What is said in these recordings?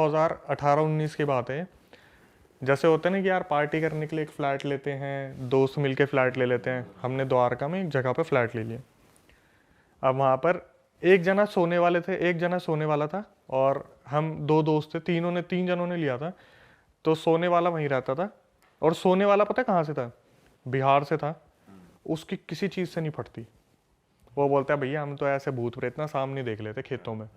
2018-19 की बात है। जैसे होता है ना कि यार पार्टी करने के लिए एक फ्लैट लेते हैं, दोस्त मिलके फ्लैट ले लेते हैं। हमने द्वारका में एक जगह पे फ्लैट ले लिया। अब वहाँ पर एक जना सोने वाले थे, एक जना सोने वाला था, और हम दो दोस्त थे, तीन जनों ने लिया था। तो सोने वाला वहीं रहता था, और सोने वाला पता है कहाँ से था? बिहार से था। उसकी किसी चीज़ से नहीं फटती। वो बोलता है भैया हम तो ऐसे भूत प्रेत ना सामने देख लेते खेतों में।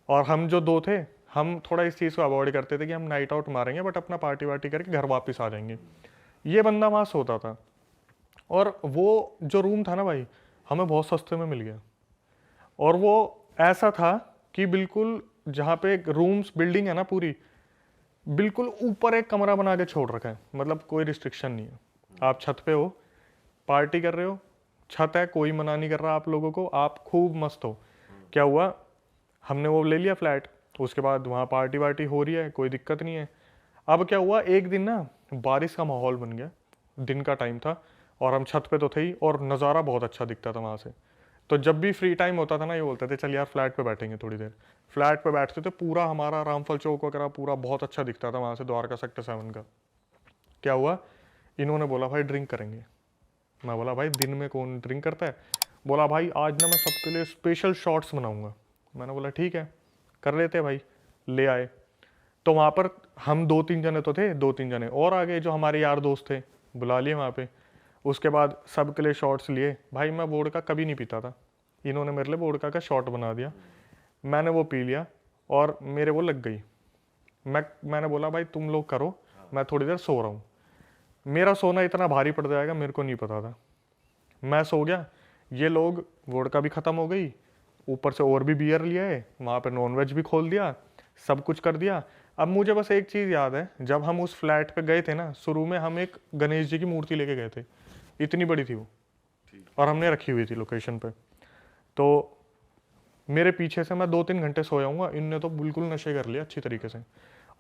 और हम जो दो थे, हम थोड़ा इस चीज़ को अवॉइड करते थे कि हम नाइट आउट मारेंगे बट अपना पार्टी वार्टी करके घर वापस आ जाएंगे। ये बंदा वहाँ सोता था, और वो जो रूम था ना भाई, हमें बहुत सस्ते में मिल गया। और वो ऐसा था कि बिल्कुल जहाँ पे एक रूम्स बिल्डिंग है ना पूरी, बिल्कुल ऊपर एक कमरा बना के छोड़ रखा है। मतलब कोई रिस्ट्रिक्शन नहीं है, आप छत पे हो, पार्टी कर रहे हो, छत है, कोई मना नहीं कर रहा आप लोगों को, आप खूब मस्त हो। क्या हुआ, हमने वो ले लिया फ्लैट, उसके बाद वहाँ पार्टी वार्टी हो रही है, कोई दिक्कत नहीं है। अब क्या हुआ, एक दिन ना बारिश का माहौल बन गया, दिन का टाइम था, और हम छत पे तो थे ही, और नज़ारा बहुत अच्छा दिखता था वहाँ से। तो जब भी फ्री टाइम होता था ना, ये बोलते थे चल यार फ्लैट पे बैठेंगे थोड़ी देर। फ्लैट पे बैठते थे, पूरा हमारा रामफल चौक वगैरह पूरा बहुत अच्छा दिखता था वहाँ से, द्वारका सेक्टर 7 का। क्या हुआ, इन्होंने बोला भाई ड्रिंक करेंगे। मैं बोला भाई दिन में कौन ड्रिंक करता है? बोला भाई आज ना मैं सबके लिए स्पेशल शॉट्स बनाऊंगा। मैंने बोला ठीक है, कर लेते हैं भाई। ले आए। तो वहाँ पर हम 2-3 जने तो थे, 2-3 जने और आ गए जो हमारे यार दोस्त थे, बुला लिए वहाँ पे। उसके बाद सबके लिए शॉट्स लिए। भाई मैं वोडका कभी नहीं पीता था, इन्होंने मेरे लिए वोडका का शॉट बना दिया, मैंने वो पी लिया, और मेरे वो लग गई। मैंने बोला भाई तुम लोग करो, मैं थोड़ी देर सो रहा हूँ। मेरा सोना इतना भारी पड़ जाएगा मेरे को नहीं पता था। मैं सो गया, ये लोग वोडका भी ख़त्म हो गई, ऊपर से और भी बियर लिया है, वहाँ पे नॉनवेज भी खोल दिया, सब कुछ कर दिया। अब मुझे बस एक चीज़ याद है, जब हम उस फ्लैट पे गए थे ना, शुरू में हम एक गणेश जी की मूर्ति लेके गए थे, इतनी बड़ी थी वो, और हमने रखी हुई थी लोकेशन पे। तो मेरे पीछे से मैं 2-3 घंटे सोया हूँ, इनने तो बिल्कुल नशे कर लिया अच्छी तरीके से।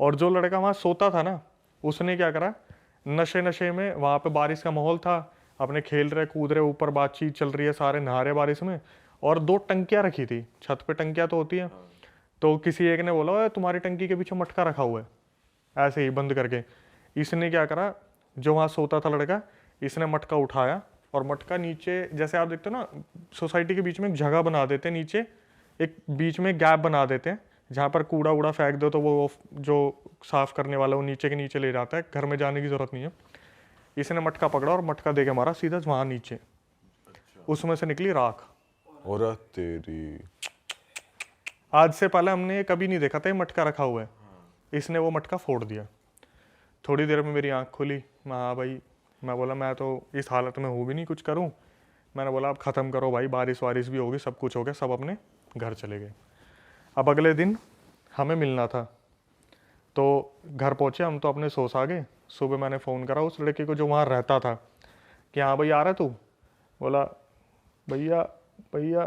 और जो लड़का वहाँ सोता था ना, उसने क्या करा, नशे नशे में, वहाँ पे बारिश का माहौल था, अपने खेल रहे कूद रहे, ऊपर बातचीत चल रही है, सारे नहा रहे बारिश में, और 2 टंकियाँ रखी थी छत पे, टंकियाँ तो होती हैं। तो किसी एक ने बोला तुम्हारी टंकी के पीछे मटका रखा हुआ है, ऐसे ही बंद करके। इसने क्या करा, जो वहाँ सोता था लड़का, इसने मटका उठाया, और मटका नीचे, जैसे आप देखते हो ना सोसाइटी के बीच में एक जगह बना देते हैं, नीचे एक बीच में गैप बना देते हैं जहाँ पर कूड़ा उड़ा फेंक दो तो वो जो साफ करने वाला वो नीचे के नीचे ले जाता है, घर में जाने की जरूरत नहीं है। इसने मटका पकड़ा और मटका दे के मारा सीधा वहाँ नीचे। उसमें से निकली राख। और तेरी, आज से पहले हमने कभी नहीं देखा था ये मटका रखा हुआ है। इसने वो मटका फोड़ दिया। थोड़ी देर में मेरी आँख खुली, मैं हाँ भाई, मैं बोला मैं तो इस हालत में हूँ भी नहीं कुछ करूँ। मैंने बोला अब ख़त्म करो भाई, बारिश वारिश भी होगी, सब कुछ हो गया, सब अपने घर चले गए। अब अगले दिन हमें मिलना था, तो घर पहुँचे हम, तो अपने सोच आ गए। सुबह मैंने फ़ोन करा उस लड़के को जो वहाँ रहता था कि हाँ भाई आ रहा तू? बोला भैया भैया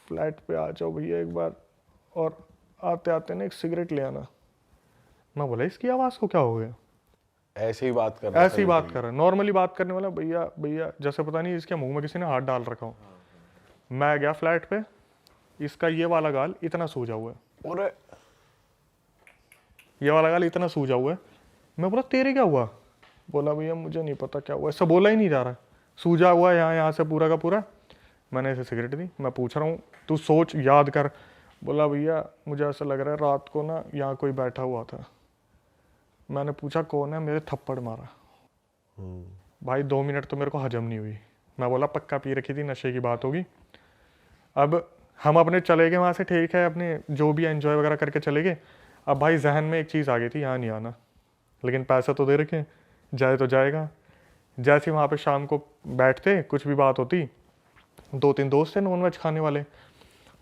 फ्लैट पे आ जाओ भैया एक बार, और आते आते ना एक सिगरेट ले आना। मैं बोला इसकी आवाज़ को क्या हो गया? ऐसे ही बात कर रहा ऐसे ही बात कर रहा है, नॉर्मली बात करने वाला, भैया भैया, जैसे पता नहीं इसके मुंह में किसी ने हाथ डाल रखा हो। मैं गया फ्लैट पे, इसका ये वाला गाल इतना सूजा हुआ है, और ये वाला गाल इतना सूजा हुआ है। मैं बोला तेरे क्या हुआ? बोला भैया मुझे नहीं पता क्या हुआ, ऐसा बोला ही नहीं जा रहा, सूजा हुआ है यहाँ से पूरा का पूरा। मैंने इसे सिगरेट दी, मैं पूछ रहा हूँ तू सोच याद कर। बोला भैया मुझे ऐसा लग रहा है रात को ना यहाँ कोई बैठा हुआ था। मैंने पूछा कौन है? मेरे थप्पड़ मारा। भाई 2 मिनट तो मेरे को हजम नहीं हुई। मैं बोला पक्का पी रखी थी, नशे की बात होगी। अब हम अपने चले गए वहाँ से, ठीक है, अपने जो भी एंजॉय वगैरह करके चले गए। अब भाई जहन में एक चीज़ आ गई थी, यहाँ नहीं आना, लेकिन पैसा तो दे रखे, जाए तो जाएगा। जैसे वहाँ पे शाम को बैठते, कुछ भी बात होती, 2-3 दोस्त थे नॉनवेज खाने वाले।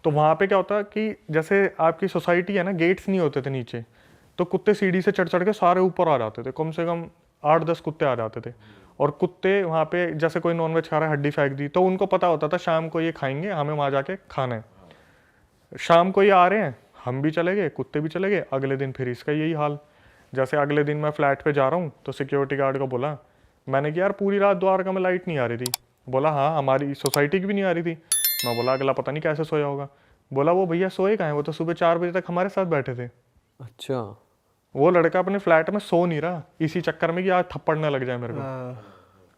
तो वहाँ पे क्या होता कि जैसे आपकी सोसाइटी है ना, गेट्स नहीं होते थे नीचे, तो कुत्ते सीढ़ी से चढ़ चढ़ के सारे ऊपर आ जाते थे, कम से कम 8-10 कुत्ते आ जाते थे। और कुत्ते वहाँ पे जैसे कोई नॉनवेज खा रहा है, हड्डी फेंक दी, तो उनको पता होता था शाम को ये खाएंगे, हमें वहाँ जाके खाना है। शाम को ये आ रहे हैं, हम भी चले गए, कुत्ते भी चले गए। अगले दिन फिर इसका यही हाल। जैसे अगले दिन मैं फ्लैट पे जा रहा हूँ, तो सिक्योरिटी गार्ड को बोला, मैंने कि यार पूरी रात द्वारका में लाइट नहीं आ रही थी। बोला हाँ हमारी सोसाइटी की भी नहीं आ रही थी। मैं बोला अगला पता नहीं कैसे सोया होगा। बोला वो भैया सोए कहाँ हैं, वो तो सुबह 4 बजे तक हमारे साथ बैठे थे। अच्छा। वो लड़का अपने फ्लैट में सो नहीं रहा इसी चक्कर में कि आज थप्पड़ ना लग जाए मेरे को।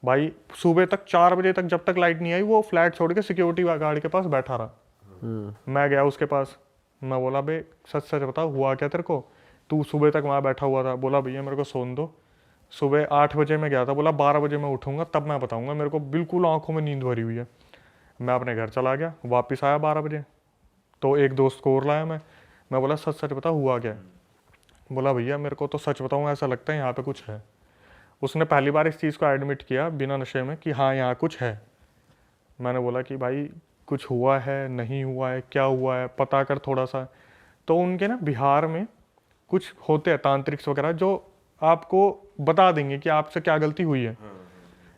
भाई सुबह तक 4 बजे तक जब तक लाइट नहीं आई वो फ्लैट छोड़ के सिक्योरिटी गार्ड के पास बैठा रहा। मैं गया उसके पास, मैं बोला बे सच सच बता हुआ क्या तेरे को, तू सुबह तक वहाँ बैठा हुआ था। बोला भैया मेरे को सोने दो। सुबह 8 बजे मैं गया था, बोला 12 बजे मैं उठूंगा तब मैं बताऊंगा, मेरे को बिल्कुल आंखों में नींद भरी हुई है। मैं अपने घर चला गया, वापस आया 12 बजे, तो एक दोस्त को और लाया मैं बोला सच सच बता हुआ क्या है। बोला भैया मेरे को तो सच बताऊँ ऐसा लगता है यहाँ पे कुछ है। उसने पहली बार इस चीज़ को एडमिट किया बिना नशे में कि हाँ यहाँ कुछ है। मैंने बोला कि भाई कुछ हुआ है नहीं हुआ है क्या हुआ है पता कर थोड़ा सा। तो उनके ना बिहार में कुछ होते हैं तांत्रिक्स वगैरह जो आपको बता देंगे कि आपसे क्या गलती हुई है।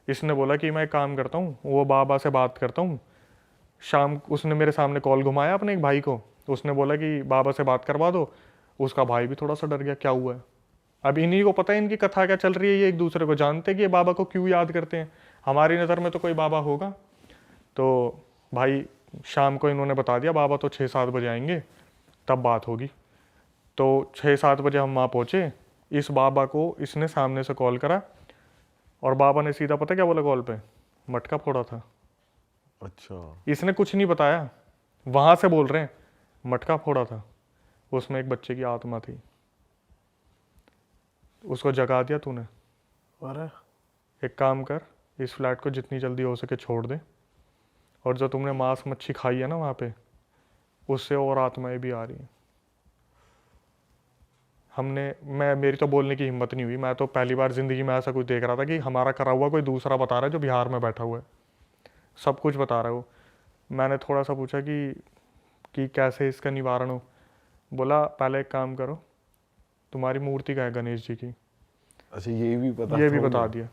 इसने बोला कि मैं एक काम करता हूँ, वो बाबा से बात करता हूँ शाम। उसने मेरे सामने कॉल घुमाया अपने एक भाई को, उसने बोला कि बाबा से बात करवा दो। उसका भाई भी थोड़ा सा डर गया क्या हुआ है। अब इन्हीं को पता है इनकी कथा क्या चल रही है, ये एक दूसरे को जानते हैं कि ये बाबा को क्यों याद करते हैं, हमारी नज़र में तो कोई बाबा होगा। तो भाई शाम को इन्होंने बता दिया बाबा तो 6-7 बजे आएंगे तब बात होगी। तो 6-7 बजे हम वहाँ पहुँचे, इस बाबा को इसने सामने से कॉल करा और बाबा ने सीधा पता क्या बोला कॉल पे, मटका फोड़ा था। अच्छा। इसने कुछ नहीं बताया, वहाँ से बोल रहे हैं मटका फोड़ा था, उसमें एक बच्चे की आत्मा थी, उसको जगा दिया तूने। अरे एक काम कर, इस फ्लैट को जितनी जल्दी हो सके छोड़ दे, और जो तुमने मांस मच्छी खाई है ना वहाँ पे, उससे और आत्माएं भी आ रही हैं। मेरी तो बोलने की हिम्मत नहीं हुई, मैं तो पहली बार ज़िंदगी में ऐसा कुछ देख रहा था कि हमारा करा हुआ कोई दूसरा बता रहा है जो बिहार में बैठा हुआ है, सब कुछ बता रहा है वो। मैंने थोड़ा सा पूछा कि कैसे इसका निवारण हो। बोला पहले एक काम करो, तुम्हारी मूर्ति का है गणेश जी की। अच्छा ये भी पता ये भी था बता उन्हें? दिया।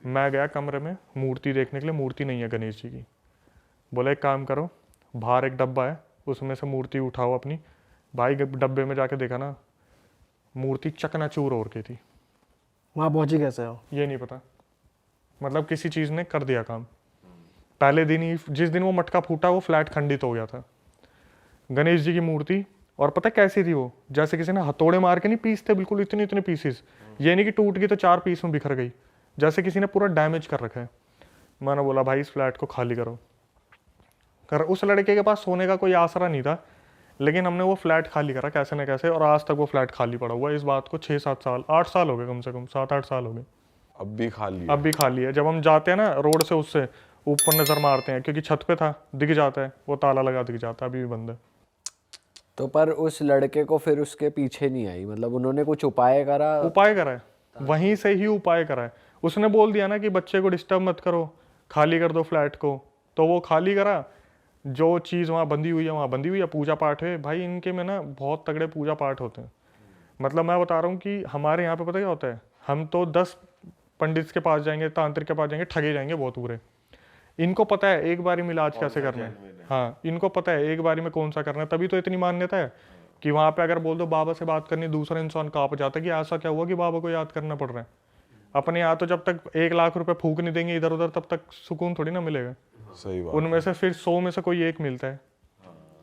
मैं गया कमरे में मूर्ति देखने के लिए, मूर्ति नहीं है गणेश जी की। बोला एक काम करो, बाहर एक डब्बा है उसमें से मूर्ति उठाओ अपनी। भाई डब्बे में जाके देखा ना, मूर्ति चकनाचूर हो रखी थी। वहाँ पहुंची कैसे हो? ये नहीं पता, मतलब किसी चीज़ ने कर दिया काम। पहले दिन ही जिस दिन वो मटका फूटा वो फ्लैट खंडित हो गया था। गणेश जी की मूर्ति, और पता कैसी थी वो, जैसे किसी ने हथौड़े मार के नहीं पीसते बिल्कुल इतने इतने पीसेस, ये नहीं कि टूट गई तो 4 पीस में बिखर गई, जैसे किसी ने पूरा डैमेज कर रखा है। मैंने बोला भाई इस फ्लैट को खाली करो। उस लड़के के पास सोने का कोई आसरा नहीं था, लेकिन हमने वो फ्लैट खाली करा कैसे न कैसे, और आज तक वो फ्लैट खाली पड़ा हुआ है। इस बात को 6-7 साल 8 साल हो गए, कम से कम 7-8 साल हो गए। अब भी खाली अब भी खाली है। जब हम जाते हैं ना रोड से, उससे ऊपर नज़र मारते हैं क्योंकि छत पे था, दिख जाता है वो ताला लगा दिख जाता है, अभी भी बंद है। तो पर उस लड़के को फिर उसके पीछे नहीं आई, मतलब उन्होंने कुछ उपाय करा? उपाय करा है, वहीं से ही उपाय करा है। उसने बोल दिया ना कि बच्चे को डिस्टर्ब मत करो, खाली कर दो फ्लैट को, तो वो खाली करा। जो चीज़ वहाँ बंधी हुई है वहाँ बंधी हुई है। पूजा पाठ है भाई इनके में ना, बहुत तगड़े पूजा पाठ होते हैं। मतलब मैं बता रहा हूँ कि हमारे यहाँ पे पता क्या होता है, हम तो 10 पंडित के पास जाएंगे, तांत्रिक के पास जाएंगे, ठगे जाएंगे बहुत बुरे। इनको पता है एक बारी में इलाज कैसे करना है। हाँ इनको पता है एक बारी में कौन सा करना है, तभी तो इतनी मान्यता है कि वहाँ पे अगर बोल दो बाबा से बात करनी, दूसरा इंसान कांप जाता है कि ऐसा क्या हुआ कि बाबा को याद करना पड़ रहा है। अपने यहाँ तो जब तक 1 लाख रुपए फूक नहीं देंगे इधर उधर, तब तक सुकून थोड़ी ना मिलेगा। सही बात। उनमें से फिर 100 में से कोई एक मिलता है,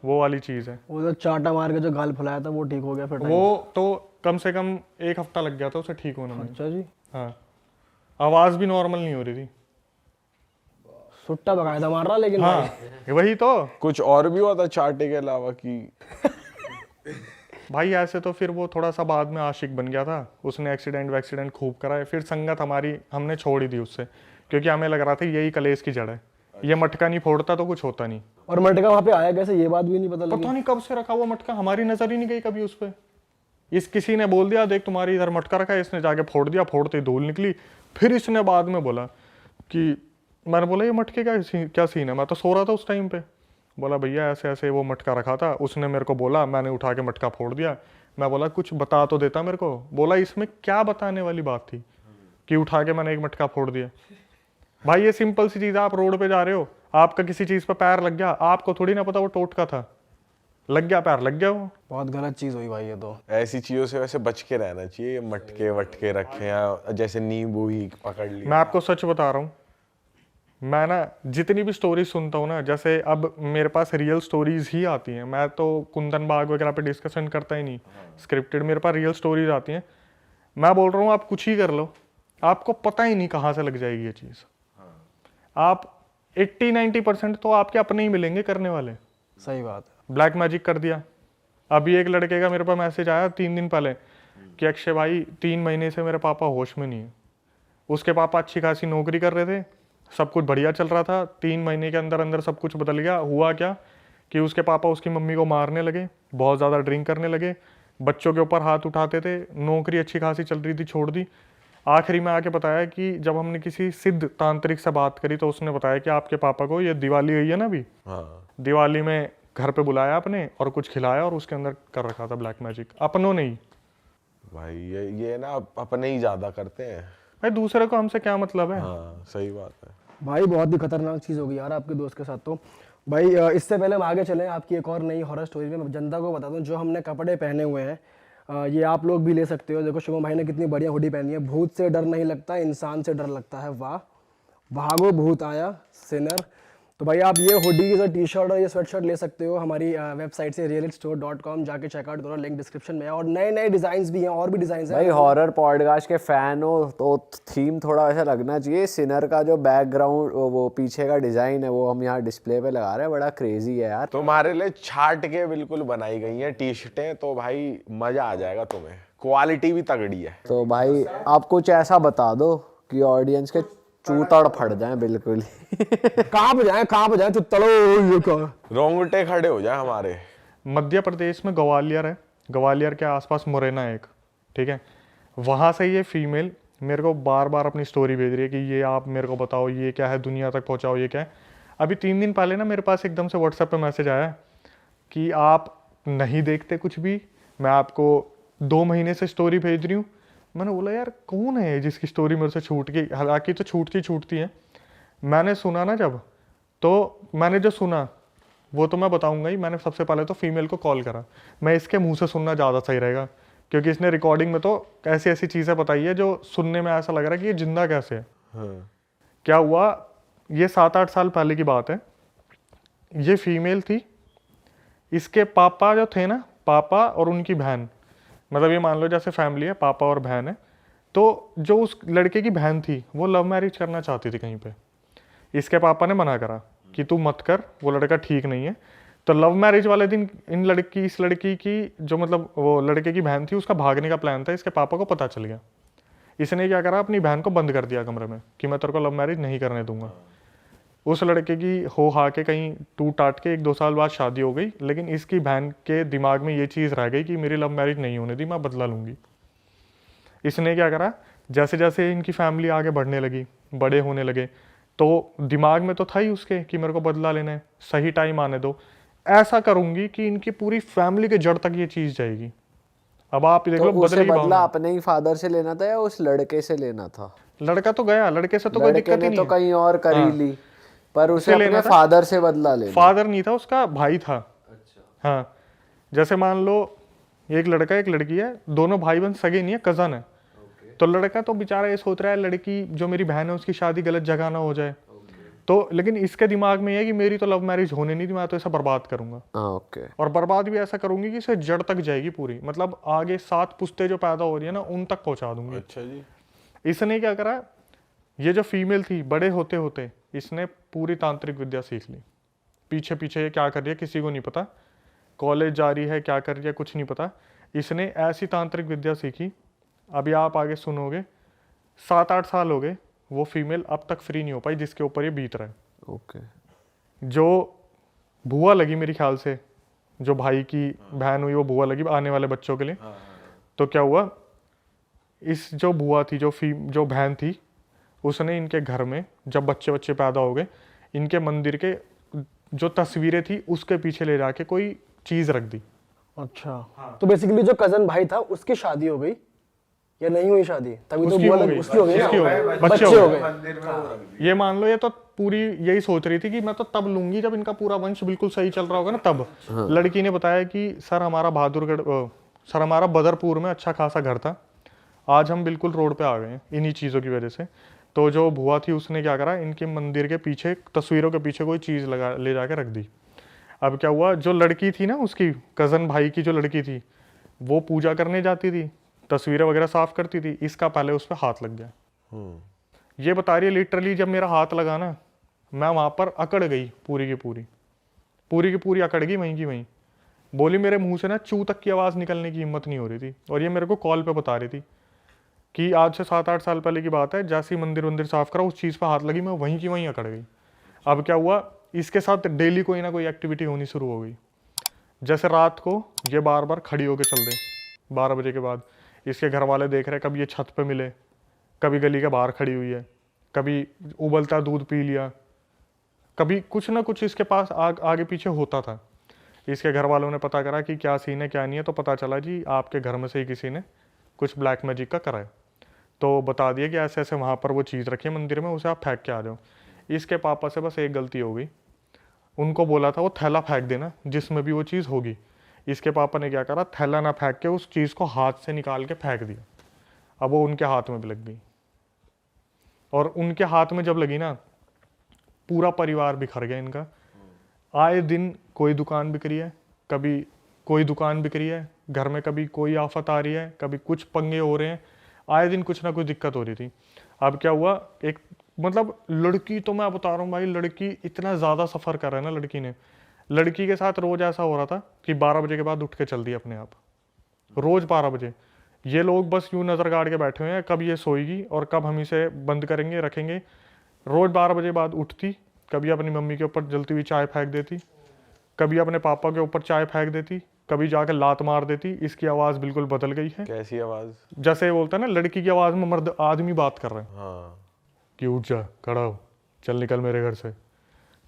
वो वाली चीज़ है। वो जो चाटा मार के जो गाल फुलाया था वो ठीक हो गया फिर? वो तो कम से कम 1 हफ्ता लग गया था उसे ठीक होने में। अच्छा जी। हाँ आवाज़ भी नॉर्मल नहीं हो रही थी। सुट्टा बकाया था मार रहा लेकिन हाँ वही तो कुछ और भी हुआ था चाटे के अलावा कि? भाई ऐसे तो फिर वो थोड़ा सा बाद में आशिक बन गया था, उसने एक्सीडेंट खूब कराए, फिर संगत हमारी हमने छोड़ ही दी उससे, क्योंकि हमें लग रहा था यही कलेश की जड़ है। ये मटका नहीं फोड़ता तो कुछ होता नहीं। और मटका वहाँ पे आया कैसे, ये बात भी नहीं पता लगी? पता नहीं कब से रखा हुआ मटका, हमारी नजर ही नहीं गई कभी उस पर। इस किसी ने बोल दिया देख तुम्हारी इधर मटका रखा है, इसने जाके फोड़ दिया, फोड़ते ही धूल निकली। फिर इसने बाद में बोला कि, मैंने बोला ये मटके क्या सीन है, मैं तो सो रहा था उस टाइम पे। बोला भैया ऐसे ऐसे वो मटका रखा था, उसने मेरे को बोला, मैंने उठा के मटका फोड़ दिया। मैं बोला कुछ बता तो देता मेरे को। बोला इसमें क्या बताने वाली बात थी कि उठा के मैंने एक मटका फोड़ दिया। भाई ये सिंपल सी चीज़ है, आप रोड पे जा रहे हो, आपका किसी चीज़ पे पैर लग गया, आपको थोड़ी ना पता वो टोटका था, लग गया पैर, लग गया वो। बहुत गलत चीज हुई भाई ये तो। ऐसी चीजों से वैसे बच के रहना चाहिए, मटके वटके रखे हैं जैसे नींबू ही पकड़ लिया। मैं आपको सच बता रहा हूँ, मैं ना जितनी भी स्टोरीज सुनता हूँ ना, जैसे अब मेरे पास रियल स्टोरीज ही आती हैं, मैं तो कुंदन बाग वगैरह पे डिस्कशन करता ही नहीं, स्क्रिप्टेड मेरे पास रियल स्टोरीज आती हैं। मैं बोल रहा हूँ आप कुछ ही कर लो, आपको पता ही नहीं कहाँ से लग जाएगी ये चीज़। आप 80-90% तो आपके अपने ही मिलेंगे करने वाले। सही बात है। ब्लैक मैजिक कर दिया। अभी एक लड़के का मेरे पास मैसेज आया 3 दिन पहले कि अक्षय भाई 3 महीने से मेरे पापा होश में नहीं है। उसके पापा अच्छी खासी नौकरी कर रहे थे, सब कुछ बढ़िया चल रहा था, 3 महीने के अंदर अंदर सब कुछ बदल गया। हुआ क्या कि उसके पापा उसकी मम्मी को मारने लगे, बहुत ज़्यादा ड्रिंक करने लगे, बच्चों के ऊपर हाथ उठाते थे, नौकरी अच्छी खासी चल रही थी छोड़ दी। आखिरी में आके बताया कि जब हमने किसी सिद्ध तांत्रिक से बात करी तो उसने बताया कि आपके पापा को ये दिवाली गई है ना अभी, दिवाली में घर पे बुलाया आपने और कुछ खिलाया और उसके अंदर कर रखा था ब्लैक मैजिक, अपनों ने ही। भाई ये ना अपने ही ज्यादा करते हैं भाई, दूसरे को हमसे क्या मतलब है। हाँ सही बात है भाई बहुत ही खतरनाक चीज़ होगी यार आपके दोस्त के साथ। तो भाई इससे पहले हम आगे चलें आपकी एक और नई हॉरर स्टोरी में, मैं जनता को बता दूं जो हमने कपड़े पहने हुए हैं ये आप लोग भी ले सकते हो। देखो शुभम भाई ने कितनी बढ़िया हुडी पहनी है। भूत से डर नहीं लगता, इंसान से डर लगता है। वाह, भागो भूत आया सिनर। तो भाई आप ये हुडी की टी शर्ट और ये स्वेट शर्ट ले सकते हो हमारी वेबसाइट से realitstore.com, जाके चेकआउट करो, लिंक डिस्क्रिप्शन में है। और नए नए डिजाइन भी हैं, और भी डिजाइन हैं। भाई हॉरर पॉडकास्ट के फैन हो तो थीम थोड़ा वैसा लगना चाहिए। सिनर का जो बैकग्राउंड वो पीछे का डिजाइन है वो हम यहाँ डिस्प्ले पे लगा रहे हैं, बड़ा क्रेजी है यार। तुम्हारे लिए छाट के बिल्कुल बनाई गई हैं टी शर्टें, तो भाई मजा आ जाएगा तुम्हें, क्वालिटी भी तगड़ी है। तो भाई आप कुछ ऐसा बता दो कि ऑडियंस के चूतड़ फट जाए बिल्कुल ही। कहाँ पे जाए तो तड़ो ये कहाँ। रोंगटे खड़े हो जाए हमारे। मध्य प्रदेश में ग्वालियर है, ग्वालियर के आसपास मुरैना है एक, ठीक है। वहाँ से ये फीमेल मेरे को बार बार अपनी स्टोरी भेज रही है कि ये आप मेरे को बताओ ये क्या है, दुनिया तक पहुँचाओ ये क्या है। अभी 3 दिन पहले ना मेरे पास एकदम से व्हाट्सएप पे मैसेज आया कि आप नहीं देखते कुछ भी, मैं आपको 2 महीने से स्टोरी भेज रही हूँ। मैंने बोला यार कौन है जिसकी स्टोरी मेरे से छूट गई, हालांकि तो छूटती है। मैंने सुना ना जब, तो मैंने जो सुना वो तो मैं बताऊंगा ही। मैंने सबसे पहले तो फीमेल को कॉल करा, मैं इसके मुंह से सुनना ज़्यादा सही रहेगा क्योंकि इसने रिकॉर्डिंग में तो ऐसी ऐसी चीज़ें बताई है जो सुनने में ऐसा लग रहा है कि ये जिंदा कैसे है। क्या हुआ, ये 7-8 साल पहले की बात है। ये फीमेल थी, इसके पापा जो थे ना, पापा और उनकी बहन, मतलब ये मान लो जैसे फैमिली है, पापा और बहन है। तो जो उस लड़के की बहन थी वो लव मैरिज करना चाहती थी कहीं पे। इसके पापा ने मना करा कि तू मत कर, वो लड़का ठीक नहीं है। तो लव मैरिज वाले दिन इस लड़की की जो मतलब वो लड़के की बहन थी उसका भागने का प्लान था। इसके पापा को पता चल गया। इसने क्या करा, अपनी बहन को बंद कर दिया कमरे में कि मैं तेरे को लव मैरिज नहीं करने दूंगा। उस लड़के की हो हा के कहीं टूट टाट के 1-2 साल बाद शादी हो गई, लेकिन इसकी बहन के दिमाग में ये चीज़ रह गई कि मेरी लव मैरिज नहीं होने दी, मैं बदला लूँगी। इसने क्या करा, जैसे जैसे इनकी फैमिली आगे बढ़ने लगी, बड़े होने लगे, तो दिमाग में तो था ही उसके कि मेरे को बदला लेना है, सही टाइम आने दो, ऐसा करूँगी कि इनकी पूरी फैमिली के जड़ तक ये चीज़ जाएगी। अब आप देख तो लो, उसे बदले की बदला भावना। अपने ही फादर से लेना था या उस लड़के से लेना था? लड़का तो गया, लड़के से तो कोई लड़के दिक्कत ही ने नहीं तो है। कहीं और कर ही ली, पर उसे लेना अपने था। फादर से बदला लेना। फादर नहीं था, उसका भाई था। हाँ, जैसे मान लो एक लड़का एक लड़की है, दोनों भाई बहन सगे नहीं है, कजन है। तो लड़का तो बेचारा ये सोच रहा है लड़की जो मेरी बहन है उसकी शादी गलत जगह ना हो जाए। तो लेकिन इसके दिमाग में ये है कि मेरी तो लव मैरिज होने नहीं दी, मैं तो ऐसा बर्बाद करूंगा। ओके। और बर्बाद भी ऐसा करूंगी कि इसे जड़ तक जाएगी पूरी, मतलब आगे 7 पुश्ते जो पैदा हो रही है ना उन तक पहुंचा दूंगी। अच्छा जी। इसने क्या करा, ये जो फीमेल थी, बड़े होते होते इसने पूरी तांत्रिक विद्या सीख ली। पीछे पीछे ये क्या कर रही है किसी को नहीं पता, कॉलेज जा रही है, क्या कर रही है कुछ नहीं पता। इसने ऐसी तांत्रिक विद्या सीखी, अभी आप आगे सुनोगे, 7-8 साल हो गए, वो फीमेल अब तक फ्री नहीं हो पाई जिसके ऊपर ये बीत रहा है। ओके। जो बुआ लगी मेरे ख्याल से, जो भाई की बहन हुई वो बुआ लगी आने वाले बच्चों के लिए। तो क्या हुआ, इस जो बुआ थी, जो बहन थी, उसने इनके घर में जब बच्चे पैदा हो गए, इनके मंदिर के जो तस्वीरें थी उसके पीछे ले जाके कोई चीज रख दी। अच्छा, तो बेसिकली जो कजन भाई था उसकी शादी हो गई या नहीं हुई शादी? तभी तो उसकी बुआ हो लग- गई, उसकी हो गई ना? उसकी हो गई, बच्चे हो गए। ये मान लो ये तो पूरी यही सोच रही थी कि मैं तो तब लूंगी जब इनका पूरा वंश बिल्कुल सही चल रहा होगा ना तब। लड़की ने बताया कि सर हमारा सर हमारा बदरपुर में अच्छा खासा घर था, आज हम बिल्कुल रोड पे आ गए हैं इन्हीं चीज़ों की वजह से। तो जो बुआ थी उसने क्या करा, इनके मंदिर के पीछे, तस्वीरों के पीछे कोई चीज़ लगा ले जाके रख दी। अब क्या हुआ, जो लड़की थी ना, उसकी कज़न भाई की जो लड़की थी, वो पूजा करने जाती थी, तस्वीरें वगैरह साफ करती थी, इसका पहले उस पर हाथ लग गया। ये बता रही है लिटरली जब मेरा हाथ लगा ना, मैं वहाँ पर अकड़ गई, पूरी की पूरी अकड़ गई वहीं की वहीं। बोली मेरे मुंह से ना चू तक की आवाज़ निकलने की हिम्मत नहीं हो रही थी। और ये मेरे को कॉल पे बता रही थी कि आज से 7-8 साल पहले की बात है, जैसे ही मंदिर साफ करा उस चीज़ पर हाथ लगी, मैं वहीं की वहीं अकड़ गई। अब क्या हुआ, इसके साथ डेली कोई ना कोई एक्टिविटी होनी शुरू हो गई। जैसे रात को ये बार बार खड़ी होकर चल दे 12 बजे के बाद, इसके घर वाले देख रहे, कभी ये छत पे मिले, कभी गली के बाहर खड़ी हुई है, कभी उबलता दूध पी लिया, कभी कुछ ना कुछ इसके पास आगे पीछे होता था। इसके घर वालों ने पता करा कि क्या सीन है क्या नहीं है, तो पता चला जी आपके घर में से ही किसी ने कुछ ब्लैक मैजिक का करा है। तो बता दिया कि ऐसे ऐसे वहाँ पर वो चीज़ रखी है मंदिर में, उसे आप फेंक के आ जाओ। इसके पापा से बस एक गलती हो गई, उनको बोला था वो थैला फेंक देना जिसमें भी वो चीज़ होगी। इसके पापा ने क्या करा, थैला ना फेंक के उस चीज़ को हाथ से निकाल के फेंक दिया। अब वो उनके हाथ में भी लग गई, और उनके हाथ में जब लगी ना, पूरा परिवार बिखर गया इनका। आए दिन कोई दुकान बिक रही है, कभी कोई दुकान बिक रही है घर में, कभी कोई आफत आ रही है, कभी कुछ पंगे हो रहे हैं, आए दिन कुछ ना कुछ दिक्कत हो रही थी। अब क्या हुआ, एक मतलब लड़की तो मैं बता रहा हूँ भाई, लड़की इतना ज़्यादा सफ़र कर रहा है ना लड़की ने। लड़की के साथ रोज़ ऐसा हो रहा था कि 12 बजे के बाद उठ के चल दी अपने आप, रोज़ 12 बजे। ये लोग बस यूँ नज़र गाड़ के बैठे हुए हैं, कब ये सोएगी और कब हम इसे बंद करेंगे रखेंगे। रोज़ 12 बजे बाद उठती, कभी अपनी मम्मी के ऊपर जलती हुई चाय फेंक देती, कभी अपने पापा के ऊपर चाय फेंक देती, कभी जाकर लात मार देती। इसकी आवाज़ बिल्कुल बदल गई है। कैसी आवाज़? जैसे बोलता है ना लड़की की आवाज़ में मर्द आदमी बात कर रहे हैं, हाँ। कि उठ जा, खड़ा हो, चल निकल मेरे घर से।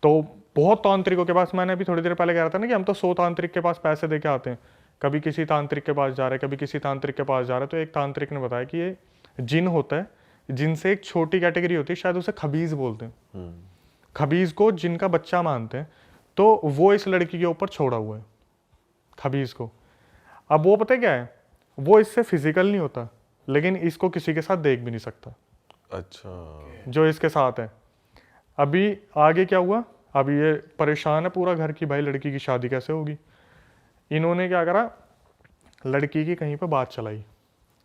तो बहुत तांत्रिकों के पास, मैंने अभी थोड़ी देर पहले कह रहा था ना कि हम तो 100 तांत्रिक के पास पैसे दे के आते हैं, कभी किसी तांत्रिक के पास जा रहे, कभी किसी तांत्रिक के पास जा रहे। तो एक तांत्रिक ने बताया कि ये जिन होता है, जिनसे एक छोटी कैटेगरी होती है, शायद उसे खबीज बोलते हैं, खबीज को जिनका बच्चा मानते हैं। तो वो इस लड़की के ऊपर छोड़ा हुआ है, खबीज को। अब वो पता है क्या है, वो इससे फिजिकल नहीं होता, लेकिन इसको किसी के साथ देख भी नहीं सकता। अच्छा। जो इसके साथ है। अभी आगे क्या हुआ, अभी ये परेशान है पूरा घर की, भाई लड़की की शादी कैसे होगी। इन्होंने क्या करा, लड़की की कहीं पे बात चलाई,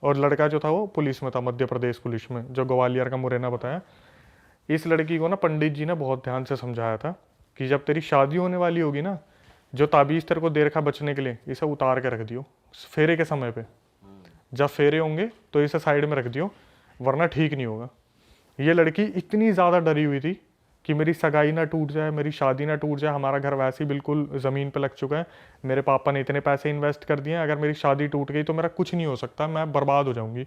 और लड़का जो था वो पुलिस में था, मध्य प्रदेश पुलिस में, जो ग्वालियर का मुरैना बताया। इस लड़की को ना पंडित जी ने बहुत ध्यान से समझाया था कि जब तेरी शादी होने वाली होगी ना, जो ताबीज़ तेरे को दे रखा बचने के लिए, इसे उतार के रख दियो फेरे के समय पे। जब फेरे होंगे तो इसे साइड में रख दियो, वरना ठीक नहीं होगा। ये लड़की इतनी ज़्यादा डरी हुई थी कि मेरी सगाई ना टूट जाए, मेरी शादी ना टूट जाए, हमारा घर वैसे ही बिल्कुल ज़मीन पे लग चुका है, मेरे पापा ने इतने पैसे इन्वेस्ट कर दिए हैं, अगर मेरी शादी टूट गई तो मेरा कुछ नहीं हो सकता, मैं बर्बाद हो जाऊंगी।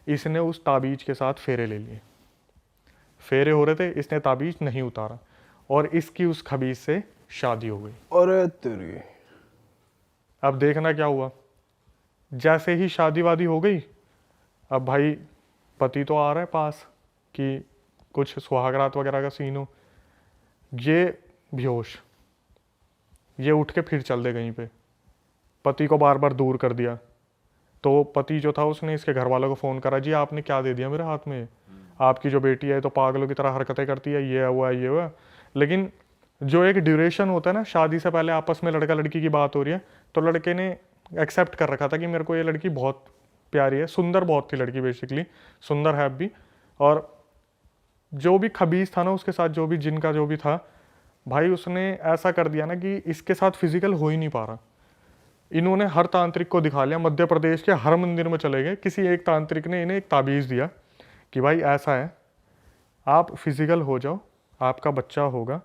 इसने उस ताबीज़ के साथ फेरे ले लिए, फेरे हो रहे थे, इसने ताबीज़ नहीं उतारा, और इसकी उस खबीज से शादी हो गई। और तेरी अब देखना क्या हुआ, जैसे ही शादी वादी हो गई, अब भाई पति तो आ रहा है पास कि कुछ सुहागरात वगैरह का सीन हो, ये बेहोश, ये उठ के फिर चल दे कहीं पे, पति को बार बार दूर कर दिया। तो पति जो था उसने इसके घर वालों को फ़ोन करा, जी आपने क्या दे दिया मेरे हाथ में, आपकी जो बेटी है तो पागलों की तरह हरकतें करती है, ये हुआ ये हुआ। लेकिन जो एक ड्यूरेशन होता है ना, शादी से पहले आपस में लड़का लड़की की बात हो रही है, तो लड़के ने एक्सेप्ट कर रखा था कि मेरे को ये लड़की बहुत प्यारी है, सुंदर बहुत थी लड़की, बेसिकली सुंदर है भी। और जो भी खबीज था ना उसके साथ, जो भी जिनका जो भी था भाई, उसने ऐसा कर दिया ना कि इसके साथ फिजिकल हो ही नहीं पा रहा। इन्होंने हर तांत्रिक को दिखा लिया, मध्य प्रदेश के हर मंदिर में चले गए, किसी एक तांत्रिक ने इन्हें एक ताबीज़ दिया कि भाई ऐसा है, आप फिजिकल हो जाओ, आपका बच्चा होगा,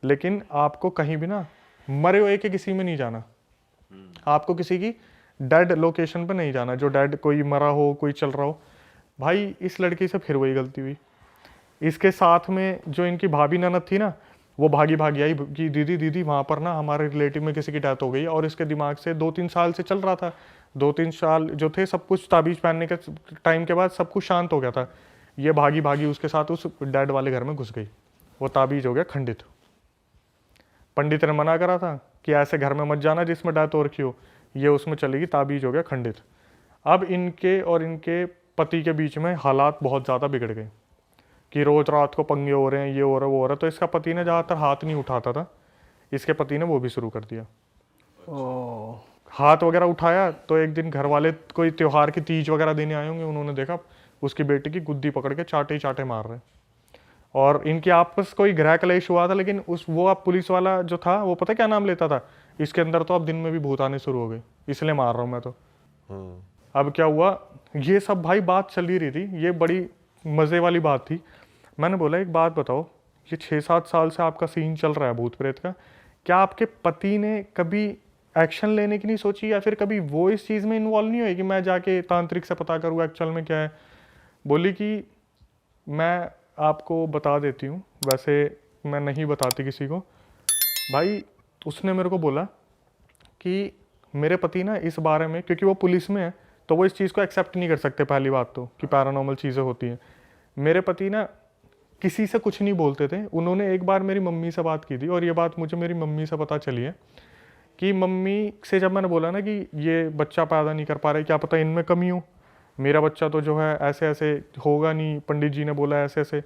लेकिन आपको कहीं भी ना मरे हुए के किसी में नहीं जाना, आपको किसी की डेड लोकेशन पे नहीं जाना, जो डेड कोई मरा हो, कोई चल रहा हो। भाई इस लड़की से फिर वही गलती हुई। इसके साथ में जो इनकी भाभी ननद थी ना, वो भागी भागी आई कि दीदी दीदी वहाँ पर ना हमारे रिलेटिव में किसी की डेथ हो गई, और इसके दिमाग से 2-3 साल से चल रहा था, 2-3 साल जो थे सब कुछ ताबीज़ पहनने के टाइम के बाद सब कुछ शांत हो गया था। ये भागी भागी उसके साथ उस डेड वाले घर में घुस गई, वो ताबीज़ हो गया खंडित। पंडित ने मना करा था कि ऐसे घर में मत जाना जिसमें डेथ हो रखी हो, ये उसमें चलेगी, ताबीज़ हो गया खंडित। अब इनके और इनके पति के बीच में हालात बहुत ज़्यादा बिगड़ गए कि रोज रात को पंगे हो रहे हैं, ये हो रहा है, वो हो रहा है। तो इसका पति ने ज़्यादातर हाथ नहीं उठाता था, इसके पति ने वो भी शुरू कर दिया। ओ हाथ वगैरह उठाया तो एक दिन घर वाले कोई त्योहार की तीज वगैरह देने आए होंगे, उन्होंने देखा उसकी बेटी की गुद्दी पकड़ के चाटे ही चाटे मार रहे। और इनकी आपस कोई गृह कलेश हुआ था, लेकिन वो आप पुलिस वाला जो था वो पता क्या नाम लेता था, इसके अंदर तो अब दिन में भी भूत आने शुरू हो गए, इसलिए मार रहा हूँ मैं तो। अब क्या हुआ, ये सब भाई बात चल ही रही थी, ये बड़ी मज़े वाली बात थी। मैंने बोला एक बात बताओ, ये 6-7 साल से आपका सीन चल रहा है भूत प्रेत का, क्या आपके पति ने कभी एक्शन लेने की नहीं सोची, या फिर कभी वो इस चीज़ में इन्वॉल्व नहीं हुए कि मैं जाके तांत्रिक से पता करूँ एक्चुअल में क्या है। बोली कि मैं आपको बता देती हूँ, वैसे मैं नहीं बताती किसी को। भाई उसने मेरे को बोला कि मेरे पति ना इस बारे में, क्योंकि वो पुलिस में है तो वो इस चीज़ को एक्सेप्ट नहीं कर सकते, पहली बात तो कि पैरानॉर्मल चीज़ें होती हैं। मेरे पति ना किसी से कुछ नहीं बोलते थे। उन्होंने एक बार मेरी मम्मी से बात की थी, और ये बात मुझे मेरी मम्मी से पता चली है कि मम्मी से जब मैंने बोला ना कि ये बच्चा पैदा नहीं कर पा रहे, क्या पता इनमें कमी हो, मेरा बच्चा तो जो है ऐसे ऐसे होगा नहीं, पंडित जी ने बोला ऐसे ऐसे।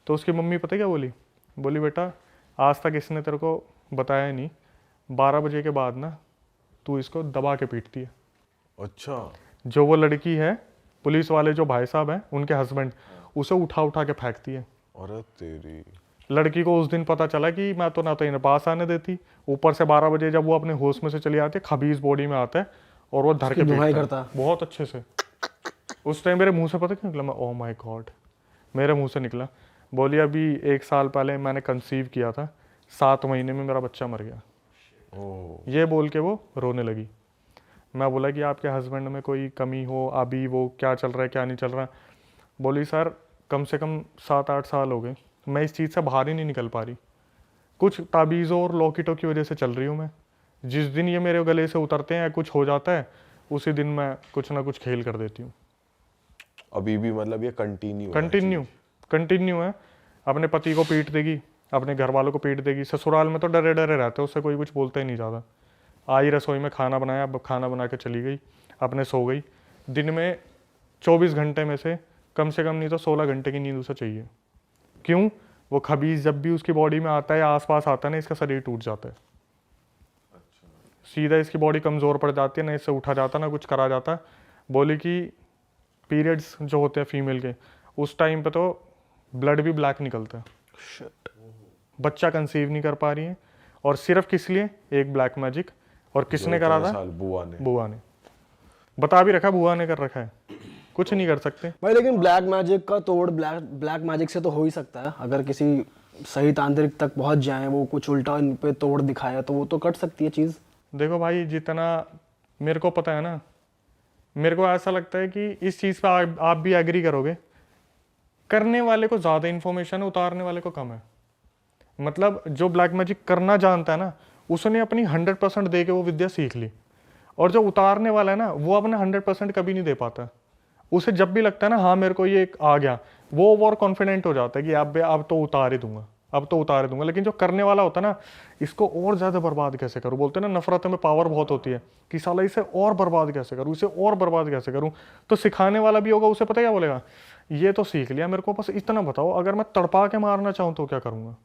तो उसकी मम्मी पता क्या बोली, बोली बेटा आज तक इसने तेरे को बताया नहीं, 12 बजे के बाद ना तू इसको दबा के पीटती है। अच्छा। जो वो लड़की है, पुलिस वाले जो भाई साहब हैं उनके हस्बैंड, उसे उठा उठा के फेंकती है। अरे तेरी। लड़की को उस दिन पता चला कि मैं तो ना तो इन्हें पास आने देती, ऊपर से 12 बजे जब वो अपने होश में से चली आती है, खबीज बॉडी में आता है और वो धर के धुनाई पीटता है बहुत अच्छे से। उस टाइम मेरे मुंह से पता क्या निकला, मैं ओह माय गॉड, मेरे मुंह से निकला, बोली अभी 1 साल पहले मैंने कंसीव किया था, 7 महीने में मेरा बच्चा मर गया। ये बोल के वो रोने लगी। मैं बोला कि आपके हस्बैंड में कोई कमी हो, अभी वो क्या चल रहा है क्या नहीं चल रहा। बोली सर कम से कम 7-8 साल हो गए, मैं इस चीज़ से बाहर ही नहीं निकल पा रही, कुछ ताबीज़ों और लॉकेटों की वजह से चल रही हूँ मैं। जिस दिन ये मेरे गले से उतरते हैं या कुछ हो जाता है, उसी दिन मैं कुछ ना कुछ खेल कर देती हूँ। अभी भी मतलब ये कंटिन्यू है। अपने पति को पीट देगी, अपने घर वालों को पीट देगी, ससुराल में तो डरे डरे रहते, उससे कोई कुछ बोलता ही नहीं ज़्यादा। आई रसोई में खाना बनाया, अब खाना बना के चली गई, अपने सो गई। दिन में 24 घंटे में से कम नहीं तो 16 घंटे की नींद उसे चाहिए। क्यों? वो खबीज जब भी उसकी बॉडी में आता है या आसपास आता है ना, इसका शरीर टूट जाता है। सीधा इसकी बॉडी कमज़ोर पड़ जाती है, ना इससे उठा जाता ना कुछ करा जाता। बोली कि पीरियड्स जो होते हैं फीमेल के, उस टाइम पे तो ब्लड भी ब्लैक निकलता है। बच्चा कंसीव नहीं कर पा रही है, और सिर्फ किस लिए? एक ब्लैक मैजिक। और किसने करा था? बुआ ने बता भी रखा, बुआ ने कर रखा है, कुछ नहीं कर सकते भाई। लेकिन ब्लैक मैजिक का तोड़ ब्लैक मैजिक से तो हो ही सकता है, अगर किसी सही तांत्रिक तक पहुंच जाए, वो कुछ उल्टा इन पे तोड़ दिखाया तो वो तो कट सकती है चीज़। देखो भाई, जितना मेरे को पता है ना, मेरे को ऐसा लगता है कि इस चीज़ पे आप भी एग्री करोगे, करने वाले को ज़्यादा इन्फॉर्मेशन है, उतारने वाले को कम है। मतलब जो ब्लैक मैजिक करना जानता है ना, उसने अपनी 100% दे के वो विद्या सीख ली, और जो उतारने वाला है ना, वो अपना 100% कभी नहीं दे पाता। उसे जब भी लगता है ना हाँ मेरे को ये आ गया, वो ओवर कॉन्फिडेंट हो जाता है कि अब तो उतार ही दूंगा, अब तो उतार ही दूंगा। लेकिन जो करने वाला होता है ना, इसको और ज़्यादा बर्बाद कैसे करूँ, बोलते हैं ना नफरत में पावर बहुत होती है, कि साला इसे और बर्बाद कैसे करूँ, इसे और बर्बाद कैसे करूँ। तो सिखाने वाला भी होगा, उसे पता क्या बोलेगा, ये तो सीख लिया, मेरे को बस इतना बताओ, अगर मैं तड़पा के मारना चाहूँ तो क्या करूँगा।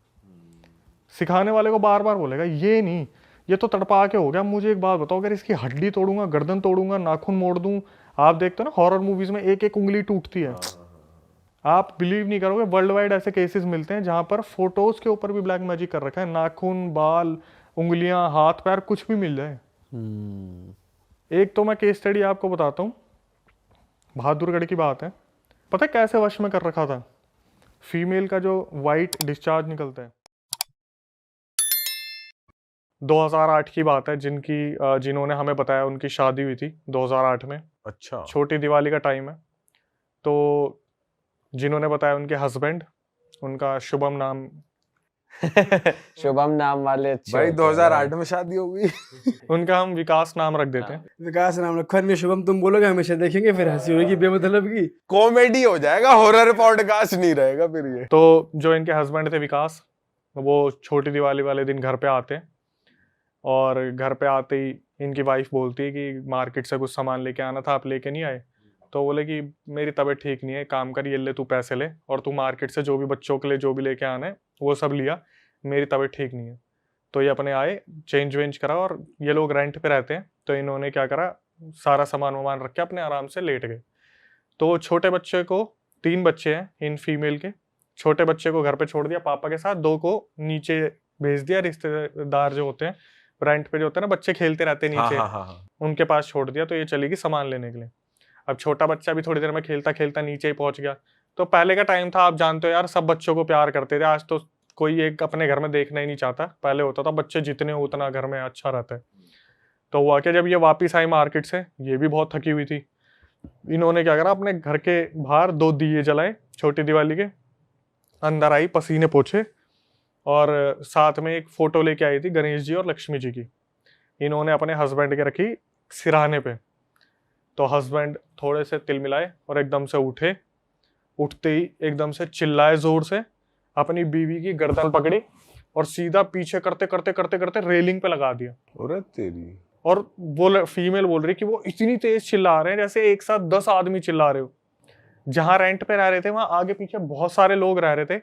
सिखाने वाले को बार बार बोलेगा ये नहीं, ये तो तड़पा के हो गया, मुझे एक बात बताओ, अगर इसकी हड्डी तोड़ूंगा, गर्दन तोड़ूंगा, नाखून मोड़ दूं, आप देखते हो ना हॉरर मूवीज में एक एक उंगली टूटती है, आप बिलीव नहीं करोगे, वर्ल्ड वाइड ऐसे केसेस मिलते हैं जहां पर फोटोज के ऊपर भी ब्लैक मैजिक कर रखा है, नाखून, बाल, उंगलियां, हाथ पैर कुछ भी मिल जाए। एक तो मैं केस स्टडी आपको बताता हूँ, बहादुरगढ़ की बात है। पता है कैसे वश में कर रखा था? फीमेल का जो वाइट डिस्चार्ज निकलता है, 2008 की बात है, जिन्होंने हमें बताया उनकी शादी हुई थी 2008 में। अच्छा। छोटी दिवाली का टाइम है। तो जिन्होंने बताया उनके हस्बैंड, उनका शुभम नाम शुभम नाम वाले अच्छे भाई होते हैं 2008 में शादी हो गई। उनका हम विकास नाम रख देते हैं। विकास नाम रखा नहीं, शुभम तुम बोलोगे हमेशा देखेंगे, फिर हंसी होगी बेमतलब की। कॉमेडी हो जाएगा, हॉरर पॉडकास्ट नहीं रहेगा फिर ये। तो जो इनके हस्बैंड थे विकास, वो छोटी दिवाली वाले दिन घर पे आते हैं, और घर पे आते ही इनकी वाइफ बोलती है कि मार्केट से कुछ सामान लेके आना था, आप लेके नहीं आए। तो बोले कि मेरी तबीयत ठीक नहीं है, काम कर, ये ले तू पैसे ले और तू मार्केट से जो भी बच्चों के लिए जो भी लेके आना है वो सब लिया, मेरी तबीयत ठीक नहीं है। तो ये अपने आए, चेंज वेंज करा, और ये लोग रेंट पे रहते हैं, तो इन्होंने क्या करा, सारा सामान वामान रख के अपने आराम से लेट गए। तो छोटे बच्चे को, 3 बच्चे हैं इन फीमेल के, छोटे बच्चे को घर पे छोड़ दिया पापा के साथ, 2 को नीचे भेज दिया, रिश्तेदार जो होते हैं रेंट पे जो होते हैं ना, बच्चे खेलते रहते हैं नीचे, हाँ। उनके पास छोड़ दिया। तो ये चली गई सामान लेने के लिए। अब छोटा बच्चा भी थोड़ी देर में खेलता खेलता नीचे ही पहुंच गया। तो पहले का टाइम था, आप जानते हो यार, सब बच्चों को प्यार करते थे, आज तो कोई एक अपने घर में देखना ही नहीं चाहता। पहले होता था बच्चे जितने हो उतना घर में अच्छा रहता है। तो हुआ कि जब ये वापिस आई मार्केट से, ये भी बहुत थकी हुई थी, इन्होंने क्या करा, अपने घर के बाहर 2 दिए जलाए छोटी दिवाली के, अंदर आई, पसीने पोछे, और साथ में एक फोटो लेके आई थी गणेश जी और लक्ष्मी जी की, इन्होंने अपने हस्बैंड के रखी सिरहाने पे। तो हस्बैंड थोड़े से तिल मिलाए और एकदम से उठे, उठते ही एकदम से चिल्लाए जोर से, अपनी बीवी की गर्दन पकड़ी और सीधा पीछे करते करते करते करते रेलिंग पे लगा दिया। अरे तेरी। और फीमेल बोल रही कि वो इतनी तेज चिल्ला रहे हैं जैसे एक साथ 10 आदमी चिल्ला रहे हो। जहां रेंट पे रह रहे थे वहां आगे पीछे बहुत सारे लोग रह रहे थे,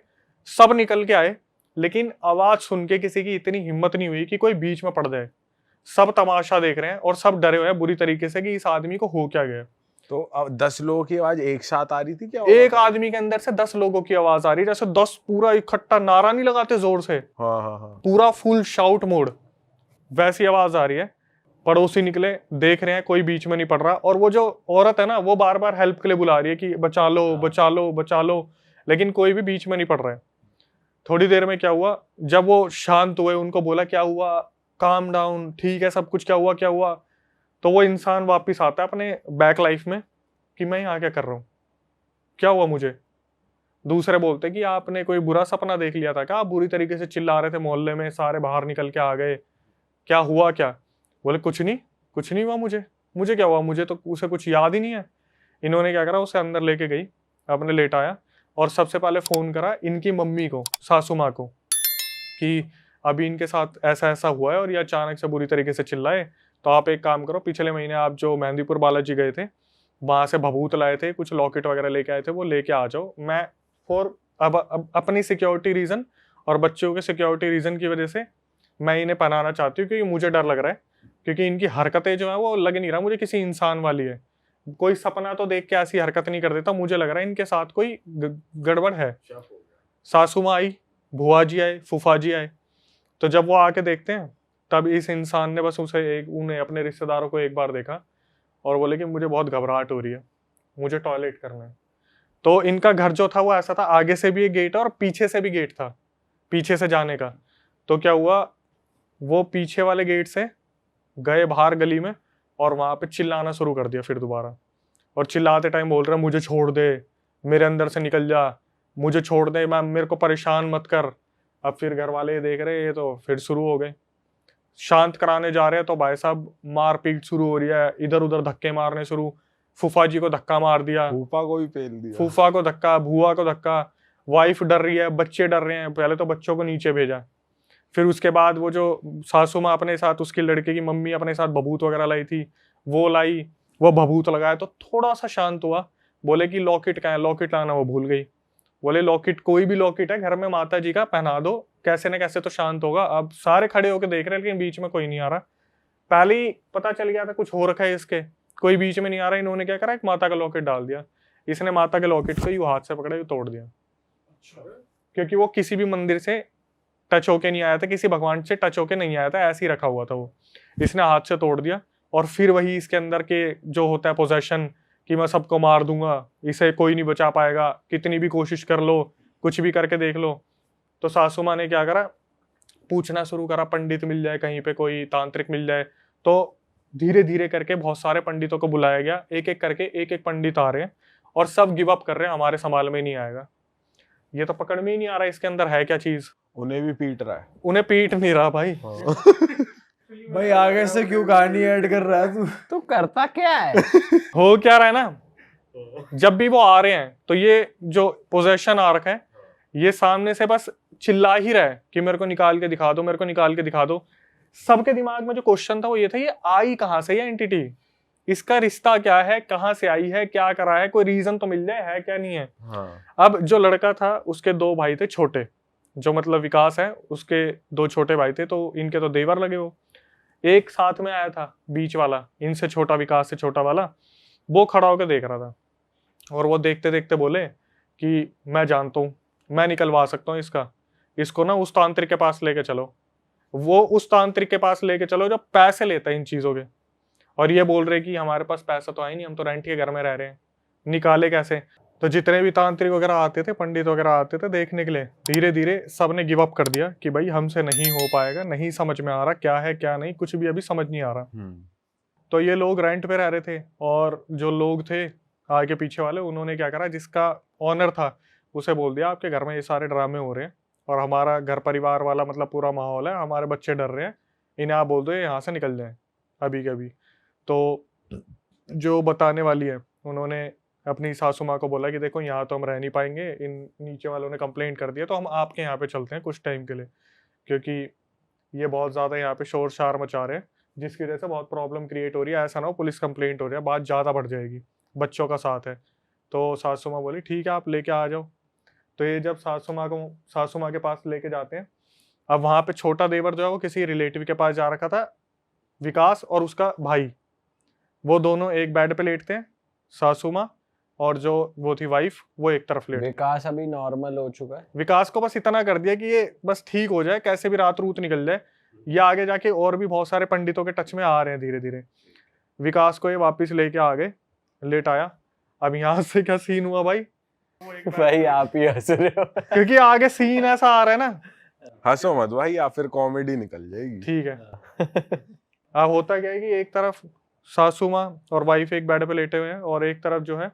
सब निकल के आए, लेकिन आवाज सुन के किसी की इतनी हिम्मत नहीं हुई कि कोई बीच में पड़ जाए। सब तमाशा देख रहे हैं और सब डरे हुए हैं बुरी तरीके से कि इस आदमी को हो क्या गया। तो अब 10 लोगों की आवाज एक साथ आ रही थी क्या? एक आदमी के अंदर से 10 लोगों की आवाज आ रही, जैसे 10 पूरा इकट्ठा नारा नहीं लगाते जोर से, हाँ। पूरा फुल शाउट मोड, वैसी आवाज आ रही है। पड़ोसी निकले, देख रहे हैं कोई बीच में नहीं पड़ रहा, और वो जो औरत है ना वो बार बार हेल्प के लिए बुला रही है कि बचा लो बचा लो बचा लो, लेकिन कोई भी बीच में नहीं पड़ रहा है। थोड़ी देर में क्या हुआ, जब वो शांत हुए, उनको बोला क्या हुआ, काम डाउन, ठीक है सब कुछ, क्या हुआ क्या हुआ, तो वो इंसान वापिस आता है अपने बैक लाइफ में कि मैं यहाँ क्या कर रहा हूँ, क्या हुआ मुझे। दूसरे बोलते कि आपने कोई बुरा सपना देख लिया था क्या, आप बुरी तरीके से चिल्ला रहे थे मोहल्ले में, सारे बाहर निकल के आ गए, क्या हुआ क्या। बोले कुछ नहीं हुआ, मुझे क्या हुआ, मुझे तो उसे कुछ याद ही नहीं है। इन्होंने क्या करा, उसे अंदर लेके गई, अपने लेटाया, और सबसे पहले फोन करा इनकी मम्मी को, सासू माँ को, कि अभी इनके साथ ऐसा ऐसा हुआ है और ये अचानक से बुरी तरीके से चिल्लाए, तो आप एक काम करो, पिछले महीने आप जो मेहंदीपुर बालाजी गए थे वहां से भभूत लाए थे, कुछ लॉकेट वगैरह लेके आए थे, वो लेके आ जाओ। मैं अब अपनी सिक्योरिटी रीजन और बच्चों के सिक्योरिटी रीजन की वजह से मैं इन्हें पहनाना चाहती हूँ, क्योंकि मुझे डर लग रहा है, क्योंकि इनकी हरकतें जो है वो लग नहीं रहा मुझे किसी इंसान वाली है। कोई सपना तो देख के ऐसी हरकत नहीं कर देता, मुझे लग रहा है इनके साथ कोई गड़बड़ है। सासू माँ आई, बुआ जी आए, फूफा जी आए, तो जब वो आके देखते हैं तब इस इंसान ने बस उन्हें अपने रिश्तेदारों को एक बार देखा और बोले कि मुझे बहुत घबराहट हो रही है, मुझे टॉयलेट करना है। तो इनका घर जो था वो ऐसा था, आगे से भी एक गेट है और पीछे से भी गेट था, पीछे से जाने का। तो क्या हुआ, वो पीछे वाले गेट से गए बाहर गली में और वहां पे चिल्लाना शुरू कर दिया फिर दोबारा, और चिल्लाते टाइम बोल रहे मुझे छोड़ दे, मेरे अंदर से निकल जा, मुझे छोड़ दे, मैं मेरे को परेशान मत कर। अब फिर घर वाले देख रहे ये तो फिर शुरू हो गए, शांत कराने जा रहे हैं तो भाई साहब मारपीट शुरू हो रही है, इधर उधर धक्के मारने शुरू। फूफा जी को धक्का मार दिया, फूफा को भी पेल दिया, फूफा को धक्का, बुआ को धक्का, वाइफ डर रही है, बच्चे डर रहे हैं। पहले तो बच्चों को नीचे भेजा, फिर उसके बाद वो जो सासू माँ अपने साथ, उसकी लड़के की मम्मी अपने साथ भभूत वगैरह लाई थी, वो लाई, वो भभूत लगाया तो थोड़ा सा शांत हुआ। बोले कि लॉकेट कहाँ है, लॉकेट लाना, वो भूल गई। बोले लॉकेट, कोई भी लॉकेट है घर में माता जी का, पहना दो, कैसे न कैसे तो शांत होगा। अब सारे खड़े होकर देख रहे हैं लेकिन बीच में कोई नहीं आ रहा। पहले ही पता चल गया था कुछ हो रखा है इसके, कोई बीच में नहीं आ रहा। इन्होंने क्या करा, एक माता का लॉकेट डाल दिया। इसने माता के लॉकेट को यूं हाथ से पकड़ा, यूं तोड़ दिया, क्योंकि वो किसी भी मंदिर से टच होके नहीं आया था, किसी भगवान से टच होके नहीं आया था, ऐसे ही रखा हुआ था वो। इसने हाथ से तोड़ दिया और फिर वही इसके अंदर के जो होता है पोजेशन, कि मैं सबको मार दूंगा, इसे कोई नहीं बचा पाएगा, कितनी भी कोशिश कर लो, कुछ भी करके देख लो। तो सासू माँ ने क्या करा, पूछना शुरू करा, पंडित मिल जाए कहीं पे, कोई तांत्रिक मिल जाए। तो धीरे धीरे करके बहुत सारे पंडितों को बुलाया गया, एक एक करके एक एक पंडित आ रहे हैं और सब गिव अप कर रहे हैं, हमारे संभाल में नहीं आएगा, ये तो पकड़ में ही नहीं आ रहा इसके अंदर है क्या चीज। उन्हें भी पीट रहा है, उन्हें पीट नहीं रहा भाई। भाई आगे से क्यों कहानी ऐड कर रहा है तू करता क्या है? हो क्या रहा है ना, जब भी वो आ रहे हैं तो ये जो पोजेशन आ रखा है, ये सामने से बस चिल्ला ही रहा है कि मेरे को निकाल के दिखा दो, मेरे को निकाल के दिखा दो। सबके दिमाग में जो क्वेश्चन था वो ये था, ये आई कहाँ से ये एंटिटी, इसका रिश्ता क्या है, कहाँ से आई है, क्या करा है, कोई रीजन तो मिल जाए, है क्या नहीं है। हाँ। अब जो लड़का था उसके 2 भाई थे छोटे, जो मतलब विकास है उसके 2 छोटे भाई थे, तो इनके तो देवर लगे वो। एक साथ में आया था बीच वाला, इनसे छोटा, विकास से छोटा वाला, वो खड़ा होकर देख रहा था। और वो देखते देखते बोले कि मैं जानता हूँ, मैं निकलवा सकता हूँ इसको ना उस तांत्रिक के पास लेके चलो। वो उस तांत्रिक के पास लेके चलो जो पैसे लेता है इन चीज़ों के। और ये बोल रहे कि हमारे पास पैसा तो है नहीं, हम तो रेंट के घर में रह रहे हैं, निकाले कैसे। तो जितने भी तांत्रिक वगैरह आते थे, पंडित वगैरह आते थे देखने के लिए, धीरे धीरे सब ने गिव अप कर दिया कि भाई हमसे नहीं हो पाएगा, नहीं समझ में आ रहा क्या है क्या नहीं, कुछ भी अभी समझ नहीं आ रहा। तो ये लोग रेंट पे रह रहे थे, और जो लोग थे आगे पीछे वाले, उन्होंने क्या करा, जिसका ऑनर था उसे बोल दिया आपके घर में ये सारे ड्रामे हो रहे हैं और हमारा घर परिवार वाला मतलब पूरा माहौल है, हमारे बच्चे डर रहे हैं, इन्हें आप बोल दो यहाँ से निकल जाएं अभी के अभी। तो जो बताने वाली है उन्होंने अपनी सासू माँ को बोला कि देखो यहाँ तो हम रह नहीं पाएंगे, इन नीचे वालों ने कंप्लेंट कर दिया, तो हम आपके यहाँ पे चलते हैं कुछ टाइम के लिए, क्योंकि ये बहुत ज़्यादा यहाँ पे शोर शार मचा रहे हैं, जिसकी वजह से बहुत प्रॉब्लम क्रिएट हो रही है, ऐसा ना हो पुलिस कंप्लेंट हो रही है, बात ज़्यादा बढ़ जाएगी, बच्चों का साथ है। तो सासू माँ बोली ठीक है आप लेके आ जाओ। तो ये जब सासू माँ के पास लेके जाते हैं, अब वहाँ पे छोटा देवर जो है वो किसी रिलेटिव के पास जा रखा था, विकास और उसका भाई, वो दोनों एक बेड पे लेटते हैं, सासू माँ और जो वो थी वाइफ वो एक तरफ लेट। विकास अभी नॉर्मल हो चुका है। विकास को बस इतना कर दिया कि ये बस ठीक हो जाए, कैसे भी रात रूत निकल जाए। ये आगे जाके और भी बहुत सारे पंडितों के टच में आ रहे हैं धीरे धीरे। विकास को ये वापस लेके आ गए, लेट आया। अब यहाँ से क्या सीन हुआ भाई, भाई आप ही हंस रहे हो। क्योंकि आगे सीन ऐसा आ रहा है ना, हंसो मत भाई, या फिर कॉमेडी निकल जाएगी। ठीक है। अब होता क्या है कि एक तरफ सासू माँ और वाइफ एक बेड पे लेटे हुए हैं, और एक तरफ जो है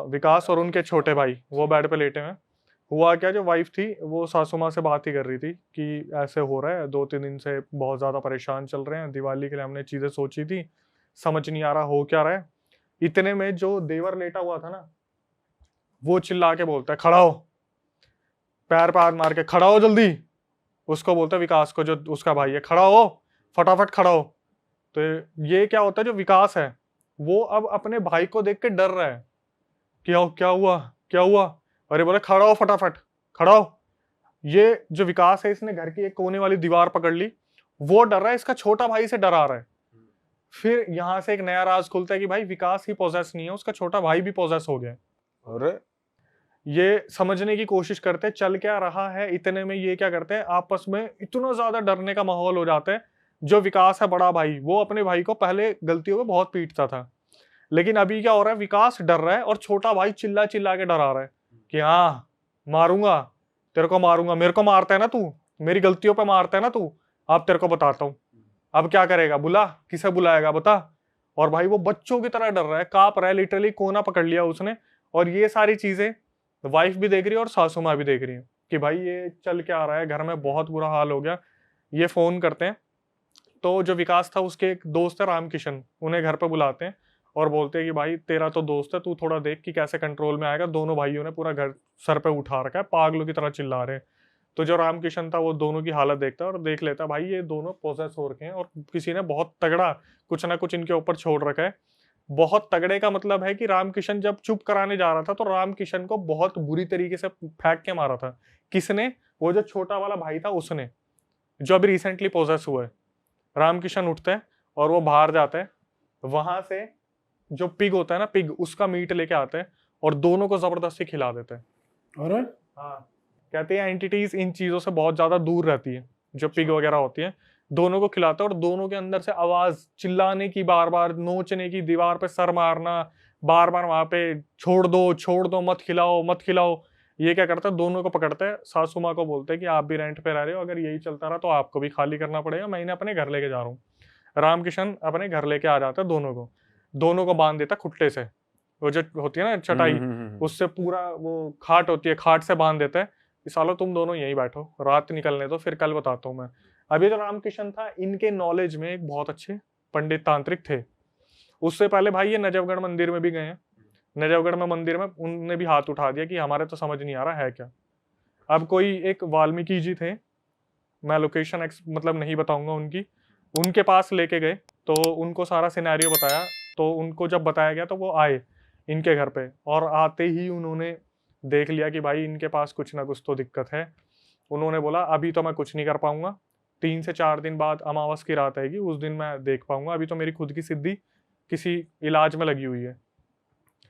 विकास और उनके छोटे भाई वो बेड पे लेटे हुए हैं। हुआ क्या, जो वाइफ थी वो सासू माँ से बात ही कर रही थी कि ऐसे हो रहा है, 2-3 दिन से बहुत ज़्यादा परेशान चल रहे हैं, दिवाली के लिए हमने चीज़ें सोची थी, समझ नहीं आ रहा हो क्या रहा है। इतने में जो देवर लेटा हुआ था ना, वो चिल्ला के बोलता है खड़ा हो, पैर पे हाथ मार के खड़ा हो जल्दी। उसको बोलता है विकास को, जो उसका भाई है, खड़ा हो फटाफट खड़ा हो। तो ये क्या होता है, जो विकास है वो अब अपने भाई को देख के डर रहा है कि क्या हुआ क्या हुआ, अरे बोले खड़ा हो फटाफट खड़ा हो। ये जो विकास है इसने घर की एक कोने वाली दीवार पकड़ ली, वो डर रहा है, इसका छोटा भाई से डरा रहा है। फिर यहां से एक नया राज खुलता है कि भाई विकास ही पोजेस नहीं है, उसका छोटा भाई भी पोजेस हो गया। अरे ये समझने की कोशिश करते हैं चल क्या रहा है। इतने में ये क्या करते हैं, आपस में इतना ज्यादा डरने का माहौल हो जाता है। जो विकास है बड़ा भाई, वो अपने भाई को पहले गलतियों में बहुत पीटता था, लेकिन अभी क्या हो रहा है, विकास डर रहा है और छोटा भाई चिल्ला चिल्ला के डरा रहा है कि हाँ मारूंगा, तेरे को मारूंगा, मेरे को मारता है ना तू, मेरी गलतियों पे मारता है ना तू, अब तेरे को बताता हूँ, अब क्या करेगा, बुला, किसे बुलाएगा बता। और भाई वो बच्चों की तरह डर रहा है, कांप रहा है, लिटरली कोना पकड़ लिया उसने। और ये सारी चीजें वाइफ भी देख रही है और सासू माँ भी देख रही है कि भाई ये चल क्या रहा है, घर में बहुत बुरा हाल हो गया। ये फोन करते हैं, तो जो विकास था उसके एक दोस्त है रामकिशन, उन्हें घर पे बुलाते हैं और बोलते हैं कि भाई तेरा तो दोस्त है, तू थोड़ा देख कि कैसे कंट्रोल में आएगा। दोनों भाइयों ने पूरा घर सर पे उठा रखा है, पागलों की तरह चिल्ला रहे हैं। तो जो रामकिशन था वो दोनों की हालत देखता है और देख लेता है भाई ये दोनों पोजेस हो रखे हैं और किसी ने बहुत तगड़ा कुछ ना कुछ इनके ऊपर छोड़ रखा है। बहुत तगड़े का मतलब है कि रामकिशन जब चुप कराने जा रहा था तो रामकिशन को बहुत बुरी तरीके से फेंक के मारा था। किसने? वो जो छोटा वाला भाई था उसने, जो अभी रिसेंटली पोजेस हुआ है। रामकिशन उठता है और वो बाहर जाता है, वहां से जो पिग होता है ना, पिग, उसका मीट लेके आते हैं और दोनों को जबरदस्ती खिला देते हैं। अरे हाँ, कहते हैं एंटिटीज इन चीजों से बहुत ज्यादा दूर रहती है, जो पिग वगैरह होती है। दोनों को खिलाता है और दोनों के अंदर से आवाज चिल्लाने की, बार बार नोचने की, दीवार पे सर मारना, बार बार वहां पे छोड़ दो मत खिलाओ मत खिलाओ। ये क्या करता है, दोनों को पकड़ता है, सासू माँ को बोलते हैं कि आप भी रेंट पे रह रहे हो, अगर यही चलता रहा तो आपको भी खाली करना पड़ेगा, मैं इन्हें अपने घर लेके जा रहा हूँ। रामकिशन अपने घर लेके आ जाता है, दोनों को बांध देता खुट्टे से, वो जो होती है ना चटाई, उससे पूरा वो खाट होती है, खाट से बांध देता है कि सालो तुम दोनों यहीं बैठो, रात निकलने दो, फिर कल बताता हूँ मैं। अभी जो रामकिशन था, इनके नॉलेज में एक बहुत अच्छे पंडित तांत्रिक थे। उससे पहले भाई ये नजफगढ़ मंदिर में भी गए हैं। नजफगढ़ में मंदिर में उनने भी हाथ उठा दिया कि हमारे तो समझ नहीं आ रहा है क्या। अब कोई एक वाल्मीकि जी थे, मैं लोकेशन मतलब नहीं बताऊंगा उनकी, उनके पास लेके गए तो उनको सारा सिनेरियो बताया। तो उनको जब बताया गया तो वो आए इनके घर पे, और आते ही उन्होंने देख लिया कि भाई इनके पास कुछ ना कुछ तो दिक्कत है। उन्होंने बोला अभी तो मैं कुछ नहीं कर पाऊंगा, 3 से 4 दिन बाद अमावस की रात आएगी, उस दिन मैं देख पाऊंगा, अभी तो मेरी खुद की सिद्धि किसी इलाज में लगी हुई है।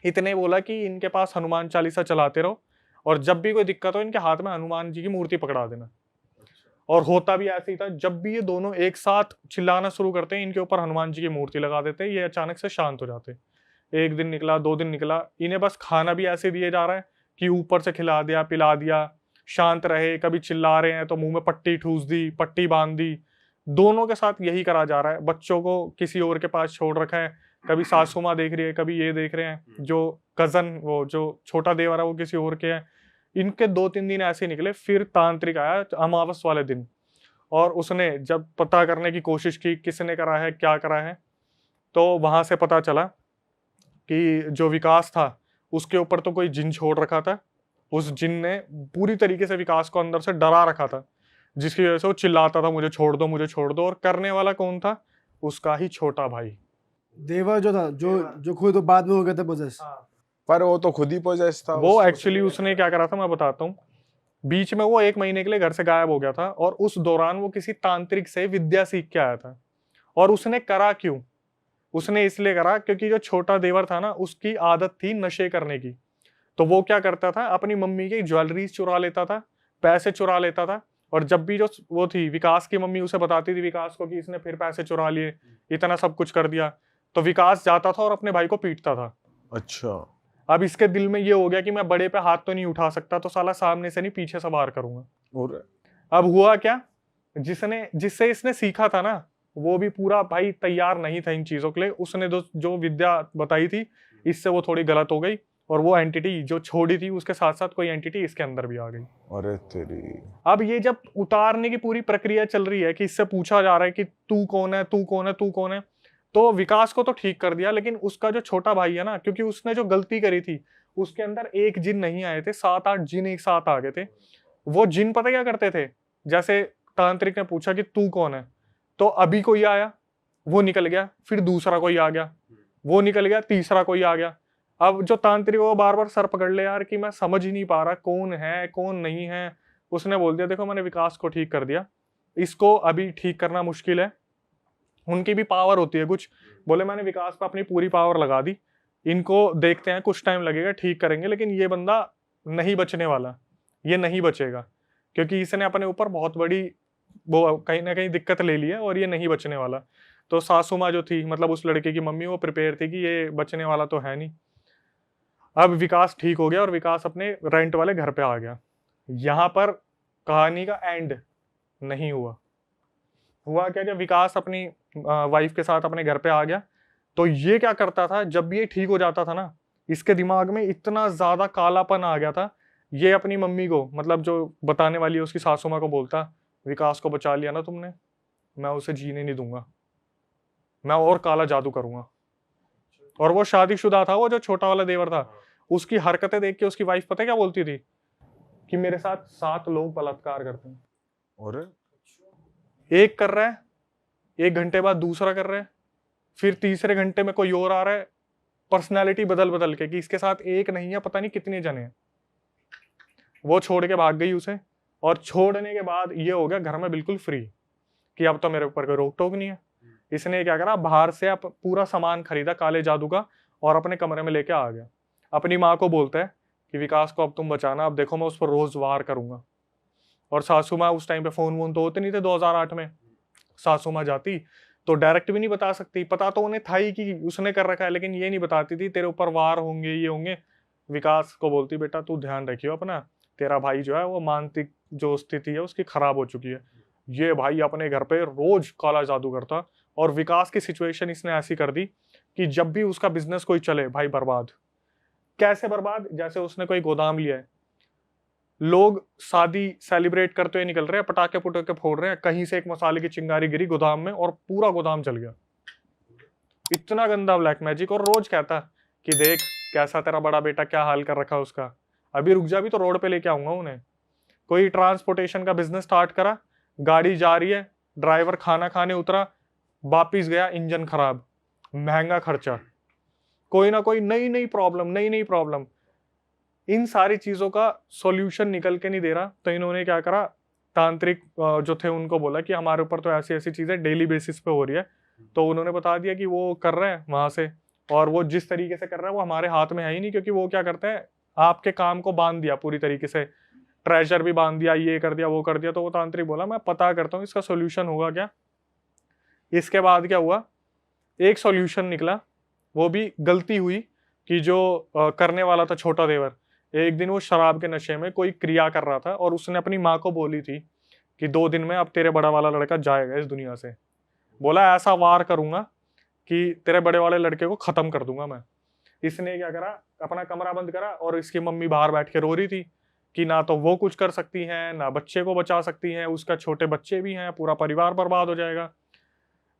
इतने बोला कि इनके पास हनुमान चालीसा चलाते रहो, और जब भी कोई दिक्कत हो इनके हाथ में हनुमान जी की मूर्ति पकड़ा देना। और होता भी ऐसे ही था, जब भी ये दोनों एक साथ चिल्लाना शुरू करते हैं इनके ऊपर हनुमान जी की मूर्ति लगा देते हैं, ये अचानक से शांत हो जाते। 1 दिन निकला, 2 दिन निकला, इन्हें बस खाना भी ऐसे दिया जा रहा है कि ऊपर से खिला दिया पिला दिया, शांत रहे। कभी चिल्ला रहे हैं तो मुंह में पट्टी ठूस दी, पट्टी बांध दी। दोनों के साथ यही करा जा रहा है। बच्चों को किसी और के पास छोड़ रखा है, कभी सासू माँ देख रही है, कभी ये देख रहे हैं, जो कजन वो जो छोटा देवर है वो किसी और के है। इनके 2-3 दिन ऐसे निकले। फिर तांत्रिक आया अमावस वाले दिन, और उसने जब पता करने की कोशिश की किसने करा है क्या करा है, तो वहां से पता चला कि जो विकास था उसके ऊपर तो कोई जिन छोड़ रखा था। उस जिन ने पूरी तरीके से विकास को अंदर से डरा रखा था, जिसकी वजह से वो चिल्लाता था मुझे छोड़ दो मुझे छोड़ दो। और करने वाला कौन था? उसका ही छोटा भाई। देवर जो था, जो खुद तो बाद में हो गए थे पोजेस। पर वो तो खुद ही पोजेस था। वो एक्चुअली उसने क्या करा था मैं बताता हूँ। बीच में वो 1 महीने के लिए घर से गायब हो गया था, और उस दौरान वो किसी तांत्रिक से विद्या सीख के आया था। और उसने करा क्यों? उसने इसलिए करा क्योंकि जो छोटा देवर था ना, उसकी आदत थी नशे करने की। तो वो क्या करता था, अपनी मम्मी की ज्वेलरीज चुरा लेता था, पैसे चुरा लेता था। और जब भी जो वो थी विकास की मम्मी उसे बताती थी विकास को कि इसने फिर पैसे चुरा लिए, इतना सब कुछ कर दिया, तो विकास जाता था और अपने भाई को पीटता था। अच्छा। अब इसके दिल में ये हो गया कि मैं बड़े पे हाथ तो नहीं उठा सकता, तो साला सामने से नहीं पीछे से वार करूंगा। और अब हुआ क्या, जिससे इसने सीखा था ना, वो भी पूरा भाई तैयार नहीं था इन चीजों के लिए। उसने जो विद्या बताई थी, इससे वो थोड़ी गलत हो गई, और वो एंटिटी जो छोड़ी थी उसके साथ साथ कोई एंटिटी इसके अंदर भी आ गई। अरे तेरी। अब ये जब उतारने की पूरी प्रक्रिया चल रही है कि इससे पूछा जा रहा है कि तू कौन है तू कौन है तू कौन है, तो विकास को तो ठीक कर दिया, लेकिन उसका जो छोटा भाई है ना, क्योंकि उसने जो गलती करी थी, उसके अंदर एक जिन नहीं आए थे, 7-8 जिन एक साथ आ गए थे। वो जिन पता क्या करते थे, जैसे तांत्रिक ने पूछा कि तू कौन है, तो अभी कोई आया, वो निकल गया, फिर दूसरा कोई आ गया, वो निकल गया, तीसरा कोई आ गया। अब जो तांत्रिक वो बार बार सर पकड़ ले यार कि मैं समझ ही नहीं पा रहा कौन है कौन नहीं है। उसने बोल दिया देखो मैंने विकास को ठीक कर दिया, इसको अभी ठीक करना मुश्किल है। उनकी भी पावर होती है कुछ, बोले मैंने विकास पे अपनी पूरी पावर लगा दी, इनको देखते हैं कुछ टाइम लगेगा ठीक करेंगे, लेकिन ये बंदा नहीं बचने वाला, ये नहीं बचेगा, क्योंकि इसने अपने ऊपर बहुत बड़ी वो कहीं ना कहीं दिक्कत ले ली है, और ये नहीं बचने वाला। तो सासू माँ जो थी, मतलब उस लड़के की मम्मी, वो प्रिपेयर थी कि ये बचने वाला तो है नहीं। अब विकास ठीक हो गया और विकास अपने रेंट वाले घर पे आ गया। यहाँ पर कहानी का एंड नहीं हुआ। हुआ क्या, जब विकास अपनी वाइफ के साथ अपने घर पे आ गया, तो ये क्या करता था, जब भी ये ठीक हो जाता था ना, इसके दिमाग में इतना ज्यादा कालापन आ गया था, ये अपनी मम्मी को, मतलब जो बताने वाली है उसकी सासू माँ को, बोलता विकास को बचा लिया ना तुमने, मैं उसे जीने नहीं दूंगा, मैं और काला जादू करूंगा। और वो शादीशुदा था, वो जो छोटा वाला देवर था, उसकी हरकतें देख के उसकी वाइफ पता है क्या बोलती थी, कि मेरे साथ 7 लोग बलात्कार करते हैं। और एक कर रहा है, 1 घंटे बाद दूसरा कर रहा है, फिर तीसरे घंटे में कोई और आ रहा है, पर्सनैलिटी बदल बदल के, कि इसके साथ एक नहीं है पता नहीं कितने जने हैं। वो छोड़ के भाग गई उसे, और छोड़ने के बाद ये हो गया घर में बिल्कुल फ्री, कि अब तो मेरे ऊपर कोई रोक टोक नहीं है। इसने क्या करा, बाहर से अब पूरा सामान खरीदा काले जादू का, और अपने कमरे में लेके आ गया। अपनी माँ को बोलता है कि विकास को अब तुम बचाना, अब देखो मैं उस पर रोज वार करूंगा। और सासू माँ, उस टाइम पे फोन वोन तो होते नहीं थे 2008 में, सासू माँ जाती तो डायरेक्ट भी नहीं बता सकती, पता तो उन्हें था ही कि उसने कर रखा है, लेकिन ये नहीं बताती थी तेरे ऊपर वार होंगे ये होंगे। विकास को बोलती बेटा तू ध्यान रखियो अपना, तेरा भाई जो है वो मानसिक जो स्थिति है उसकी खराब हो चुकी है। ये भाई अपने घर पे रोज काला जादू करता, और विकास की सिचुएशन इसने ऐसी कर दी कि जब भी उसका बिजनेस कोई चले भाई बर्बाद। कैसे बर्बाद, जैसे उसने कोई गोदाम लिया है, लोग शादी सेलिब्रेट करते हुए निकल रहे हैं, पटाखे पुटाखे फोड़ रहे हैं, कहीं से एक मसाले की चिंगारी गिरी गोदाम में और पूरा गोदाम जल गया। इतना गंदा ब्लैक मैजिक। और रोज कहता कि देख कैसा तेरा बड़ा बेटा क्या हाल कर रखा उसका, अभी रुक जा, भी तो रोड पे लेके आऊंगा उन्हें। कोई ट्रांसपोर्टेशन का बिजनेस स्टार्ट करा, गाड़ी जा रही है, ड्राइवर खाना खाने उतरा, वापिस गया, इंजन खराब, महंगा खर्चा, कोई ना कोई नई नई प्रॉब्लम। इन सारी चीजों का सॉल्यूशन निकल के नहीं दे रहा, तो इन्होंने क्या करा, तांत्रिक जो थे उनको बोला कि हमारे ऊपर तो ऐसी ऐसी चीजें डेली बेसिस पे हो रही है। तो उन्होंने बता दिया कि वो कर रहे हैं वहां से, और वो जिस तरीके से कर रहे हैं वो हमारे हाथ में है ही नहीं, क्योंकि वो क्या करते हैं, आपके काम को बांध दिया पूरी तरीके से, ट्रेजर भी बांध दिया, ये कर दिया वो कर दिया। तो वो तांत्रिक बोला मैं पता करता हूँ इसका सोल्यूशन होगा क्या। इसके बाद क्या हुआ, एक सॉल्यूशन निकला, वो भी गलती हुई कि जो करने वाला था छोटा देवर, एक दिन वो शराब के नशे में कोई क्रिया कर रहा था और उसने अपनी माँ को बोली थी कि 2 दिन में अब तेरे बड़ा वाला लड़का जाएगा इस दुनिया से। बोला ऐसा वार करूंगा कि तेरे बड़े वाले लड़के को खत्म कर दूंगा मैं। इसने क्या करा, अपना कमरा बंद करा और इसकी मम्मी बाहर बैठ के रो रही थी कि ना तो वो कुछ कर सकती हैं, ना बच्चे को बचा सकती हैं, उसका छोटे बच्चे भी हैं, पूरा परिवार बर्बाद हो जाएगा।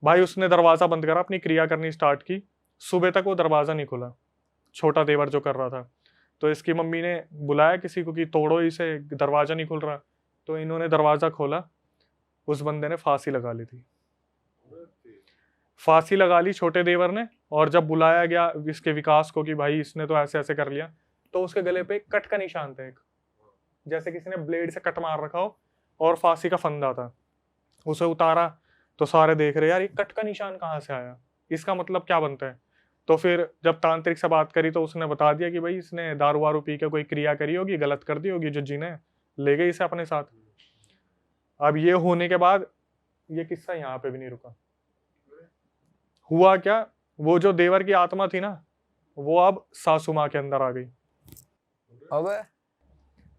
भाई उसने दरवाजा बंद करा, अपनी क्रिया करनी स्टार्ट की, सुबह तक वो दरवाजा नहीं खुला, छोटा देवर जो कर रहा था। तो इसकी मम्मी ने बुलाया किसी को कि तोड़ो इसे, दरवाजा नहीं खुल रहा। तो इन्होंने दरवाजा खोला, उस बंदे ने फांसी लगा ली थी, फांसी लगा ली छोटे देवर ने। और जब बुलाया गया इसके विकास को कि भाई इसने तो ऐसे ऐसे कर लिया, तो उसके गले पे कट का निशान था, एक जैसे किसी ने ब्लेड से कट मार रखा हो, और फांसी का फंदा था। उसे उतारा तो सारे देख रहे यार ये कट का निशान कहाँ से आया, इसका मतलब क्या बनता है। तो फिर जब तांत्रिक से बात करी तो उसने बता दिया कि भाई इसने दारू वारू पी के कोई क्रिया करी होगी, गलत कर दी होगी, जो जिने ले गए इसे अपने साथ। अब ये होने के बाद ये किस्सा यहाँ पे भी नहीं रुका। हुआ क्या, वो जो देवर की आत्मा थी ना, वो अब सासू माँ के अंदर आ गई। अबे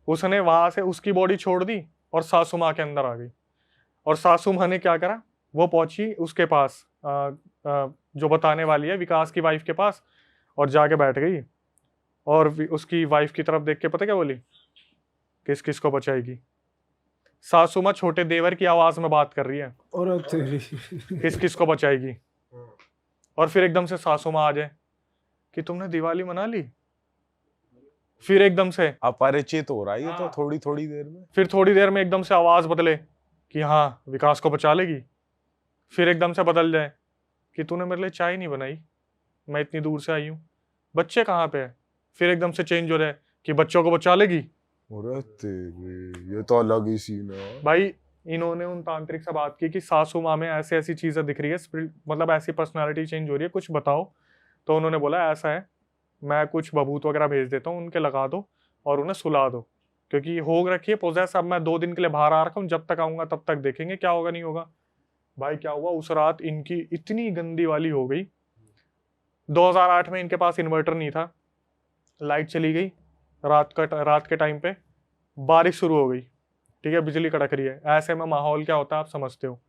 उसने वहां से उसकी बॉडी छोड़ दी और सासू माँ के अंदर आ गई। और सासू माँ ने क्या करा, वो पहुंची उसके पास, जो बताने वाली है विकास की वाइफ के पास, और जाके बैठ गई। और उसकी वाइफ की तरफ देख के पता क्या बोली, किस किस को बचाएगी। सासू माँ छोटे देवर की आवाज में बात कर रही है, और किस किस को बचाएगी। और फिर एकदम से सासू माँ आ जाए कि तुमने दिवाली मना ली। फिर एकदम से अपरिचित हो रहा है ये तो थोड़ी थोड़ी देर में। फिर थोड़ी देर में एकदम से आवाज बदले कि हाँ विकास को बचा लेगी। फिर एकदम से बदल जाए कि तूने मेरे लिए चाय नहीं बनाई, मैं इतनी दूर से आई हूँ, बच्चे कहाँ पे है। फिर एकदम से चेंज हो जाए कि बच्चों को बचा लेगी। अरे तेरे, ये तो अलग ही सीन है भाई इन्होंने उन तांत्रिक से बात की कि सासू माँ में ऐसी ऐसी चीजें दिख रही है, मतलब ऐसी पर्सनालिटी चेंज हो रही है, कुछ बताओ। तो उन्होंने बोला ऐसा है, मैं कुछ बबूत वगैरह भेज देता हूँ, उनके लगा दो और उन्हें सुला दो, क्योंकि हो रखी है पोजेस। अब मैं 2 दिन के लिए बाहर आ रखा हूँ, जब तक आऊंगा तब तक देखेंगे क्या होगा नहीं होगा। भाई क्या हुआ, उस रात इनकी इतनी गंदी वाली हो गई। 2008 में इनके पास इन्वर्टर नहीं था, लाइट चली गई रात के टाइम पे, बारिश शुरू हो गई, ठीक है, बिजली कड़क रही है। ऐसे में माहौल क्या होता है आप समझते हो।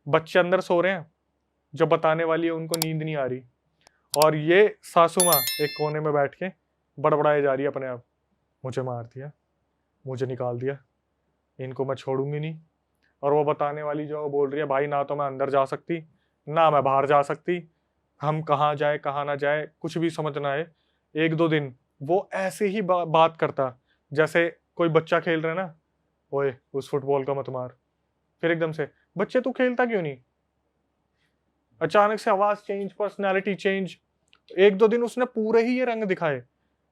बच्चे अंदर सो रहे हैं, जो बताने वाली है उनको नींद नहीं आ रही, और ये सासू माँ एक कोने में बैठ के बड़बड़ाए जा रही है अपने आप, मुझे मार दिया, मुझे निकाल दिया, इनको मैं छोड़ूंगी नहीं। और वो बताने वाली जो बोल रही है भाई ना तो मैं अंदर जा सकती ना मैं बाहर जा सकती, हम कहाँ जाए कहाँ ना जाए कुछ भी समझ ना आए। 1-2 दिन वो ऐसे ही बात करता जैसे कोई बच्चा खेल रहा है ना, ओए उस फुटबॉल का मत मार। फिर एकदम से बच्चे तू खेलता क्यों नहीं, अचानक से आवाज चेंज, पर्सनैलिटी चेंज। 1-2 दिन उसने पूरे ही ये रंग दिखाए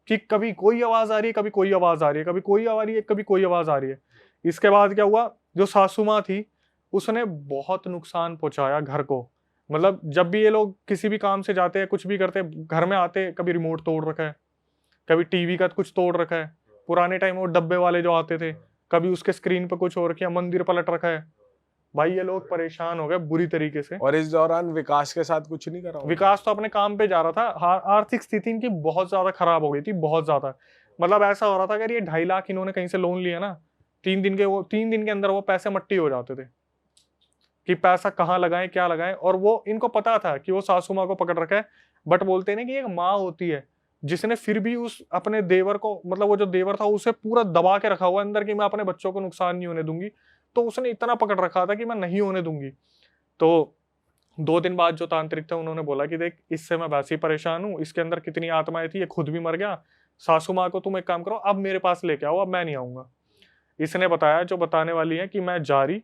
कि कभी कोई आवाज आ रही है, कभी कोई आवाज आ रही है, कभी कोई आ रही है, कभी कोई आवाज आ रही है। इसके बाद क्या हुआ, जो सासू माँ थी उसने बहुत नुकसान पहुंचाया घर को। मतलब जब भी ये लोग किसी भी काम से जाते हैं, कुछ भी करते हैं, घर में आते कभी रिमोट तोड़ रखा है, कभी टीवी का कुछ तोड़ रखा है, पुराने टाइम वो डब्बे वाले जो आते थे, कभी उसके स्क्रीन पे कुछ हो रखा है, मंदिर पलट रखा है। भाई ये लोग परेशान हो गए बुरी तरीके से। और इस दौरान विकास के साथ कुछ नहीं करा? विकास तो अपने काम पे जा रहा था, आर्थिक स्थिति इनकी बहुत ज्यादा खराब हो गई थी, बहुत ज्यादा। मतलब ऐसा हो रहा था अगर ये 2.5 लाख इन्होंने कहीं से लोन लिया ना, 3 दिन के अंदर वो पैसे मट्टी हो जाते थे कि पैसा कहाँ लगाएं क्या लगाएं। और वो इनको पता था कि वो सासू माँ को पकड़ रखा है, बट बोलते हैं ना कि एक माँ होती है जिसने फिर भी उस अपने देवर को, मतलब वो जो देवर था उसे पूरा दबा के रखा हुआ अंदर कि मैं अपने बच्चों को नुकसान नहीं होने दूंगी। तो उसने इतना पकड़ रखा था कि मैं नहीं होने दूंगी। तो 2 दिन बाद जो तांत्रिक थे उन्होंने बोला कि देख इससे मैं वैसे ही परेशान हूँ, इसके अंदर कितनी आत्माएं थी, ये खुद भी मर गया, सासू माँ को तुम एक काम करो अब मेरे पास लेके आओ, अब मैं नहीं आऊंगा। इसने बताया जो बताने वाली है कि मैं जा रही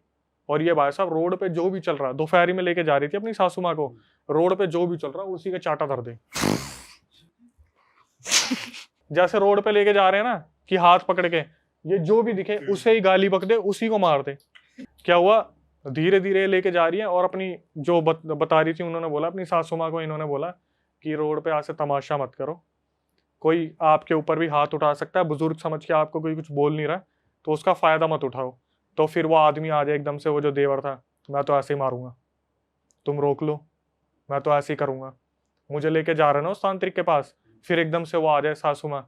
और ये भाई साहब रोड पे जो भी चल रहा, दोपहरी में लेके जा रही थी अपनी सासू माँ को, रोड पे जो भी चल रहा उसी का चाटा धर दे। जैसे रोड पे लेके जा रहे हैं ना कि हाथ पकड़ के, ये जो भी दिखे उसे ही गाली बक दे, उसी को मार दे। क्या हुआ, धीरे धीरे लेके जा रही है और अपनी जो बता रही थी, उन्होंने बोला अपनी सासू माँ को, इन्होंने बोला कि रोड पे आज से तमाशा मत करो, कोई आपके ऊपर भी हाथ उठा सकता है, बुजुर्ग समझ के आपको कोई कुछ बोल नहीं रहा तो उसका फायदा मत उठाओ। तो फिर वो आदमी आ जाए एकदम से, वो जो देवर था, मैं तो ऐसे ही मारूंगा, तुम रोक लो, मैं तो ऐसे ही करूंगा, मुझे लेके जा रहे ना उस तांत्रिक के पास। फिर एकदम से वो आ जाए सासू माँ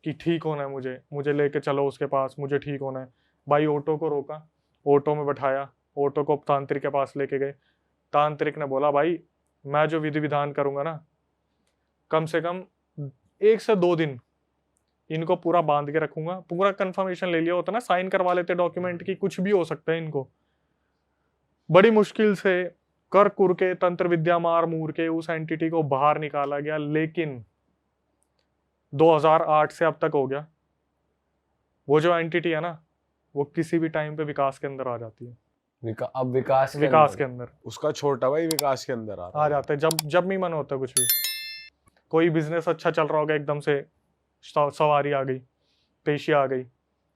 कि ठीक होना है मुझे लेके चलो उसके पास, मुझे ठीक होना है। भाई ऑटो को रोका, ऑटो में बैठाया, ऑटो को तांत्रिक के पास लेके गए। तांत्रिक ने बोला भाई मैं जो विधि विधान करूंगा ना, कम से कम 1 से 2 दिन इनको पूरा बांध के रखूंगा। पूरा कंफर्मेशन ले लिया होता ना, साइन करवा लेते डॉक्यूमेंट की, कुछ भी हो सकता है इनको। बड़ी मुश्किल से कर कुर के तंत्र विद्या मार मूर के उस एंटिटी को बाहर निकाला गया, लेकिन 2008 से अब तक हो गया, वो जो एंटिटी है ना वो किसी भी टाइम पे विकास के अंदर आ जाती है। अब विकास के अंदर उसका छोटा भाई विकास के अंदर आ जाता है, जब भी मन होता है। कुछ भी, कोई बिजनेस अच्छा चल रहा होगा, एकदम से सवारी आ गई, पेशी आ गई,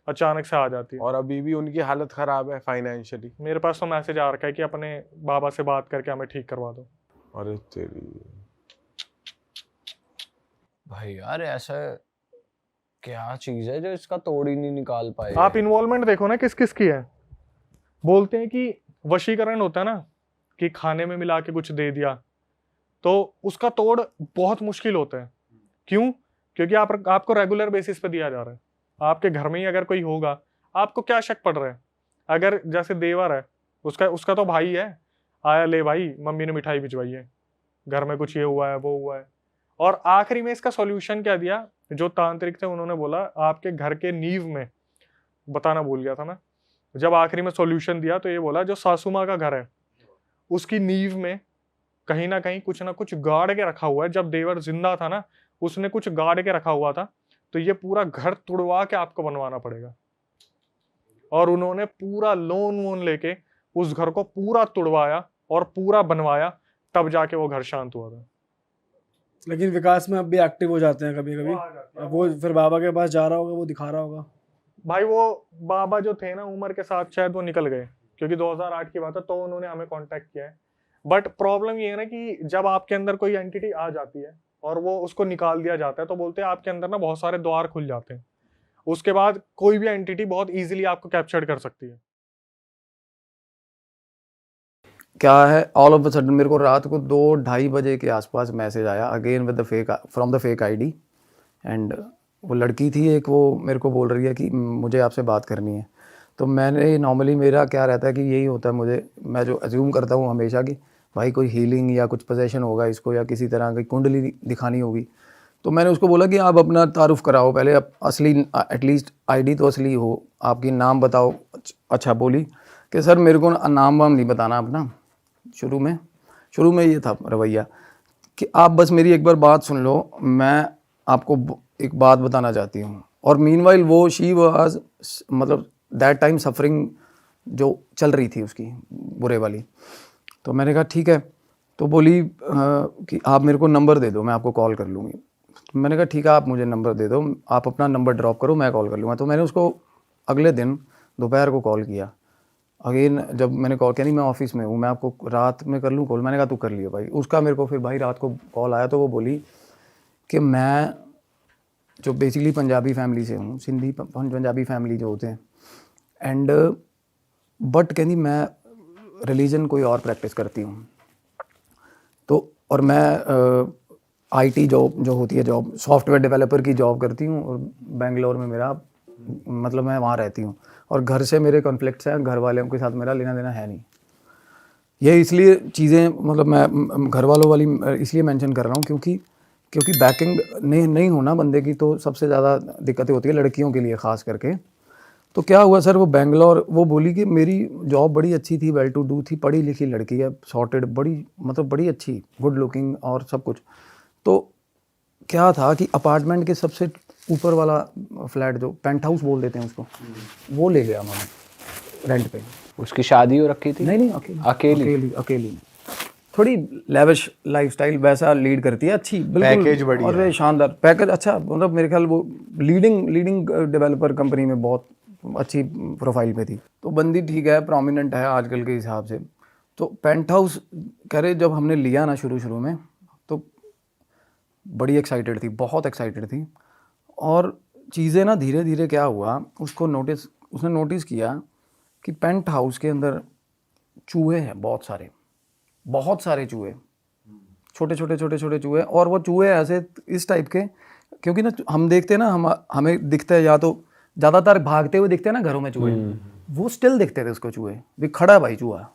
अचानक से आ जाती है। और अभी भी उनकी हालत खराब है फाइनेंशियली। मेरे पास तो मैसेज आ रखा है कि अपने बाबा से बात करके हमें ठीक करवा दो। अरे तेरी भाई यार, ऐसा क्या चीज है जो इसका तोड़ ही नहीं निकाल पाए। आप इन्वॉल्वमेंट देखो ना किस किस की है। बोलते हैं कि वशीकरण होता है ना, कि खाने में मिला के कुछ दे दिया, तो उसका तोड़ बहुत मुश्किल होता है। क्यों? क्योंकि आपको रेगुलर बेसिस पे दिया जा रहा है। आपके घर में ही अगर कोई होगा, आपको क्या शक पड़ रहा है? अगर जैसे देवर है, उसका तो भाई है, आया ले भाई मम्मी ने मिठाई भिजवाई है, घर में कुछ ये हुआ है वो हुआ है। और आखिरी में इसका सॉल्यूशन क्या दिया, जो तांत्रिक थे उन्होंने बोला आपके घर के नींव में, बताना भूल गया था मैं, जब आखिरी में सॉल्यूशन दिया तो ये बोला जो सासू माँ का घर है उसकी नींव में कहीं ना कहीं कुछ ना कुछ गाड़ के रखा हुआ है। जब देवर जिंदा था ना, उसने कुछ गाड़ के रखा हुआ था, तो ये पूरा घर तुड़वा के आपको बनवाना पड़ेगा। और उन्होंने पूरा लोन वोन लेके उस घर को पूरा तुड़वाया और पूरा बनवाया, तब जाके वो घर शांत हुआ था। लेकिन विकास में अब भी एक्टिव हो जाते हैं कभी कभी। अब वो फिर बाबा के पास जा रहा होगा, वो दिखा रहा होगा। भाई वो बाबा जो थे ना, उम्र के साथ शायद वो निकल गए, क्योंकि 2008 की बात है, तो उन्होंने हमें कांटेक्ट किया है। बट प्रॉब्लम ये है ना कि जब आपके अंदर कोई एंटिटी आ जाती है और वो उसको निकाल दिया जाता है, तो बोलते हैं आपके अंदर ना बहुत सारे द्वार खुल जाते हैं। उसके बाद कोई भी एंटिटी बहुत इजीली आपको कैप्चर कर सकती है। क्या है, ऑल ऑफ अ सडन मेरे को रात को 2-2:30 बजे के आसपास मैसेज आया again with the fake, from the fake ID. And वो लड़की थी एक, वो मेरे को बोल रही है कि मुझे आपसे बात करनी है। तो मैंने नॉर्मली मेरा क्या रहता है कि यही होता है, मैं जो अज्यूम करता हूँ हमेशा कि भाई कोई हीलिंग या कुछ पोजेशन होगा इसको, या किसी तरह की कुंडली दिखानी होगी। तो मैंने उसको बोला कि आप अपना तारुफ कराओ पहले, आप असली एटलीस्ट आईडी तो असली हो, आपकी नाम बताओ। अच्छा, बोली कि सर मेरे को नाम वाम नहीं बताना अपना। शुरू में ये था रवैया कि आप बस मेरी एक बार बात सुन लो, मैं आपको एक बात बताना चाहती हूँ। और मीनवाइल वो शी वाज, मतलब दैट टाइम सफरिंग जो चल रही थी उसकी बुरे वाली। तो मैंने कहा ठीक है। तो बोली कि आप मेरे को नंबर दे दो, मैं आपको कॉल कर लूँगी। तो मैंने कहा ठीक है, आप मुझे नंबर दे दो, आप अपना नंबर ड्रॉप करो, मैं कॉल कर लूँगा। तो मैंने उसको अगले दिन दोपहर को कॉल किया। अगेन जब मैंने कॉल किया, नहीं मैं ऑफिस में हूँ, मैं आपको रात में कर लूँ कॉल। मैंने कहा तू कर लियो भाई। उसका मेरे को फिर भाई रात को कॉल आया, तो वो बोली कि मैं जो बेसिकली पंजाबी फैमिली से हूँ, सिंधी पंजाबी फैमिली जो होते हैं, एंड बट कहती मैं रिलीजन कोई और प्रैक्टिस करती हूँ। तो और मैं आईटी जॉब जो होती है, जॉब सॉफ्टवेयर डेवलपर की जॉब करती हूँ, और बेंगलोर में मेरा मतलब मैं वहाँ रहती हूँ। और घर से मेरे कॉन्फ्लिक्ट्स हैं, घर वालों के साथ मेरा लेना देना है नहीं। ये इसलिए चीज़ें मतलब मैं घर वालों वाली इसलिए मेंशन कर रहा हूँ क्योंकि बैकिंग नहीं होना बंदे की, तो सबसे ज़्यादा दिक्कतें होती है लड़कियों के लिए ख़ास करके। तो क्या हुआ सर, वो बेंगलोर, वो बोली कि मेरी जॉब बड़ी अच्छी थी, वेल टू डू थी, पढ़ी लिखी लड़की है, सॉर्टेड, बड़ी अच्छी, गुड लुकिंग और सब कुछ। तो क्या था कि अपार्टमेंट के सबसे ऊपर वाला फ्लैट, जो पेंट हाउस बोल देते हैं उसको, वो ले गया उन्होंने रेंट पे। उसकी शादी हो रखी थी? नहीं नहीं, अकेली अकेली? अकेली अकेली थोड़ी लेविश लाइफस्टाइल वैसा लीड करती है, अच्छी बिल्कुल, पैकेज बढ़िया और ये शानदार पैकेज, अच्छा मतलब मेरे ख्याल वो लीडिंग डेवलपर कंपनी में बहुत अच्छी प्रोफाइल पे थी। तो बंदी ठीक है, प्रोमिनेंट है आजकल के हिसाब से। तो पेंट हाउस कह रहे जब हमने लिया ना शुरू में, तो बड़ी एक्साइटेड थी, बहुत एक्साइटेड थी। और चीज़ें ना धीरे धीरे क्या हुआ, उसने नोटिस किया कि पेंट हाउस के अंदर चूहे हैं, बहुत सारे चूहे, छोटे चूहे। और वो चूहे ऐसे इस टाइप के, क्योंकि ना हम देखते हैं ना, हमें दिखता है या तो ज़्यादातर भागते हुए दिखते हैं ना घरों में चूहे, वो स्टिल दिखते थे उसको चूहे, भी खड़ा है भाई चूहा।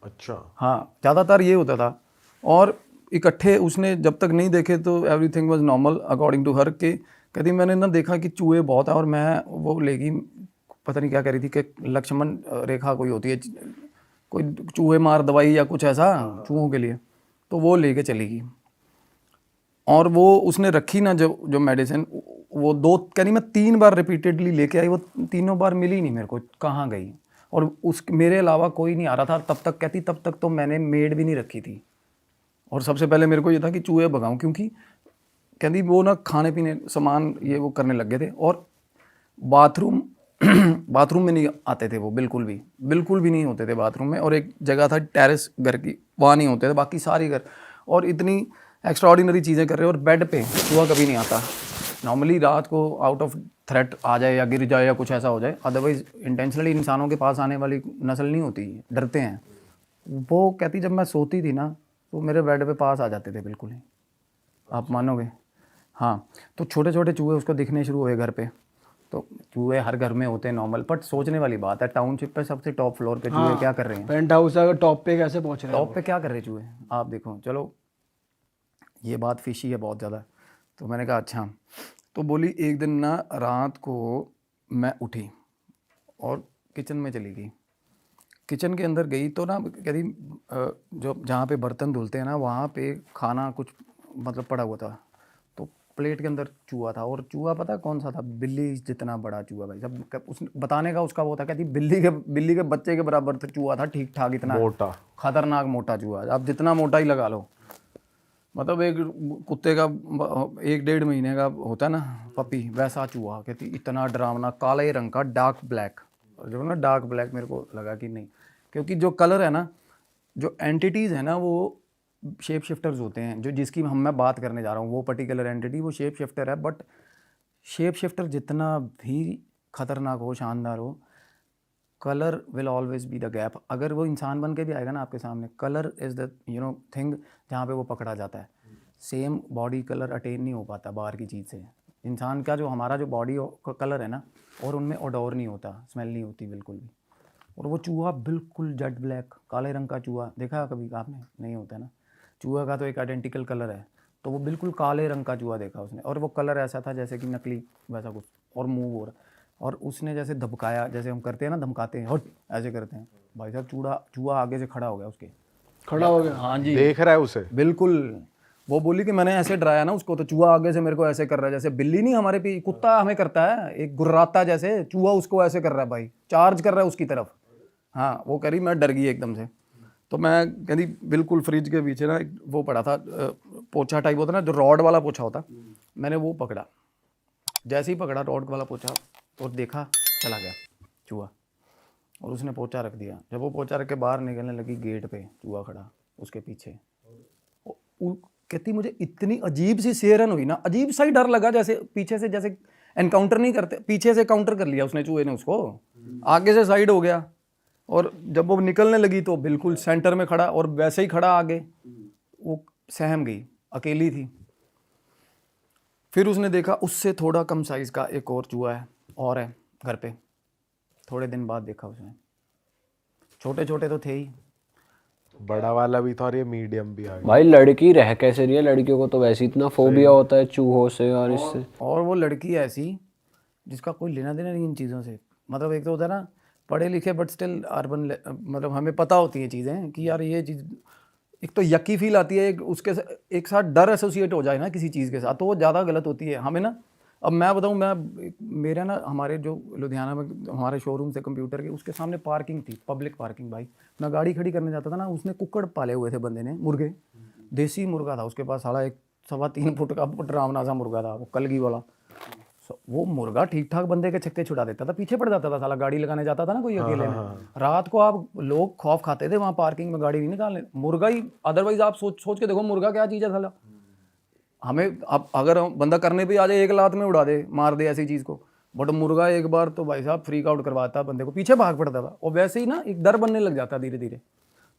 अच्छा। हाँ, ज़्यादातर ये होता था। और इकट्ठे उसने जब तक नहीं देखे तो everything was normal according to her, के कहती मैंने ना देखा कि चूहे बहुत है, और मैं वो लेगी, पता नहीं क्या कह रही थी, कि लक्ष्मण रेखा कोई होती है, कोई चूहे मार दवाई या कुछ ऐसा चूहों के लिए, तो वो लेके चली गई। और वो उसने रखी ना जो मेडिसिन, वो कह रही मैं 3 बार रिपीटेडली लेके आई, वो तीनों बार मिली नहीं मेरे को, कहाँ गई। और मेरे अलावा कोई नहीं आ रहा था तब तक, कहती तब तक तो मैंने मेड भी नहीं रखी थी। और सबसे पहले मेरे को ये था कि चूहे भगाऊं, क्योंकि कहती वो ना खाने पीने सामान ये वो करने लग गए थे। और बाथरूम में नहीं आते थे वो, बिल्कुल भी नहीं होते थे बाथरूम में। और एक जगह था टेरेस घर की, वहाँ नहीं होते थे, बाकी सारी घर। और इतनी एक्स्ट्राऑर्डिनरी चीज़ें कर रहे हैं, और बेड पे चूहा कभी नहीं आता। नॉर्मली रात को आउट ऑफ थ्रेट आ जाए या गिर जाए या कुछ ऐसा हो जाए, अदरवाइज इंटेंशनली इंसानों के पास आने वाली नस्ल नहीं होती, डरते हैं। वो कहती जब मैं सोती थी ना, तो मेरे बेड पे पास आ जाते थे बिल्कुल ही, आप मानोगे। हाँ, तो छोटे छोटे चूहे उसको दिखने शुरू हुए घर पे। तो चूहे हर घर में होते हैं नॉर्मल, बट सोचने वाली बात है, टाउनशिप पे सबसे टॉप फ्लोर पे चूहे क्या कर रहे हैं, पेंट हाउस अगर टॉप पे कैसे पहुंच रहे हैं? टॉप पे क्या कर रहे हैं चूहे, आप देखो। चलो ये बात फिशी है बहुत ज़्यादा। तो मैंने कहा अच्छा। तो बोली एक दिन ना रात को मैं उठी और किचन में चली गई। किचन के अंदर गई तो ना कहती जो जहाँ पे बर्तन धुलते हैं ना, वहाँ पे खाना कुछ मतलब पड़ा हुआ था। तो प्लेट के अंदर चूहा था, और चूहा पता कौन सा था, बिल्ली जितना बड़ा चूहा भाई। सब उसने बताने का उसका वो था, कहती बिल्ली के बच्चे के बराबर था चूहा था, ठीक ठाक, इतना मोटा, खतरनाक मोटा चूहा। आप जितना मोटा ही लगा लो, मतलब एक कुत्ते का 1-1.5 महीने का होता है ना पपी, वैसा चूहा। कहती इतना डरावना, काले रंग का, डार्क ब्लैक। और जो ना डार्क ब्लैक मेरे को लगा कि नहीं, क्योंकि जो कलर है ना, जो एंटिटीज़ है ना, वो शेप शिफ्टर्स होते हैं। जो जिसकी मैं बात करने जा रहा हूँ, वो पर्टिकुलर एंटिटी वो शेप शिफ्टर है। बट शेप शिफ्टर जितना भी खतरनाक हो, शानदार हो, colour will always be the gap. अगर वो इंसान बन के भी आएगा ना आपके सामने, कलर इज़ द थिंग जहाँ पे वो पकड़ा जाता है। सेम बॉडी कलर अटेन नहीं हो पाता बाहर की चीज़ से। इंसान का जो हमारा जो बॉडी का कलर है ना, और उनमें ओडोर नहीं होता, स्मेल नहीं होती बिल्कुल भी। और वो चूहा बिल्कुल जेट ब्लैक, काले रंग का चूहा देखा कभी आपने? नहीं होता ना, चूहा का तो एक आइडेंटिकल कलर है, तो वो बिल्कुल काले रंग का चूहा देखा उसने। और वो कलर ऐसा था जैसे कि नकली वैसा कुछ, और मूव हो रहा। और उसने जैसे धमकाया, जैसे हम करते हैं ना, धमकाते हैं, हट ऐसे करते हैं भाई साहब, चूहा आगे से खड़ा हो गया उसके, खड़ा हो गया। हाँ जी, देख रहा है उसे बिल्कुल। वो बोली कि मैंने ऐसे डराया ना उसको, तो चूहा आगे से मेरे को ऐसे कर रहा है, जैसे बिल्ली नहीं हमारे पे कुत्ता हमें करता है, एक गुर्राता जैसे, चूहा उसको ऐसे कर रहा है भाई, चार्ज कर रहा है उसकी तरफ। हाँ, वो कह रही मैं डर गई एकदम से। तो मैं कहती बिल्कुल फ्रिज के पीछे ना एक वो पड़ा था, पोछा टाइप होता ना, जो रॉड वाला पोछा होता, मैंने वो पकड़ा। जैसे ही पकड़ा रॉड वाला पोछा, और देखा चला गया चूहा, और उसने पोछा रख दिया। जब वो पोछा रख के बाहर निकलने लगी, गेट पे चूहा खड़ा उसके पीछे। कहती मुझे इतनी अजीब सी सेरन हुई ना, अजीब सा ही डर लगा, जैसे पीछे से, जैसे एनकाउंटर नहीं करते, पीछे से काउंटर कर लिया उसने, चूहे ने उसको, आगे से साइड हो गया। और जब वो निकलने लगी तो बिल्कुल सेंटर में खड़ा, और वैसे ही खड़ा आगे। वो सहम गई, अकेली थी। फिर उसने देखा उससे थोड़ा कम साइज का एक और चूहा है, और है घर पे। थोड़े दिन बाद देखा उसने, छोटे छोटे तो थे ही, बड़ा वाला भी था और ये मीडियम भी आ गया। भाई लड़की रह कैसे रही है? लड़कियों को तो वैसे इतना फोबिया होता है चूहों से और इससे। और वो लड़की ऐसी जिसका कोई लेना देना नहीं इन चीज़ों से। मतलब एक तो होता है ना पढ़े लिखे बट स्टिल अर्बन, मतलब हमें पता होती है चीज़ें कि यार ये चीज़, एक तो यकी फील आती है, एक उसके एक साथ डर एसोसिएट हो जाए ना किसी चीज़ के साथ, तो वो ज़्यादा गलत होती है। हमें ना अब मैं बताऊं, मैं मेरा ना हमारे जो लुधियाना में हमारे शोरूम से कंप्यूटर के उसके सामने पार्किंग थी, पब्लिक पार्किंग भाई। मैं गाड़ी खड़ी करने जाता था ना, उसने कुक्कड़ पाले हुए थे बंदे ने, मुर्गे, देसी मुर्गा था उसके पास, साला एक 3.25 फुट का डरावना सा मुर्गा था, वो कलगी वाला। वो मुर्गा ठीक ठाक बंदे के छक्के छुड़ा देता था, पीछे पड़ जाता था साला, गाड़ी लगाने जाता था ना कोई अकेले में, रात को आप लोग खौफ खाते थे वहाँ पार्किंग में गाड़ी नहीं निकालने, मुर्गा ही। अदरवाइज आप सोच के देखो मुर्गा क्या चीज़ है साला। हमें अब अगर बंदा करने पे आ जाए, एक लात में उड़ा दे, मार दे ऐसी चीज़ को, बट मुर्गा एक बार तो भाई साहब फ्रीक आउट करवाता बंदे को, पीछे भाग पड़ता था। और वैसे ही ना एक डर बनने लग जाता धीरे धीरे।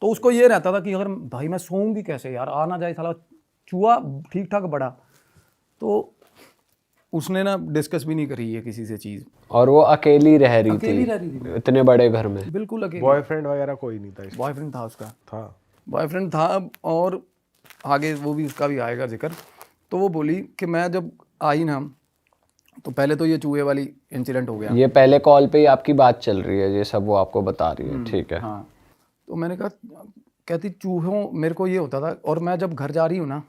तो उसको ये रहता था कि अगर भाई मैं सोऊं भी कैसे यार, आ ना जाए साला चूहा ठीक ठाक बड़ा। तो उसने ना डिस्कस भी नहीं करी है किसी से चीज़। और वो अकेली रह रही अकेली थी रह रही थी इतने बड़े घर में। बिल्कुल अकेली। बॉयफ्रेंड वगैरह कोई नहीं था इसका? बॉयफ्रेंड था उसका, था। बॉयफ्रेंड था। और आगे वो भी उसका भी आएगा जिक्र। तो वो बोली कि मैं जब आई ना, तो पहले तो ये चूहे वाली इंसिडेंट हो गया। ये पहले कॉल पे ही आपकी बात चल रही है, ये सब वो आपको बता रही है, ठीक है। हाँ, तो मैंने कहा, कहती चूहों, मेरे को ये होता था, और मैं जब घर जा रही हूँ ना,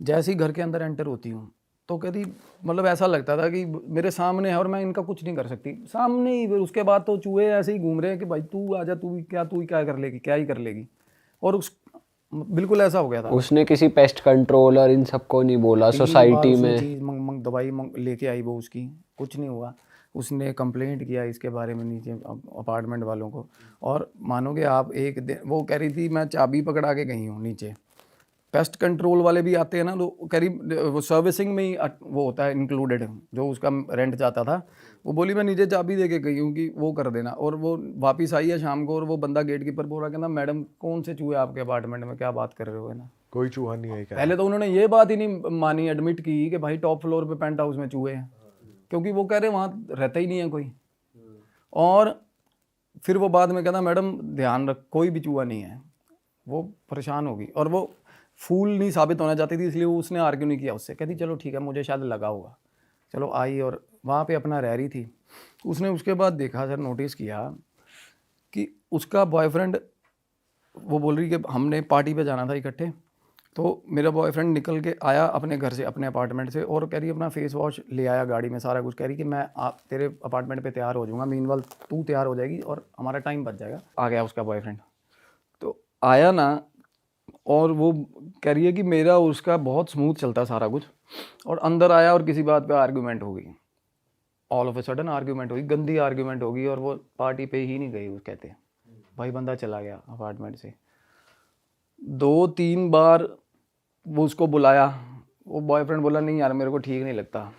जैसे ही घर के अंदर एंटर होती हूँ तो कहती मतलब ऐसा लगता था कि मेरे सामने है और मैं इनका कुछ नहीं कर सकती, सामने ही। उसके बाद तो चूहे ऐसे ही घूम रहे हैं कि भाई तू आजा, तू ही क्या कर लेगी, क्या ही कर लेगी। और उस बिल्कुल ऐसा हो गया था। उसने किसी पेस्ट कंट्रोल और इन सबको नहीं बोला सोसाइटी में? चीज़ मंग दवाई लेके आई वो, उसकी कुछ नहीं हुआ। उसने कंप्लेंट किया इसके बारे में नीचे अपार्टमेंट वालों को। और मानोगे आप, एक दिन वो कह रही थी मैं चाबी पकड़ा के गई हूँ नीचे। पेस्ट कंट्रोल वाले भी आते हैं ना, तो करीब वो सर्विसिंग में ही वो होता है इंक्लूडेड, जो उसका रेंट जाता था। वो बोली मैं नीचे चाबी दे के गई हूँ कि वो कर देना। और वो वापस आई है शाम को, और वो बंदा गेट कीपर बोल रहा, कहना मैडम कौन से चूहे आपके अपार्टमेंट में, क्या बात कर रहे हो, है ना। कोई चूहा नहीं है क्या? पहले तो उन्होंने ये बात ही नहीं मानी, एडमिट की कि भाई टॉप फ्लोर पे पेंट हाउस में चूहे हैं, क्योंकि वो कह रहे वहाँ रहता ही नहीं है कोई। और फिर वो बाद में कहना मैडम ध्यान रख, कोई भी चूहा नहीं है। वो परेशान होगी, और वो फूल नहीं साबित होना चाहती थी, इसलिए उसने आर्ग्यू नहीं किया उससे। कहती चलो ठीक है, मुझे शायद लगा होगा। चलो आई, और वहाँ पे अपना रह रही थी। उसने उसके बाद देखा सर, नोटिस किया कि उसका बॉयफ्रेंड, वो बोल रही कि हमने पार्टी पे जाना था इकट्ठे, तो मेरा बॉयफ्रेंड निकल के आया अपने घर से, अपने अपार्टमेंट से, और कह रही अपना फेस वॉश ले आया गाड़ी में, सारा कुछ। कह रही कि मैं तेरे अपार्टमेंट पे तैयार हो जाऊँगा, मीनवाइल तू तैयार हो जाएगी और हमारा टाइम बच जाएगा। आ गया उसका बॉयफ्रेंड, तो आया ना, और वो कह रही है कि मेरा उसका बहुत स्मूथ चलता सारा कुछ, और अंदर आया और किसी बात पे आर्ग्यूमेंट हो गई। All of a sudden argument होगी, गंदी आर्ग्यूमेंट होगी, और वो पार्टी पे ही नहीं गई। वो कहते भाई बंदा चला गया अपार्टमेंट से। 2-3 बार वो उसको बुलाया, वो बॉयफ्रेंड बोला नहीं यार मेरे को ठीक नहीं लगता,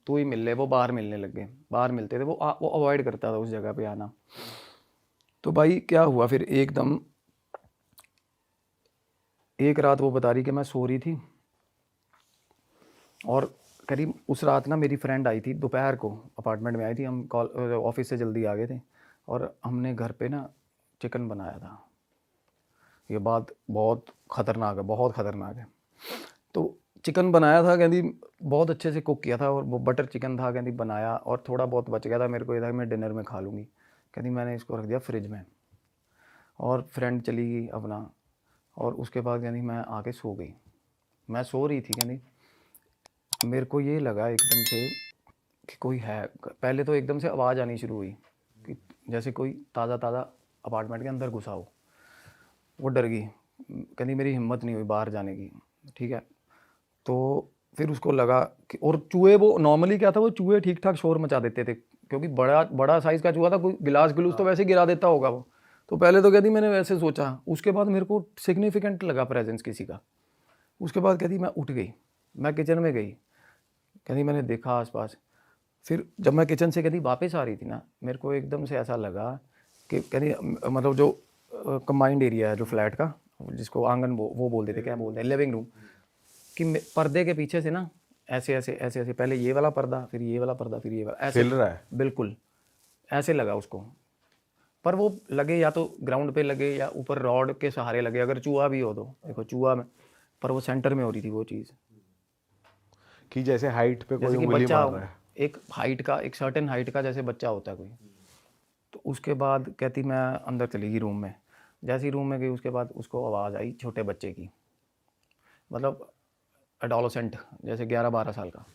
तू ही मिल ले। वो बाहर मिलने लग गए, बाहर मिलते थे। वो अवॉइड करता था उस जगह पे आना। तो भाई क्या हुआ फिर, एकदम एक रात वो बता रही कि मैं सो रही थी, और करीब उस रात ना मेरी फ्रेंड आई थी दोपहर को, अपार्टमेंट में आई थी। हम ऑफिस से जल्दी आ गए थे, और हमने घर पे ना चिकन बनाया था। ये बात बहुत ख़तरनाक है, बहुत ख़तरनाक है। तो चिकन बनाया था, कहती बहुत अच्छे से कुक किया था, और वो बटर चिकन था। कहती बनाया, और थोड़ा बहुत बच गया था, मेरे को ये था कि मैं डिनर में खा लूँगी। कहती मैंने इसको रख दिया फ्रिज में, और फ्रेंड चली गई अपना। और उसके बाद कहती मैं आके सो गई। मैं सो रही थी, कहती मेरे को ये लगा एकदम से कि कोई है। पहले तो एकदम से आवाज़ आनी शुरू हुई कि जैसे कोई ताज़ा ताज़ा अपार्टमेंट के अंदर घुसा हो। वो डर गई, कहती मेरी हिम्मत नहीं हुई बाहर जाने की। ठीक है, तो फिर उसको लगा कि, और चूहे वो नॉर्मली क्या था, वो चूहे ठीक ठाक शोर मचा देते थे, क्योंकि बड़ा साइज़ का चूहा था, कोई गिलास तो वैसे ही गिरा देता होगा वो। तो पहले तो कहती मैंने वैसे सोचा, उसके बाद मेरे को सिग्निफिकेंट लगा प्रेजेंस किसी का। उसके बाद कहती मैं उठ गई, मैं किचन में गई। कहती मैंने देखा आसपास। फिर जब मैं किचन से कहती वापस आ रही थी ना, मेरे को एकदम से ऐसा लगा कि कहती मतलब जो कंबाइंड एरिया है जो फ्लैट का, जिसको आंगन वो बोल देते, क्या बोलते हैं, लिविंग रूम, कि पर्दे के पीछे से ना ऐसे ऐसे ऐसे ऐसे, पहले ये वाला पर्दा, फिर ये वाला पर्दा, फिर ये वाला, ऐसे हिल रहा है। बिल्कुल ऐसे लगा उसको। पर वो लगे या तो ग्राउंड पे लगे या ऊपर रॉड के सहारे लगे, अगर चूहा भी हो तो देखो चूहा में, पर वो सेंटर में हो रही थी वो चीज़। कि जैसे हाइट पे कोई जैसे कि उंगली बच्चा मार रहा है। एक हाइट का, एक सर्टेन हाइट का जैसे बच्चा होता है कोई। तो उसके बाद कहती मैं अंदर चली गई रूम में। जैसे ही रूम में गई, उसके बाद उसको आवाज़ आई छोटे बच्चे की, मतलब एडोलसेंट, जैसे 11-12 साल का।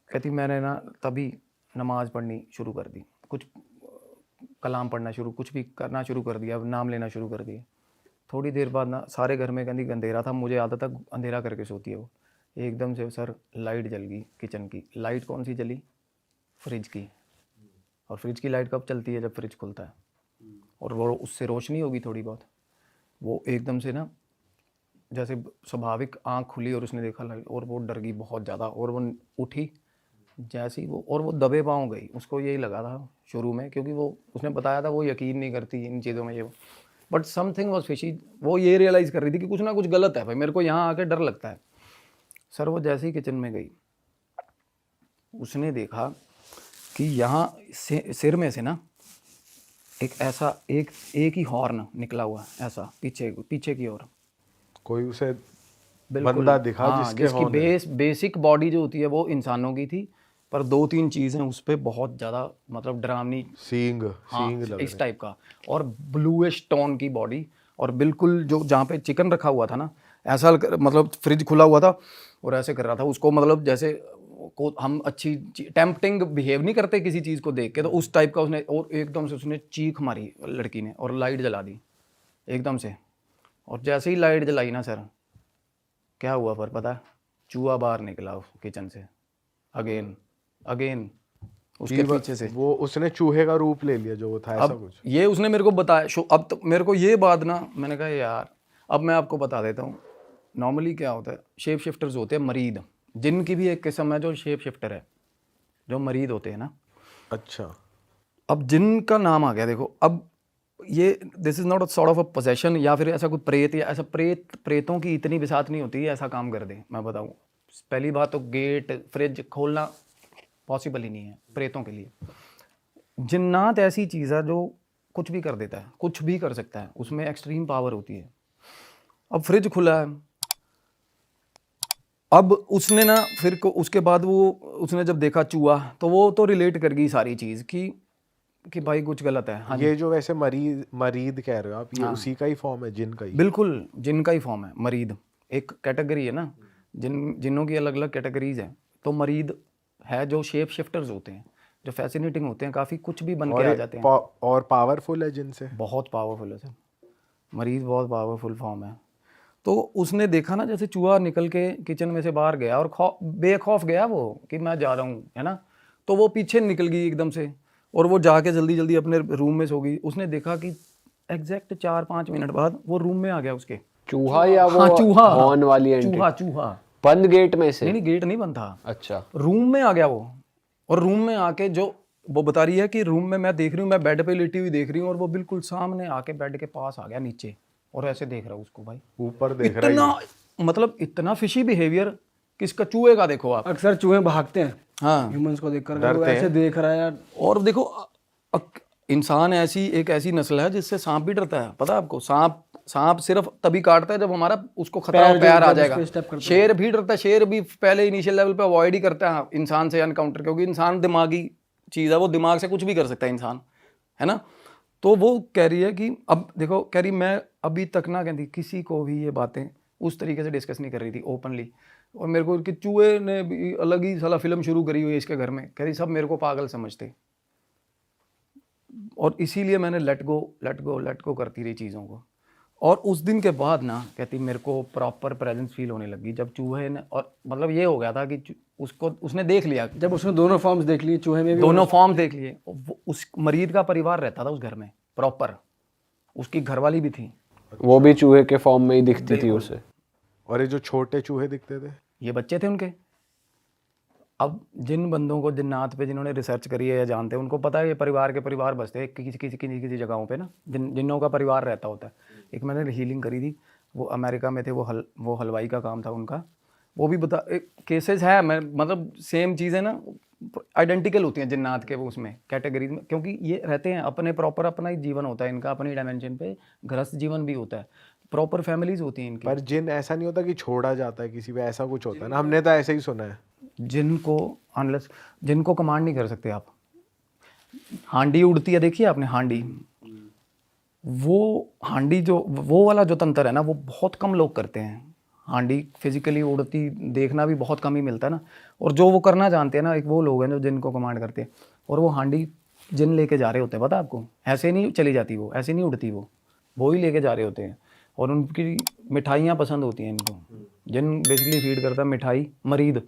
कहती मैंने ना तभी नमाज पढ़नी शुरू कर दी, कुछ कलाम पढ़ना शुरू, कुछ भी करना शुरू कर दिया, नाम लेना शुरू कर दिया। थोड़ी देर बाद ना सारे घर में कहती अंधेरा था, मुझे आदत है अंधेरा करके सोती है वो। एकदम से सर लाइट जल गई किचन की। लाइट कौन सी जली? फ्रिज की। और फ्रिज की लाइट कब चलती है? जब फ्रिज खुलता है, और वो उससे रोशनी होगी थोड़ी बहुत। वो एकदम से ना जैसे स्वाभाविक आंख खुली और उसने देखा लाइट, और वो डर गई बहुत ज़्यादा, और वो उठी जैसे ही वो दबे पाँव गई। उसको यही लगा था शुरू में, क्योंकि वो उसने बताया था वो यकीन नहीं करती इन चीज़ों में, ये बट समथिंग वाज फिशी। वो ये रियलाइज़ कर रही थी कि कुछ ना कुछ गलत है भाई, मेरे को यहाँ आके डर लगता है। सर वो जैसे ही किचन में गई, उसने देखा कि यहाँ सिर में से ना एक ऐसा एक ही हॉर्न निकला हुआ है, ऐसा पीछे की ओर। कोई उसे बिल्कुल, बंदा दिखा हाँ, जिसके जिसकी बेसिक बॉडी जो होती है वो इंसानों की थी, पर 2-3 चीज़ें उस पर बहुत ज़्यादा मतलब डरावनी, सींग हाँ, लग इस टाइप का, और ब्लूइश टोन की बॉडी। और बिल्कुल जो जहाँ पे चिकन रखा हुआ था ना, ऐसा मतलब फ्रिज खुला हुआ था और ऐसे कर रहा था उसको, मतलब जैसे को हम अच्छी टेम्पटिंग बिहेव नहीं करते किसी चीज़ को देख के, तो उस टाइप का उसने, और एकदम से उसने चीख मारी लड़की ने और लाइट जला दी एकदम से। और जैसे ही लाइट जलाई ना सर, क्या हुआ पर पता है? चूहा बाहर निकला किचन से अगेन उसके पीछे से। वो उसने चूहे का रूप ले लिया जो वो था, ऐसा कुछ। ये उसने मेरे को बताया। अब तो मेरे को ये बात ना, मैंने कहा यार अब मैं आपको बता देता हूँ। नॉर्मली क्या होता है, शेप शिफ्टर्स होते हैं मरीद, जिनकी भी एक किस्म है जो शेप शिफ्टर है, जो मरीद होते हैं ना। अच्छा, अब जिनका नाम आ गया देखो, अब ये this is not a sort of a possession, या फिर ऐसा कोई प्रेत, या ऐसा प्रेतों की इतनी बिसात नहीं होती है ऐसा काम कर दे। मैं बताऊँ, पहली बात तो गेट फ्रिज खोलना पॉसिबल ही नहीं है प्रेतों के लिए। जिन्नात ऐसी चीज़ है जो कुछ भी कर देता है, कुछ भी कर सकता है, उसमें एक्सट्रीम पावर होती है। अब फ्रिज खुला है, अब उसने ना फिर उसके बाद वो उसने जब देखा चूहा, तो वो तो रिलेट कर गई सारी चीज़ कि भाई कुछ गलत है। हाँ, ये जो वैसे मरीद कह रहे हो आप, ये उसी का ही फॉर्म है, जिन का ही? बिल्कुल जिन का ही फॉर्म है मरीद। एक कैटेगरी है ना, जिनों की अलग अलग कैटेगरीज हैं। तो मरीद है जो शेप शिफ्टर्स होते हैं, जो फैसिनेटिंग होते हैं, काफ़ी कुछ भी बन के आ जाते हैं। और पावरफुल है जिनसे? बहुत पावरफुल है सर, मरीज बहुत पावरफुल फॉर्म है। तो उसने देखा ना जैसे चूहा निकल के किचन में से बाहर गया, और बेखौफ गया वो कि मैं जा रहा हूँ, है ना। तो वो पीछे निकल गई एकदम से, और वो जाके जल्दी जल्दी अपने रूम में सो गई। उसने देखा कि एग्जैक्ट 4-5 मिनट बाद वो रूम में आ गया उसके। चूहा या वो हाँ, चूहा, हॉर्न वाली एंटी? चूहा बंद गेट में से? नहीं, गेट नहीं बंद था। अच्छा, रूम में आ गया वो। और रूम में आके जो वो बता रही है कि रूम में मैं देख रही हूँ, मैं बेड पे लेटी हुई देख रही हूँ, और वो बिल्कुल सामने आके बेड के पास आ गया नीचे, और ऐसे देख रहा हूँ उसको। भाई ऊपर देख रहा है, इतना मतलब इतना फिशी बिहेवियर किसका? चूहे का। देखो आप, अक्सर चूहे भागते हैं हाँ, ह्यूमंस को देखकर, डरते वो ऐसे हैं। देख रहा है यार। और देखो इंसान एक ऐसी नस्ल है जिससे सांप भी डरता है। पता है आपको? सांप सिर्फ तभी काटता है जब हमारा उसको खतरा पैर पैर आ जब उस पे जाएगा। step करता है। शेर भी डरता है, शेर भी पहले इनिशियल लेवल पे अवॉइड ही करता है इंसान से एनकाउंटर, क्योंकि इंसान दिमागी चीज़ है, वो दिमाग से कुछ भी कर सकता है इंसान, है ना। तो वो कह रही है कि अब देखो, कह रही मैं अभी तक ना कहती किसी को भी ये बातें उस तरीके से डिस्कस नहीं कर रही थी ओपनली। और मेरे को कि चूहे ने भी अलग ही साला फिल्म शुरू करी हुई है इसके घर में। कह रही सब मेरे को पागल समझते, और इसीलिए मैंने लेट गो करती रही चीज़ों को। और उस दिन के बाद ना कहती मेरे को प्रॉपर प्रेजेंस फील होने लगी जब चूहे ने, और मतलब ये हो गया था कि उसको उसने देख लिया, जब उसने दोनों फॉर्म्स देख लिए, चूहे में भी दोनों फॉर्म देख लिए। उस मरीद का परिवार रहता था उस घर में प्रॉपर, उसकी घरवाली भी थी, वो भी चूहे के फॉर्म में ही दिखती थी उसे। और ये जो छोटे चूहे दिखते थे, ये बच्चे थे उनके। अब जिन बंदों को जिन्नात पे जिन्होंने रिसर्च करी है या जानते हैं, उनको पता है ये परिवार बसते हैं किसी जगहों पे ना, जिन्हों का परिवार रहता होता है। एक मैंने हीलिंग करी थी, वो अमेरिका में थे, वो हलवाई का काम था उनका। वो भी केसेस है, मैं मतलब सेम चीज़ें ना आइडेंटिकल होती हैं जिन्नात के वो उसमें कैटेगरीज में, क्योंकि ये रहते हैं अपने प्रॉपर, अपना ही जीवन होता है इनका, अपनी डायमेंशन पे गृहस्थ जीवन भी होता है, प्रॉपर फैमिलीज होती हैं इनकी। पर जिन ऐसा नहीं होता कि छोड़ा जाता है किसी पे, ऐसा कुछ होता है ना, हमने तो ऐसे ही सुना है। जिनको कमांड नहीं कर सकते आप। हांडी उड़ती है, देखिए आपने हांडी, वो हांडी जो वो वाला जो तंत्र है ना, वो बहुत कम लोग करते हैं। हांडी फिजिकली उड़ती देखना भी बहुत कम ही मिलता है ना। और जो वो करना जानते हैं ना, एक वो लोग हैं जो जिनको कमांड करते हैं, और वो हांडी जिन लेके जा रहे होते हैं, पता है आपको, ऐसे नहीं चली जाती वो, ऐसे नहीं उड़ती वो ही लेके जा रहे होते हैं। और उनकी मिठाइयाँ पसंद होती हैं इनको। जिन बेसिकली फीड करता है मिठाई, मरीद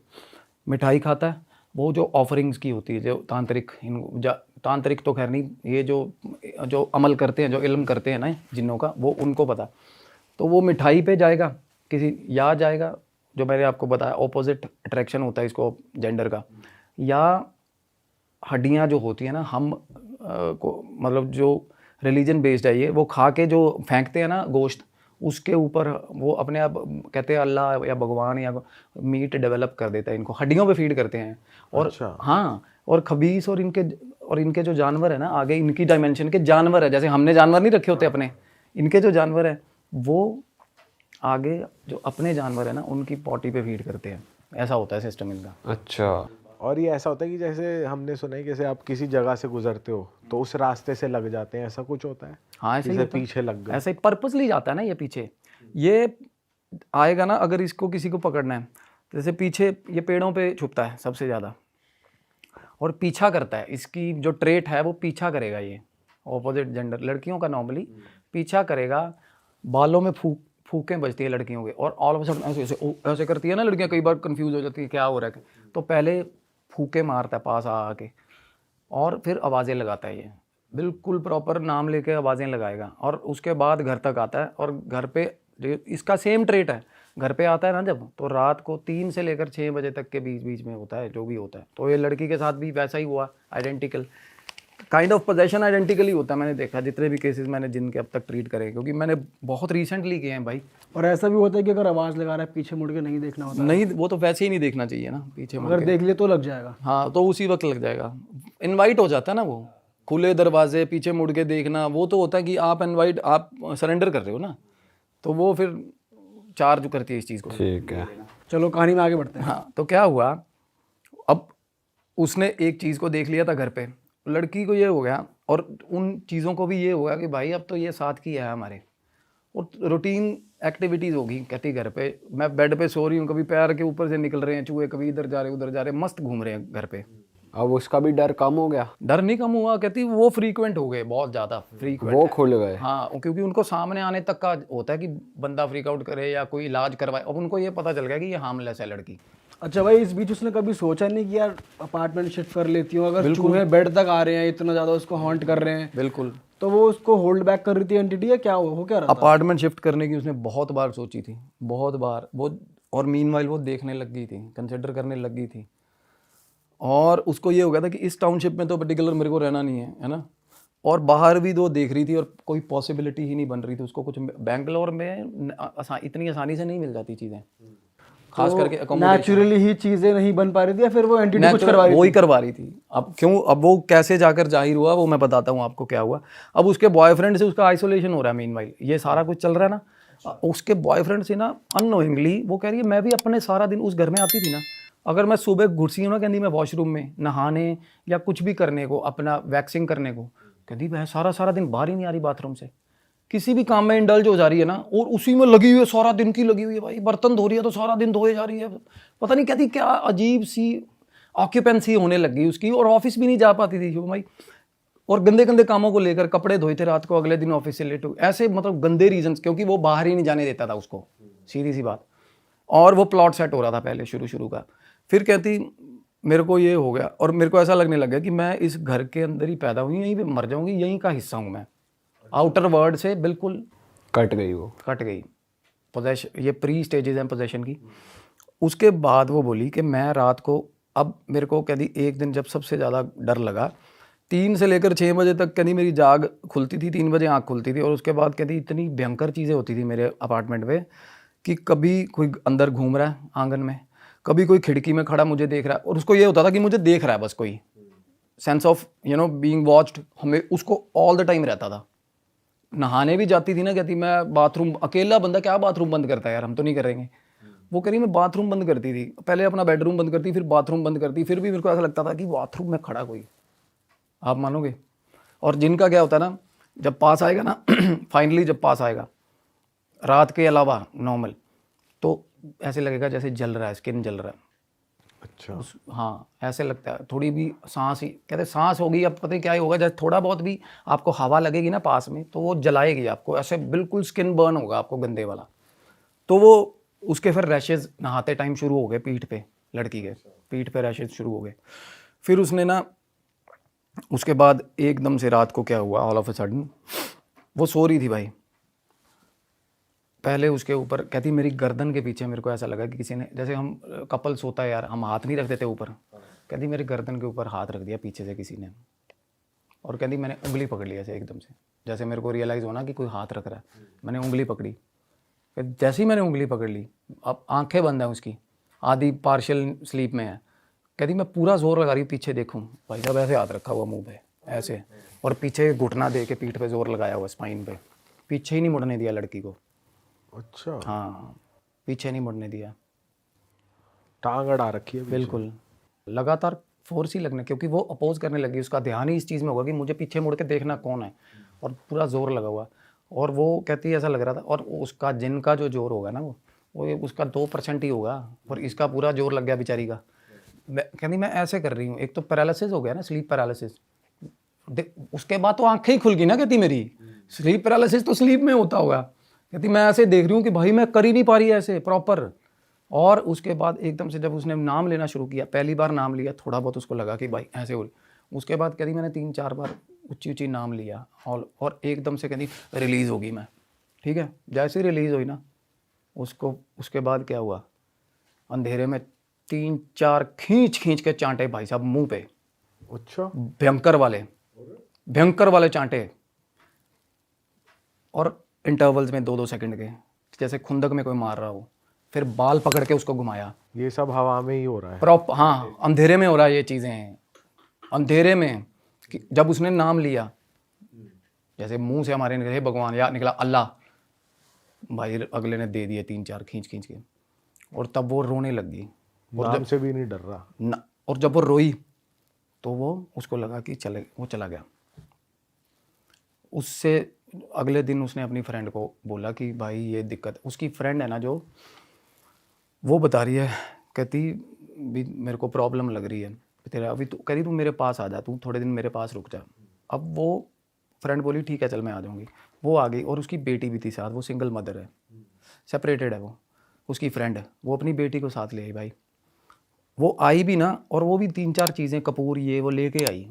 मिठाई खाता है, वो जो ऑफरिंग्स की होती है, जो तांत्रिक, तांत्रिक तो खैर नहीं, ये जो अमल करते हैं, जो इल्म करते हैं ना जिन्नों का, वो उनको पता। तो वो मिठाई पे जाएगा, किसी या जाएगा, जो मैंने आपको बताया ऑपोजिट अट्रैक्शन होता है इसको जेंडर का, या हड्डियाँ जो होती है ना, हम को मतलब जो रिलीजन बेस्ड है ये, वो खा के जो फेंकते हैं ना गोश्त, उसके ऊपर वो अपने आप कहते हैं अल्लाह या भगवान या मीट डेवलप कर देता है इनको, हड्डियों पे फीड करते हैं। और अच्छा। हाँ, और खबीस और इनके जो जानवर है ना, आगे इनकी डायमेंशन के जानवर है, जैसे हमने जानवर नहीं रखे होते अपने, इनके जो जानवर है वो आगे जो अपने जानवर है ना उनकी पॉटी पे फीड करते हैं। ऐसा होता है सिस्टम इनका। अच्छा। और ये ऐसा होता है कि जैसे हमने सुना है, जैसे आप किसी जगह से गुजरते हो तो उस रास्ते से लग जाते हैं, ऐसा कुछ होता है? हाँ ऐसे ही जैसे होता है। पीछे लग गए। ऐसे ही पर्पसली जाता है ना ये पीछे, ये आएगा ना, अगर इसको किसी को पकड़ना है, जैसे पीछे ये पेड़ों पे छुपता है सबसे ज़्यादा, और पीछा करता है, इसकी जो ट्रेट है वो पीछा करेगा। ये ऑपोजिट जेंडर लड़कियों का नॉर्मली पीछा करेगा, बालों में फूकें बजती है लड़कियों के, और ऑल ऑफ सडन ऐसे ऐसे ऐसे करती है ना लड़कियां, कई बार कंफ्यूज हो जाती है क्या हो रहा है, तो पहले फूके मारता है पास आके, और फिर आवाज़ें लगाता है। ये बिल्कुल प्रॉपर नाम लेके आवाज़ें लगाएगा, और उसके बाद घर तक आता है, और घर पे इसका सेम ट्रेट है, घर पे आता है ना जब, तो रात को 3 से लेकर 6 बजे तक के बीच में होता है जो भी होता है। तो ये लड़की के साथ भी वैसा ही हुआ, identical kind of possession identically होता है। मैंने देखा जितने भी केसेस मैंने जिनके अब तक ट्रीट करे, क्योंकि मैंने बहुत रिसेंटली किए हैं भाई। और ऐसा भी होता है कि अगर आवाज़ लगा रहा है पीछे मुड़ के नहीं देखना होता, नहीं, वो तो वैसे ही नहीं देखना चाहिए ना पीछे मुड़ अगर के। देख लिए तो लग जाएगा। हाँ, तो उसी वक्त लग जाएगा। इनवाइट हो जाता है ना वो, खुले दरवाजे पीछे मुड़ के देखना, वो तो होता है कि आप आप सरेंडर कर रहे हो ना, तो वो फिर चार्ज करती है इस चीज़ को। ठीक है। चलो कहानी में आगे बढ़ते हैं। हाँ, तो क्या हुआ, अब उसने एक चीज़ को देख लिया था घर पे, लड़की को ये हो गया, और उन चीज़ों को भी ये होगा कि भाई अब तो ये साथ की है हमारे, और रूटीन एक्टिविटीज़ होगी। कहती घर पे मैं बेड पे सो रही हूँ, कभी पैर के ऊपर से निकल रहे हैं चूहे, कभी इधर जा रहे उधर जा रहे, मस्त घूम रहे हैं घर पे। अब उसका भी डर कम हो गया, डर नहीं कम हुआ, कहती वो फ्रीक्वेंट हो गए, बहुत ज़्यादा फ्रीक्वेंट। वो खुल गए। हाँ, क्योंकि उनको सामने आने तक का होता है कि बंदा फ्रीक आउट करे या कोई इलाज करवाए, अब उनको ये पता चल गया कि ये हार्मलेस है लड़की। अच्छा भाई, इस बीच उसने कभी सोचा नहीं कि यार अपार्टमेंट शिफ्ट कर लेती हूँ, अगर चूहे बेड तक आ रहे हैं, इतना ज़्यादा उसको हॉन्ट कर रहे हैं, बिल्कुल। तो वो उसको होल्ड बैक कर रही थी एंटिटी, या क्या हो क्या रहा था? अपार्टमेंट शिफ्ट करने की उसने बहुत बार सोची थी, बहुत बार वो, और मीनवाइल वो देखने लग गई थी, कंसिडर करने लग गई थी, और उसको ये हो गया था कि इस टाउनशिप में तो पर्टिकुलर मेरे को रहना नहीं है ना, और बाहर भी वो देख रही थी, और कोई पॉसिबिलिटी ही नहीं बन रही थी उसको कुछ। बेंगलोर में इतनी आसानी से नहीं मिल जाती चीज़ें, खास करके accommodation। नेचुरली ही चीजें नहीं बन पा रही थी, या फिर वो एंटिटी कुछ करवा रही वो ही करवा रही थी। अब क्यों, अब वो कैसे जाकर जाहिर हुआ वो मैं बताता हूँ आपको क्या हुआ। अब उसके बॉयफ्रेंड से उसका आइसोलेशन हो रहा है, मीनवाइल ये सारा कुछ चल रहा है ना, उसके बॉयफ्रेंड से ना अननोइंगली वो कह रही है, मैं भी अपने सारा दिन उस घर में आती थी ना, अगर मैं सुबह घुसी हूँ ना, कहती मैं वॉशरूम में नहाने या कुछ भी करने को, अपना वैक्सिंग करने को, कहती मैं सारा दिन बाहर ही नहीं आ रही बाथरूम से, किसी भी काम में इंडल्ज हो जा रही है ना, और उसी में लगी हुई है, सारा दिन की लगी हुई है भाई। बर्तन धो रही है तो सारा दिन धोए जा रही है, पता नहीं कहती क्या अजीब सी ऑक्यूपेंसी होने लगी उसकी, और ऑफिस भी नहीं जा पाती थी भाई, और गंदे गंदे कामों को लेकर कपड़े धोए थे रात को, अगले दिन ऑफिस से लेट हो, ऐसे मतलब गंदे रीजंस, क्योंकि वो बाहर ही नहीं जाने देता था उसको, सीधी सी बात। और वो प्लॉट सेट हो रहा था पहले शुरू का। फिर कहती मेरे को ये हो गया, और मेरे को ऐसा लगने लग गया कि मैं इस घर के अंदर ही पैदा हुई, यहीं पे मर जाऊंगी, यहीं का हिस्सा हूँ मैं, आउटर वर्ल्ड से बिल्कुल कट गई वो, कट गई। पोजेशन, ये प्री स्टेजेस हैं पोजेशन की। उसके बाद वो बोली कि मैं रात को, अब मेरे को कहती एक दिन जब सबसे ज़्यादा डर लगा, 3 से लेकर 6 बजे तक कहती मेरी जाग खुलती थी, 3 बजे आँख खुलती थी, और उसके बाद कहती इतनी भयंकर चीज़ें होती थी मेरे अपार्टमेंट में कि कभी कोई अंदर घूम रहा है आंगन में, कभी कोई खिड़की में खड़ा मुझे देख रहा है, और उसको ये होता था कि मुझे देख रहा है बस, कोई सेंस ऑफ बीइंग वॉच्ड हमें उसको ऑल द टाइम रहता था। नहाने भी जाती थी ना, कहती मैं बाथरूम, अकेला बंदा क्या बाथरूम बंद करता है यार, हम तो नहीं करेंगे। वो कह रही मैं बाथरूम बंद करती थी, पहले अपना बेडरूम बंद करती, फिर बाथरूम बंद करती, फिर भी मेरे को ऐसा लगता था कि बाथरूम में खड़ा कोई, आप मानोगे। और जिनका क्या होता है ना, जब पास आएगा ना फाइनली जब पास आएगा, रात के अलावा नॉर्मल, तो ऐसे लगेगा जैसे जल रहा है, स्किन जल रहा है। अच्छा। हाँ ऐसे लगता है, थोड़ी भी सांस ही कहते सांस होगी, अब पता नहीं क्या ही होगा, जैसे थोड़ा बहुत भी आपको हवा लगेगी ना पास में तो वो जलाएगी आपको, ऐसे बिल्कुल स्किन बर्न होगा आपको गंदे वाला। तो वो उसके फिर रैशेज नहाते टाइम शुरू हो गए पीठ पे, लड़की के पीठ पे रैशेज शुरू हो गए। फिर उसने ना उसके बाद एकदम से रात को क्या हुआ, ऑल ऑफ अ सडन वो सो रही थी भाई, पहले उसके ऊपर कहती मेरी गर्दन के पीछे मेरे को ऐसा लगा कि किसी ने, जैसे हम कपल सोता है यार हम हाथ नहीं रख देते ऊपर, कहती मेरे गर्दन के ऊपर हाथ रख दिया पीछे से किसी ने, और कहती मैंने उंगली पकड़ ली ऐसे एकदम से, जैसे मेरे को रियलाइज़ होना कि कोई हाथ रख रहा है, मैंने उंगली पकड़ी। जैसे ही मैंने उंगली पकड़ ली, अब आंखें बंद हैं उसकी, आधी पार्शियल स्लीप में है, कहती मैं पूरा जोर लगा रही हूँ पीछे देखूँ, भाई साहब ऐसे हाथ रखा हुआ मुंह पे ऐसे, और पीछे घुटना दे के पीठ पे जोर लगाया हुआ स्पाइन पे, पीछे ही नहीं मुड़ने दिया लड़की को। अच्छा। हाँ पीछे नहीं मुड़ने दिया, टांग अड़ा रखी है पीछे। बिल्कुल लगातार फोर्स ही लगने, क्योंकि वो अपोज करने लगी, उसका ध्यान ही इस चीज़ में होगा कि मुझे पीछे मुड़ के देखना कौन है, और पूरा जोर लगा हुआ। और वो कहती है ऐसा लग रहा था, और उसका जिनका जो जोर होगा ना वो उसका 2% ही होगा, और इसका पूरा जोर लग गया बेचारी का। कहती मैं ऐसे कर रही हूँ, एक तो पैरालिसिस हो गया ना, स्लीप पैरालिसिस, उसके बाद तो आंखें ही खुल गई ना, कहती मेरी स्लीप पैरालिसिस तो स्लीप में होता होगा, कहती मैं ऐसे देख रही हूँ कि भाई मैं कर ही नहीं पा रही ऐसे प्रॉपर। और उसके बाद एकदम से जब उसने नाम लेना शुरू किया, पहली बार नाम लिया थोड़ा बहुत उसको लगा कि भाई ऐसे हो, उसके बाद कहती मैंने 3-4 बार ऊंची ऊंची नाम लिया, और एकदम से कहती रिलीज़ होगी मैं, ठीक है। जैसे रिलीज़ हुई ना उसको, उसके बाद क्या हुआ, अंधेरे में 3-4 खींच खींच के चांटे भाई साहब मुंह पे, अच्छा। भयंकर वाले चांटे, और इंटरवल्स में 2-2 सेकंड के, जैसे खुंदक में कोई मार रहा हो। फिर बाल पकड़ के उसको घुमाया, ये सब हवा में ही हो रहा है। हाँ अंधेरे में हो रहा है ये चीज़ें, अंधेरे में जब उसने नाम लिया, जैसे मुंह से हमारे निकले भगवान या निकला अल्लाह, भाई अगले ने दे दिए 3-4 खींच खींच के, और तब वो रोने लग गई, नाम से भी नहीं डर रहा ना, और जब वो रोई तो वो उसको लगा कि वो चला गया। उससे अगले दिन उसने अपनी फ्रेंड को बोला कि भाई ये दिक्कत, उसकी फ्रेंड है ना जो, वो बता रही है, कहती भी मेरे को प्रॉब्लम लग रही है तेरा, अभी तू कह रही तू मेरे पास आ जा, तू थोड़े दिन मेरे पास रुक जा। अब वो फ्रेंड बोली ठीक है चल मैं आ जाऊँगी, वो आ गई, और उसकी बेटी भी थी साथ, वो सिंगल मदर है, सेपरेटेड है वो, उसकी फ्रेंड वो अपनी बेटी को साथ ले आई भाई। वो आई भी ना, और वो भी 3-4 चीज़ें कपूर ये वो लेके आई,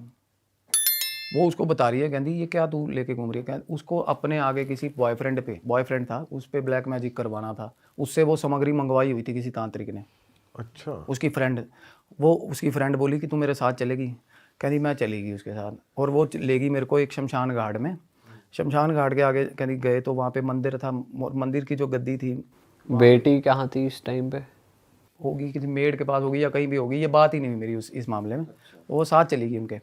वो उसको बता रही है, कहती ये क्या तू लेके घूम रही है, उसको अपने आगे किसी बॉयफ्रेंड था उस पर ब्लैक मैजिक करवाना था, उससे वो सामग्री मंगवाई हुई थी किसी तांत्रिक ने। अच्छा। उसकी फ्रेंड बोली कि तू मेरे साथ चलेगी, कहती मैं चलेगी उसके साथ, और वो लेगी मेरे को एक शमशान घाट में, शमशान घाट के आगे कहती गए तो वहाँ पे मंदिर था, मंदिर की जो गद्दी थी। बेटी कहाँ थी इस टाइम पे? होगी किसी मेड के पास होगी या कहीं भी होगी, ये बात ही नहीं हुई मेरी इस मामले में, वो साथ चलेगी उनके।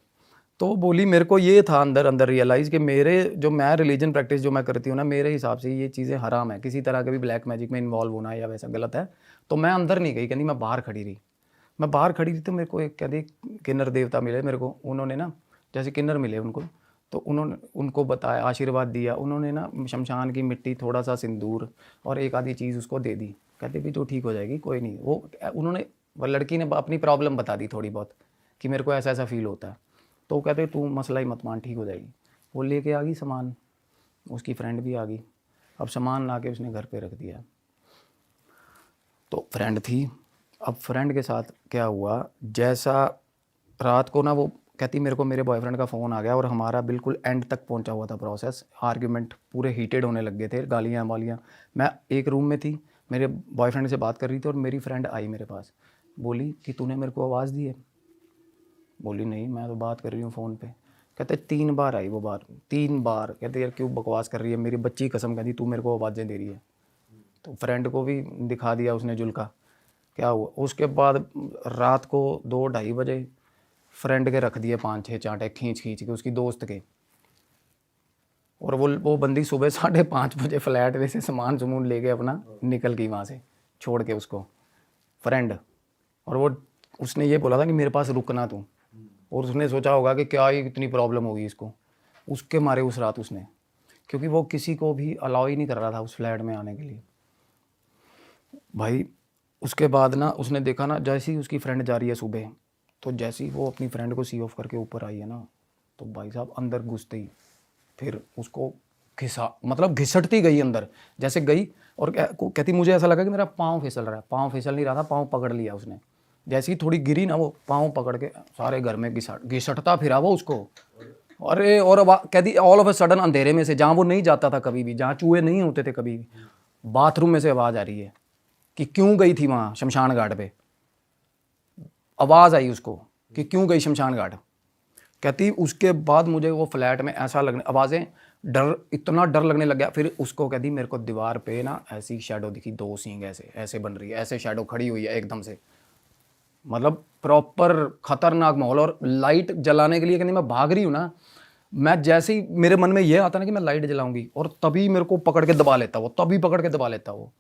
तो बोली मेरे को ये था अंदर अंदर रियलाइज़ कि मेरे जो मैं रिलीजन प्रैक्टिस जो मैं करती हूँ ना, मेरे हिसाब से ये चीज़ें हराम है, किसी तरह के भी ब्लैक मैजिक में इन्वॉल्व होना या वैसा गलत है। तो मैं अंदर नहीं गई, कहती मैं बाहर खड़ी रही, तो मेरे को एक कहती किन्नर देवता मिले मेरे को, उन्होंने ना जैसे किन्नर मिले उनको, तो उन्होंने उनको बताया, आशीर्वाद दिया उन्होंने ना, शमशान की मिट्टी, थोड़ा सा सिंदूर और एक आधी चीज़ उसको दे दी, कहते भी तो ठीक हो जाएगी कोई नहीं। वो लड़की ने अपनी प्रॉब्लम बता दी थोड़ी बहुत कि मेरे को ऐसा ऐसा फील होता है, तो वो कहते तू मसला ही मत मान, ठीक हो जाएगी। वो लेके आ गई सामान, उसकी फ्रेंड भी आ गई, अब सामान ला के उसने घर पे रख दिया। तो फ्रेंड थी, अब फ्रेंड के साथ क्या हुआ, जैसा रात को ना वो कहती मेरे को मेरे बॉयफ्रेंड का फ़ोन आ गया, और हमारा बिल्कुल एंड तक पहुंचा हुआ था प्रोसेस, आर्ग्यूमेंट पूरे हीटेड होने लग गए थे, गालियाँ वालियाँ। मैं एक रूम में थी, मेरे बॉयफ्रेंड से बात कर रही थी, और मेरी फ्रेंड आई मेरे पास, बोली कि तूने मेरे को आवाज़ दी है? बोली नहीं, मैं तो बात कर रही हूँ फ़ोन पे। कहते 3 बार आई वो बात, 3 बार। कहते यार क्यों बकवास कर रही है, मेरी बच्ची कसम, कहती तू मेरे को आवाज़ें दे रही है। तो फ्रेंड को भी दिखा दिया उसने जुल्का, क्या हुआ। उसके बाद रात को 2-2:30 बजे फ्रेंड के रख दिए 5-6 चांटे खींच खींच के उसकी दोस्त के, और वो बंदी सुबह 5:30 बजे फ्लैट में से सामान सुमून लेके अपना निकल गई वहाँ से, छोड़ के उसको फ्रेंड। और वो उसने ये बोला था कि मेरे पास रुकना तू, और उसने सोचा होगा कि क्या ही इतनी प्रॉब्लम होगी इसको, उसके मारे उस रात उसने, क्योंकि वो किसी को भी अलाउ ही नहीं कर रहा था उस फ्लैट में आने के लिए। भाई उसके बाद ना उसने देखा ना, जैसे ही उसकी फ्रेंड जा रही है सुबह, तो जैसे ही वो अपनी फ्रेंड को सी ऑफ करके ऊपर आई है ना, तो भाई साहब अंदर घुसते ही फिर उसको मतलब घिसटती गई अंदर, जैसे गई और कहती मुझे ऐसा लगा कि मेरा पाँव फिसल रहा है। पाँव फिसल नहीं रहा था, पाँव पकड़ लिया उसने। जैसे ही थोड़ी गिरी ना, वो पाँव पकड़ के सारे घर में घिसटता फिरा वो उसको। अरे और कहती ऑल ऑफ अ सडन अंधेरे में से, जहाँ वो नहीं जाता था कभी भी, जहाँ चूहे नहीं होते थे कभी भी, बाथरूम में से आवाज़ आ रही है कि क्यों गई थी वहाँ शमशान घाट पे। आवाज़ आई उसको कि क्यों गई शमशान घाट। कहती उसके बाद मुझे वो फ्लैट में ऐसा लगने, आवाज़ें, डर, इतना डर लगने लग गया। फिर उसको कहती मेरे को दीवार पे ना ऐसी शैडो दिखी, 2 सींग ऐसे ऐसे बन रही है, ऐसे शैडो खड़ी हुई है एकदम से, मतलब प्रॉपर खतरनाक माहौल। और लाइट जलाने के लिए कहती मैं भाग रही हूँ ना, मैं जैसे ही मेरे मन में ये आता ना कि मैं लाइट जलाऊंगी, और तभी मेरे को पकड़ के दबा लेता वो, तभी पकड़ के दबा लेता वो।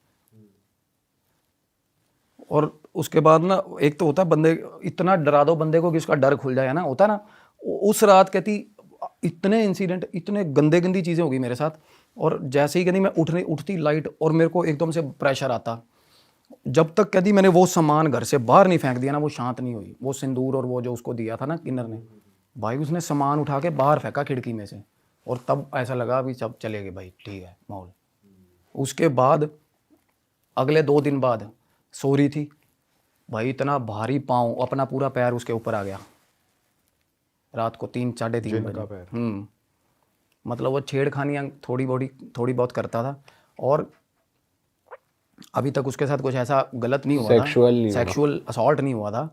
और उसके बाद ना, एक तो होता है बंदे, इतना डरा दो बंदे को कि उसका डर खुल जाए ना, होता ना। उस रात कहती इतने इंसिडेंट, इतने गंदी चीज़ें हो गई मेरे साथ। और जैसे ही कहती मैं उठती लाइट, और मेरे को एकदम से प्रेशर आता। जब तक कहती मैंने वो सामान घर से बाहर नहीं फेंक दिया ना, वो शांत नहीं हुई। वो सिंदूर और वो जो उसको दिया था ना किन्नर ने, भाई उसने सामान उठा के बाहर फेंका खिड़की में से। और तब ऐसा लगा अभी सब चले गए भाई, ठीक है माहौल। उसके बाद अगले 2 दिन बाद सो रही थी भाई, इतना भारी पाँव, अपना पूरा पैर उसके ऊपर आ गया रात को 3 साढ़े 3 बजे। मतलब वो छेड़खानियाँ थोड़ी बहुत करता था। और अभी तक उसके साथ कुछ ऐसा गलत नहीं हुआ था, सेक्सुअल असॉल्ट नहीं हुआ था।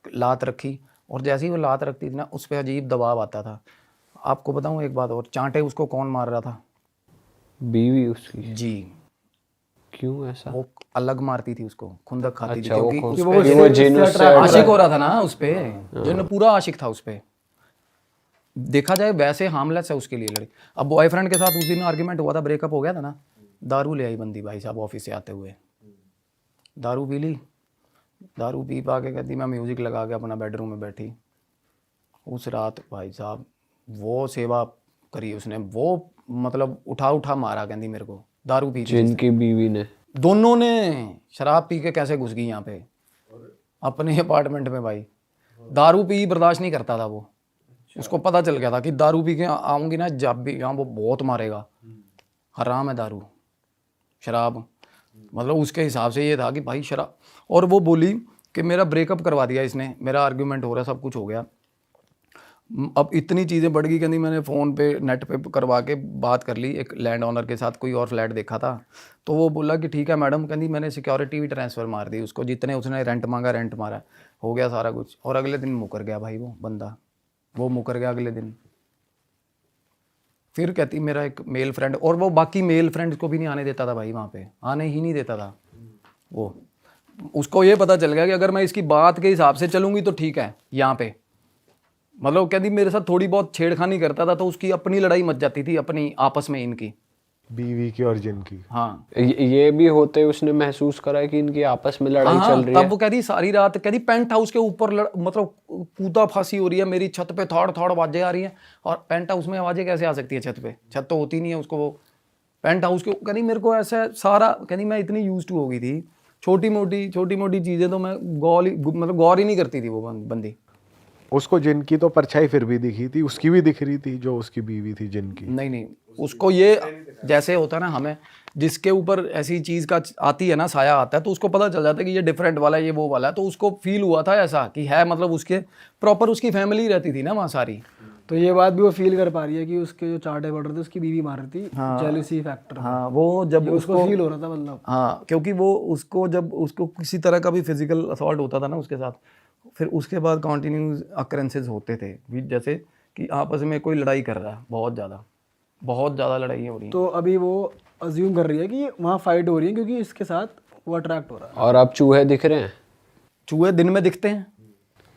लात रखी, और जैसे ही वो लात रखती थी ना, उस पर अजीब दबाव आता था। आपको बताऊं एक बात और, चांटे उसको कौन मार रहा था? बीवी उसकी? जी। क्यों ऐसा? वो अलग मारती थी उसको, खुंदक खाती थी, अच्छा, क्योंकि वो उस वो पे जिन उससे आशिक हो रहा था ना उस पे, जिन पूरा आशिक था उस पे। देखा जाए वैसे हार्मलेस है उसके लिए लड़की। अब बॉयफ्रेंड के साथ उस दिन आर्ग्यूमेंट हुआ था, ब्रेकअप हो गया था ना, दारू ले आई बंदी भाई साहब ऑफिस से आते हुए, दारू पी ली। दारू पी पा के कहती मैं म्यूज़िक लगा के अपना बेडरूम में बैठी। उस रात भाई साहब वो सेवा करी उसने, वो मतलब उठा मारा कहती मेरे को, दारू पी। जिनकी बीवी ने? दोनों ने शराब पी के कैसे घुस गई यहाँ पे अपने अपार्टमेंट में भाई। दारू पी बर्दाश्त नहीं करता था वो, उसको पता चल गया था कि दारू पी के आऊँगी ना जब भी यहाँ, वो बहुत मारेगा, हराम है दारू शराब। मतलब उसके हिसाब से ये था कि भाई शराब। और वो बोली कि मेरा ब्रेकअप करवा दिया इसने, मेरा आर्ग्यूमेंट हो रहा, सब कुछ हो गया, अब इतनी चीज़ें बढ़ गई। कहती मैंने फ़ोन पे नेट पे करवा के बात कर ली एक लैंड ओनर के साथ, कोई और फ्लैट देखा था, तो वो बोला कि ठीक है मैडम, कहती मैंने सिक्योरिटी भी ट्रांसफ़र मार दी उसको, जितने उसने रेंट मांगा रेंट मारा, हो गया सारा कुछ। और अगले दिन मुकर गया भाई वो बंदा, वो मुकर गया अगले दिन। फिर कहती मेरा एक मेल फ्रेंड, और वो बाकी मेल फ्रेंड्स को भी नहीं आने देता था भाई, वहाँ पे आने ही नहीं देता था वो। उसको ये पता चल गया कि अगर मैं इसकी बात के हिसाब से चलूँगी तो ठीक है यहाँ पे। मतलब कहती मेरे साथ थोड़ी बहुत छेड़खानी करता था, तो उसकी अपनी लड़ाई मच जाती थी अपनी आपस में, इनकी बीवी की और जिनकी। हाँ, ये भी होते उसने महसूस करा कि इनकी आपस में लड़ाई चल रही है। तब वो कहती सारी रात, कहती पेंट हाउस के ऊपर मतलब कूदा फांसी हो रही है, मेरी छत पे थोड़ आवाजें आ रही हैं। और पेंट हाउस में आवाजें कैसे आ सकती है छत पे? छत तो होती नहीं है उसको, वो पेंट हाउस के। कहती मेरे को ऐसा सारा, कहती मैं इतनी यूज टू हो गई थी, छोटी मोटी चीजें तो मैं गौर ही नहीं करती थी वो बंदी। उसको जिनकी तो परछाई फिर भी दिखी थी, उसकी भी दिख रही थी जो उसकी बीवी थी जिनकी। नहीं, उसको ये जैसे होता है ना, हमें जिसके ऊपर ऐसी चीज़ का आती है ना, साया आता है, तो उसको पता चल जाता है कि ये डिफरेंट वाला है, ये वो वाला है। तो उसको फील हुआ था ऐसा कि है, मतलब उसके प्रॉपर उसकी फैमिली रहती थी ना वहाँ सारी। तो ये बात भी वो फील कर पा रही है कि उसके जो चांटे पड़ रहे थे उसकी बीवी मार रही थी, जेलसी फैक्टर। हाँ, वो जब उसको फील हो रहा था मतलब। हाँ, क्योंकि वो उसको जब उसको किसी तरह का भी फिजिकल असॉल्ट होता था ना उसके साथ, फिर उसके बाद कंटिन्यूस अकरेंसेस होते थे भी, जैसे कि आपस में कोई लड़ाई कर रहा है, बहुत ज़्यादा लड़ाई हो रही है। तो अभी वो अज्यूम कर रही है कि वहाँ फाइट हो रही है क्योंकि इसके साथ वो अट्रैक्ट हो रहा है। और अब चूहे दिख रहे हैं? चूहे दिन में दिखते हैं।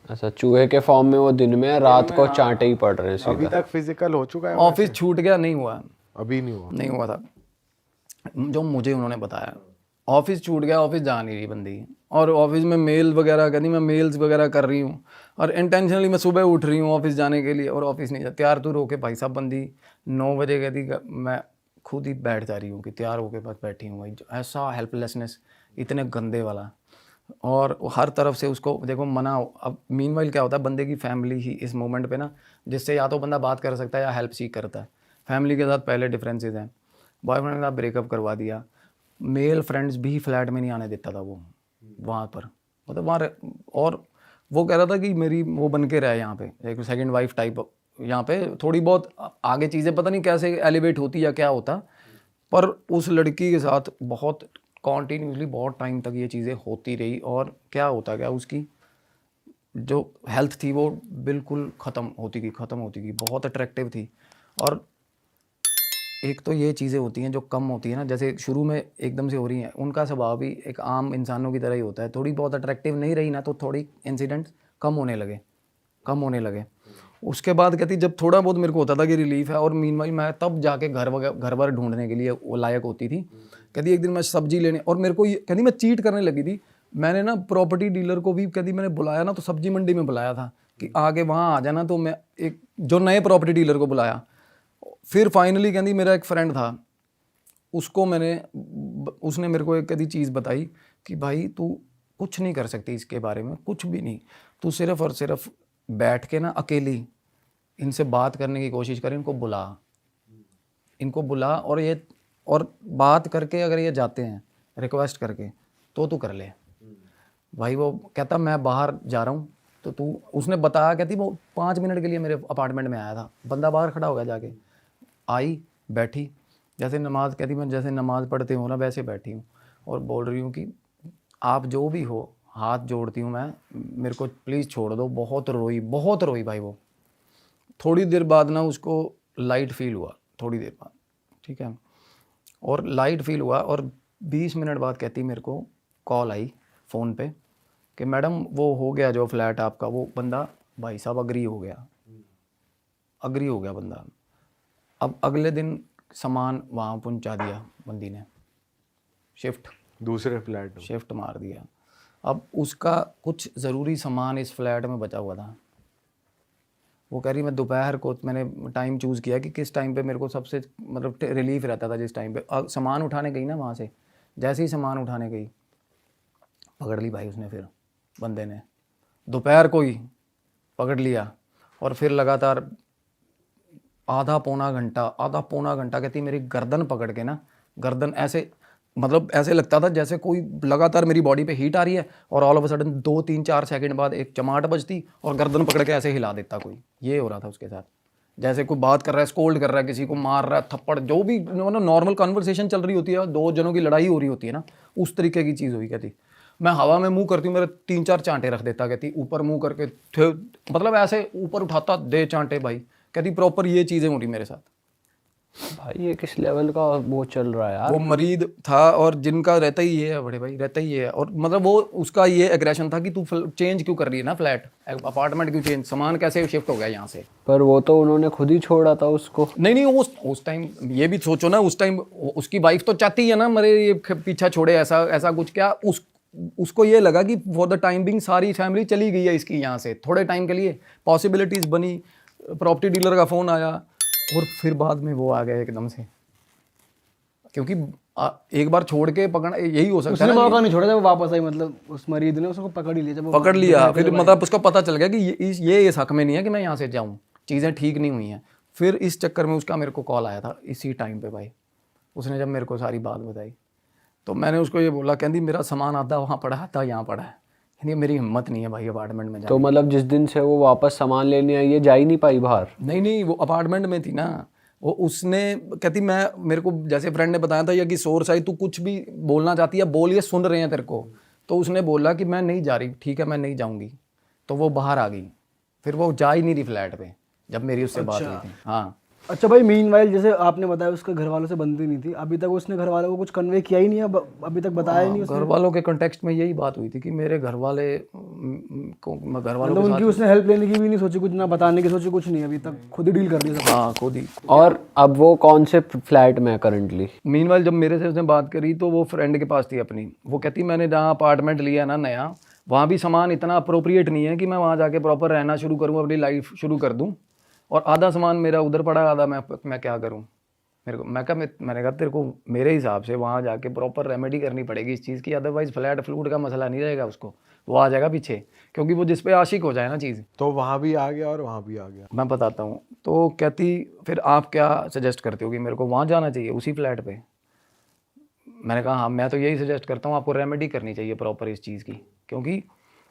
अच्छा, चूहे के फॉर्म में वो दिन में, रात को चांटे ही पड़ रहे हैं सीधा। अभी तक फिजिकल हो चुका है? ऑफिस छूट गया? नहीं हुआ, अभी नहीं हुआ था जो मुझे उन्होंने बताया। ऑफिस छूट गया, ऑफिस जा नहीं रही बंदी, और ऑफिस में मेल वगैरह कहती मैं मेल्स वगैरह कर रही हूँ, और इंटेंशनली मैं सुबह उठ रही हूँ ऑफिस जाने के लिए, और ऑफिस नहीं जा। तैयार तो रोके भाई साहब बंदी 9 बजे कहती मैं खुद ही बैठ जा रही हूँ कि तैयार होके बस बैठी हूँ भाई। ऐसा हेल्पलेसनेस इतने गंदे वाला। और वो हर तरफ से उसको देखो मना। अब मीनवाइल क्या होता है, बंदे की फैमिली ही इस मोमेंट पे ना, जिससे या तो बंदा बात कर सकता है या हेल्प सीख करता है। फैमिली के साथ पहले डिफरेंसेस हैं। बॉयफ्रेंड के साथ ब्रेकअप करवा दिया, मेल फ्रेंड्स भी फ्लैट में नहीं आने देता था वो वहाँ पर, मतलब वहाँ और वो कह रहा था कि मेरी वो बन के रहे यहाँ पे, एक सेकंड वाइफ टाइप। यहाँ पे थोड़ी बहुत आगे चीज़ें पता नहीं कैसे एलिवेट होती या क्या होता, पर उस लड़की के साथ बहुत कॉन्टीन्यूसली बहुत टाइम तक ये चीज़ें होती रही। और क्या होता क्या, उसकी जो हेल्थ थी वो बिल्कुल ख़त्म होती गई, बहुत अट्रैक्टिव थी। और एक तो ये चीज़ें होती हैं जो कम होती हैं ना, जैसे शुरू में एकदम से हो रही हैं, उनका स्वभाव भी एक आम इंसानों की तरह ही होता है। थोड़ी बहुत अट्रैक्टिव नहीं रही ना तो थोड़ी इंसिडेंट्स कम होने लगे। उसके बाद कहती जब थोड़ा बहुत मेरे को होता था कि रिलीफ है, और मीनवाइल मैं तब जाके घर बार ढूंढने के लिए वो लायक होती थी। कहती एक दिन मैं सब्जी लेने, और मेरे को कहती मैं चीट करने लगी थी। मैंने ना प्रॉपर्टी डीलर को भी कहती मैंने बुलाया ना, तो सब्जी मंडी में बुलाया था कि आगे वहाँ आ जाना, तो मैं एक जो नए प्रॉपर्टी डीलर को बुलाया। फिर फाइनली कहती मेरा एक फ्रेंड था, उसको उसने मेरे को एक कदी चीज़ बताई कि भाई तू कुछ नहीं कर सकती इसके बारे में, कुछ भी नहीं, तू सिर्फ़ और सिर्फ बैठ के ना अकेली इनसे बात करने की कोशिश कर, इनको बुला और बात करके अगर ये जाते हैं रिक्वेस्ट करके तो तू कर ले। भाई वो कहता मैं बाहर जा रहा हूँ, तो तू, उसने बताया, कहती वो 5 मिनट के लिए मेरे अपार्टमेंट में आया था, बंदा बाहर खड़ा हो गया, जाके आई बैठी, जैसे नमाज़, कहती मैं जैसे नमाज़ पढ़ती हूँ ना वैसे बैठी हूँ, और बोल रही हूँ कि आप जो भी हो, हाथ जोड़ती हूँ मैं, मेरे को प्लीज़ छोड़ दो। बहुत रोई भाई वो। थोड़ी देर बाद ना उसको लाइट फील हुआ, थोड़ी देर बाद, ठीक है, और लाइट फील हुआ, और 20 मिनट बाद कहती मेरे को कॉल आई फ़ोन पे कि मैडम वो हो गया जो फ्लैट आपका, वो बंदा भाई साहब अग्री हो गया बंदा। अब अगले दिन सामान वहाँ पहुँचा दिया बंदी ने, दूसरे फ्लैट में शिफ्ट मार दिया। अब उसका कुछ ज़रूरी सामान इस फ्लैट में बचा हुआ था। वो कह रही मैं दोपहर को, मैंने टाइम चूज़ किया कि किस टाइम पे मेरे को सबसे मतलब रिलीफ रहता था, जिस टाइम पे सामान उठाने गई ना वहाँ से, जैसे ही सामान उठाने गई पकड़ ली भाई उसने, फिर बंदे ने दोपहर को ही पकड़ लिया, और फिर लगातार आधा पौना घंटा कहती मेरी गर्दन पकड़ के ना, गर्दन ऐसे, मतलब ऐसे लगता था जैसे कोई लगातार मेरी बॉडी पे हीट आ रही है, और all of a sudden 2-3-4 second बाद एक चमाट बजती और गर्दन पकड़ के ऐसे हिला देता कोई। ये हो रहा था उसके साथ, जैसे कोई बात कर रहा है, स्कोल्ड कर रहा है, किसी को मार रहा है, थप्पड़, जो भी नॉर्मल कन्वर्सेशन चल रही होती है, 2 जनों की लड़ाई हो रही होती है ना, उस तरीके की चीज़ हुई। कहती मैं हवा में मुंह करती हूँ, मेरे 3-4 चांटे रख देता। कहती ऊपर मुंह करके मतलब ऐसे ऊपर उठाता, दे चांटे भाई। कहती प्रॉपर ये चीज़ें हो रही मेरे साथ। भाई ये किस लेवल का वो चल रहा है यार। वो मरीद था, और जिनका रहता ही ये है बड़े भाई, रहता ही ये है। और मतलब वो उसका ये एग्रेशन था कि तू चेंज क्यों कर रही है ना, फ्लैट अपार्टमेंट क्यों चेंज, सामान कैसे शिफ्ट हो गया यहाँ से। पर वो तो उन्होंने खुद ही छोड़ा था उसको। नहीं उस टाइम ये भी सोचो ना, उस टाइम उसकी वाइफ तो चाहती है ना मेरे ये पीछा छोड़े, ऐसा कुछ क्या, उसको ये लगा कि फॉर द टाइम बिंग सारी फैमिली चली गई है इसकी यहाँ से, थोड़े टाइम के लिए पॉसिबिलिटीज बनी, प्रॉपर्टी डीलर का फ़ोन आया, और फिर बाद में वो आ गया एकदम से। क्योंकि एक बार छोड़ के पकड़ना यही हो सकता है उसने मौका नहीं छोड़ा, जब वो वापस आई, मतलब उस मरीज ने उसको पकड़ ही लिया, जब वो पकड़ लिया, फिर मतलब उसको पता चल गया कि ये इस हक में नहीं है कि मैं यहाँ से जाऊँ, चीज़ें ठीक नहीं हुई हैं। फिर इस चक्कर में उसका मेरे को कॉल आया था इसी टाइम पे भाई, उसने जब मेरे को सारी बात बताई, तो मैंने उसको ये बोला, कहती मेरा सामान आधा वहाँ पड़ा है, आधा यहाँ पड़ा है, यानी मेरी हिम्मत नहीं है भाई अपार्टमेंट में जाने। तो मतलब जिस दिन से वो वापस सामान लेने आई, ये जा ही नहीं पाई बाहर। नहीं वो अपार्टमेंट में थी ना, वो उसने कहती मेरे को जैसे फ्रेंड ने बताया था, या कि सोर्स आई, तू कुछ भी बोलना चाहती है बोल, ये सुन रहे हैं तेरे को। तो उसने बोला कि मैं नहीं जा रही, ठीक है मैं नहीं जाऊँगी, तो वो बाहर आ गई। फिर वो जा ही नहीं रही फ्लैट पे जब मेरी उससे बात हुई थी। हाँ अच्छा भाई, मीनवाइल जैसे आपने बताया उसके घर वालों से बनती नहीं थी, अभी तक उसने घर वालों को कुछ कन्वे किया ही नहीं है, अभी तक बताया ही नहीं उसने। घर वालों के कॉन्टेक्स्ट में यही बात हुई थी कि मेरे घर वाले को, घर वालों मतलब के उनकी उसने हेल्प लेने की भी नहीं सोची, कुछ ना बताने की सोची, कुछ नहीं, अभी तक खुद ही डील कर दिया सब। हाँ खुद ही। और अब वो कौन से फ्लैट में है करंटली? मीनवाइल जब मेरे से उसने बात करी तो वो फ्रेंड के पास थी अपनी। वो कहती मैंने जहाँ अपार्टमेंट लिया ना नया, वहाँ भी सामान इतना अप्रोप्रिएट नहीं है कि मैं वहाँ जाके प्रॉपर रहना शुरू करूँ, अपनी लाइफ शुरू कर दूँ, और आधा सामान मेरा उधर पड़ा, आधा मैं क्या करूँ। मैंने कहा तेरे को मेरे हिसाब से वहाँ जाके प्रॉपर रेमेडी करनी पड़ेगी इस चीज़ की, अदरवाइज फ्लैट फ्लूट का मसला नहीं रहेगा उसको, वो आ जाएगा पीछे, क्योंकि वो जिस पे आशिक हो जाए ना चीज़। तो वहां भी आ गया और वहां भी आ गया। मैं बताता हूँ। तो कहती फिर आप क्या सजेस्ट करते हो कि मेरे को वहाँ जाना चाहिए उसी फ्लैट पे? मैंने कहा हाँ, मैं तो यही सजेस्ट करता हूँ, आपको रेमेडी करनी चाहिए प्रॉपर इस चीज़ की, क्योंकि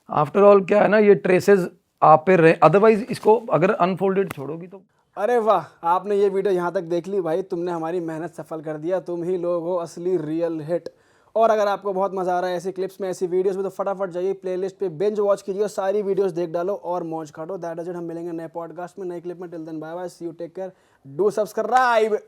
आफ्टर ऑल क्या है ना, ये ट्रेसेस आप पे रहे, अदरवाइज इसको अगर अनफोल्डेड छोड़ोगी तो। अरे वाह, आपने ये वीडियो यहाँ तक देख ली भाई, तुमने हमारी मेहनत सफल कर दिया, तुम ही लोग हो असली रियल हिट। और अगर आपको बहुत मज़ा आ रहा है ऐसी क्लिप्स में, ऐसी वीडियोस में, तो फटाफट जाइए प्लेलिस्ट पे बिंज वॉच कीजिए, सारी वीडियोस देख डालो और मौज काटो। दैट इज इट, हम मिलेंगे नए पॉडकास्ट में, नए क्लिप में। Till then bye bye, see you, take care, do subscribe.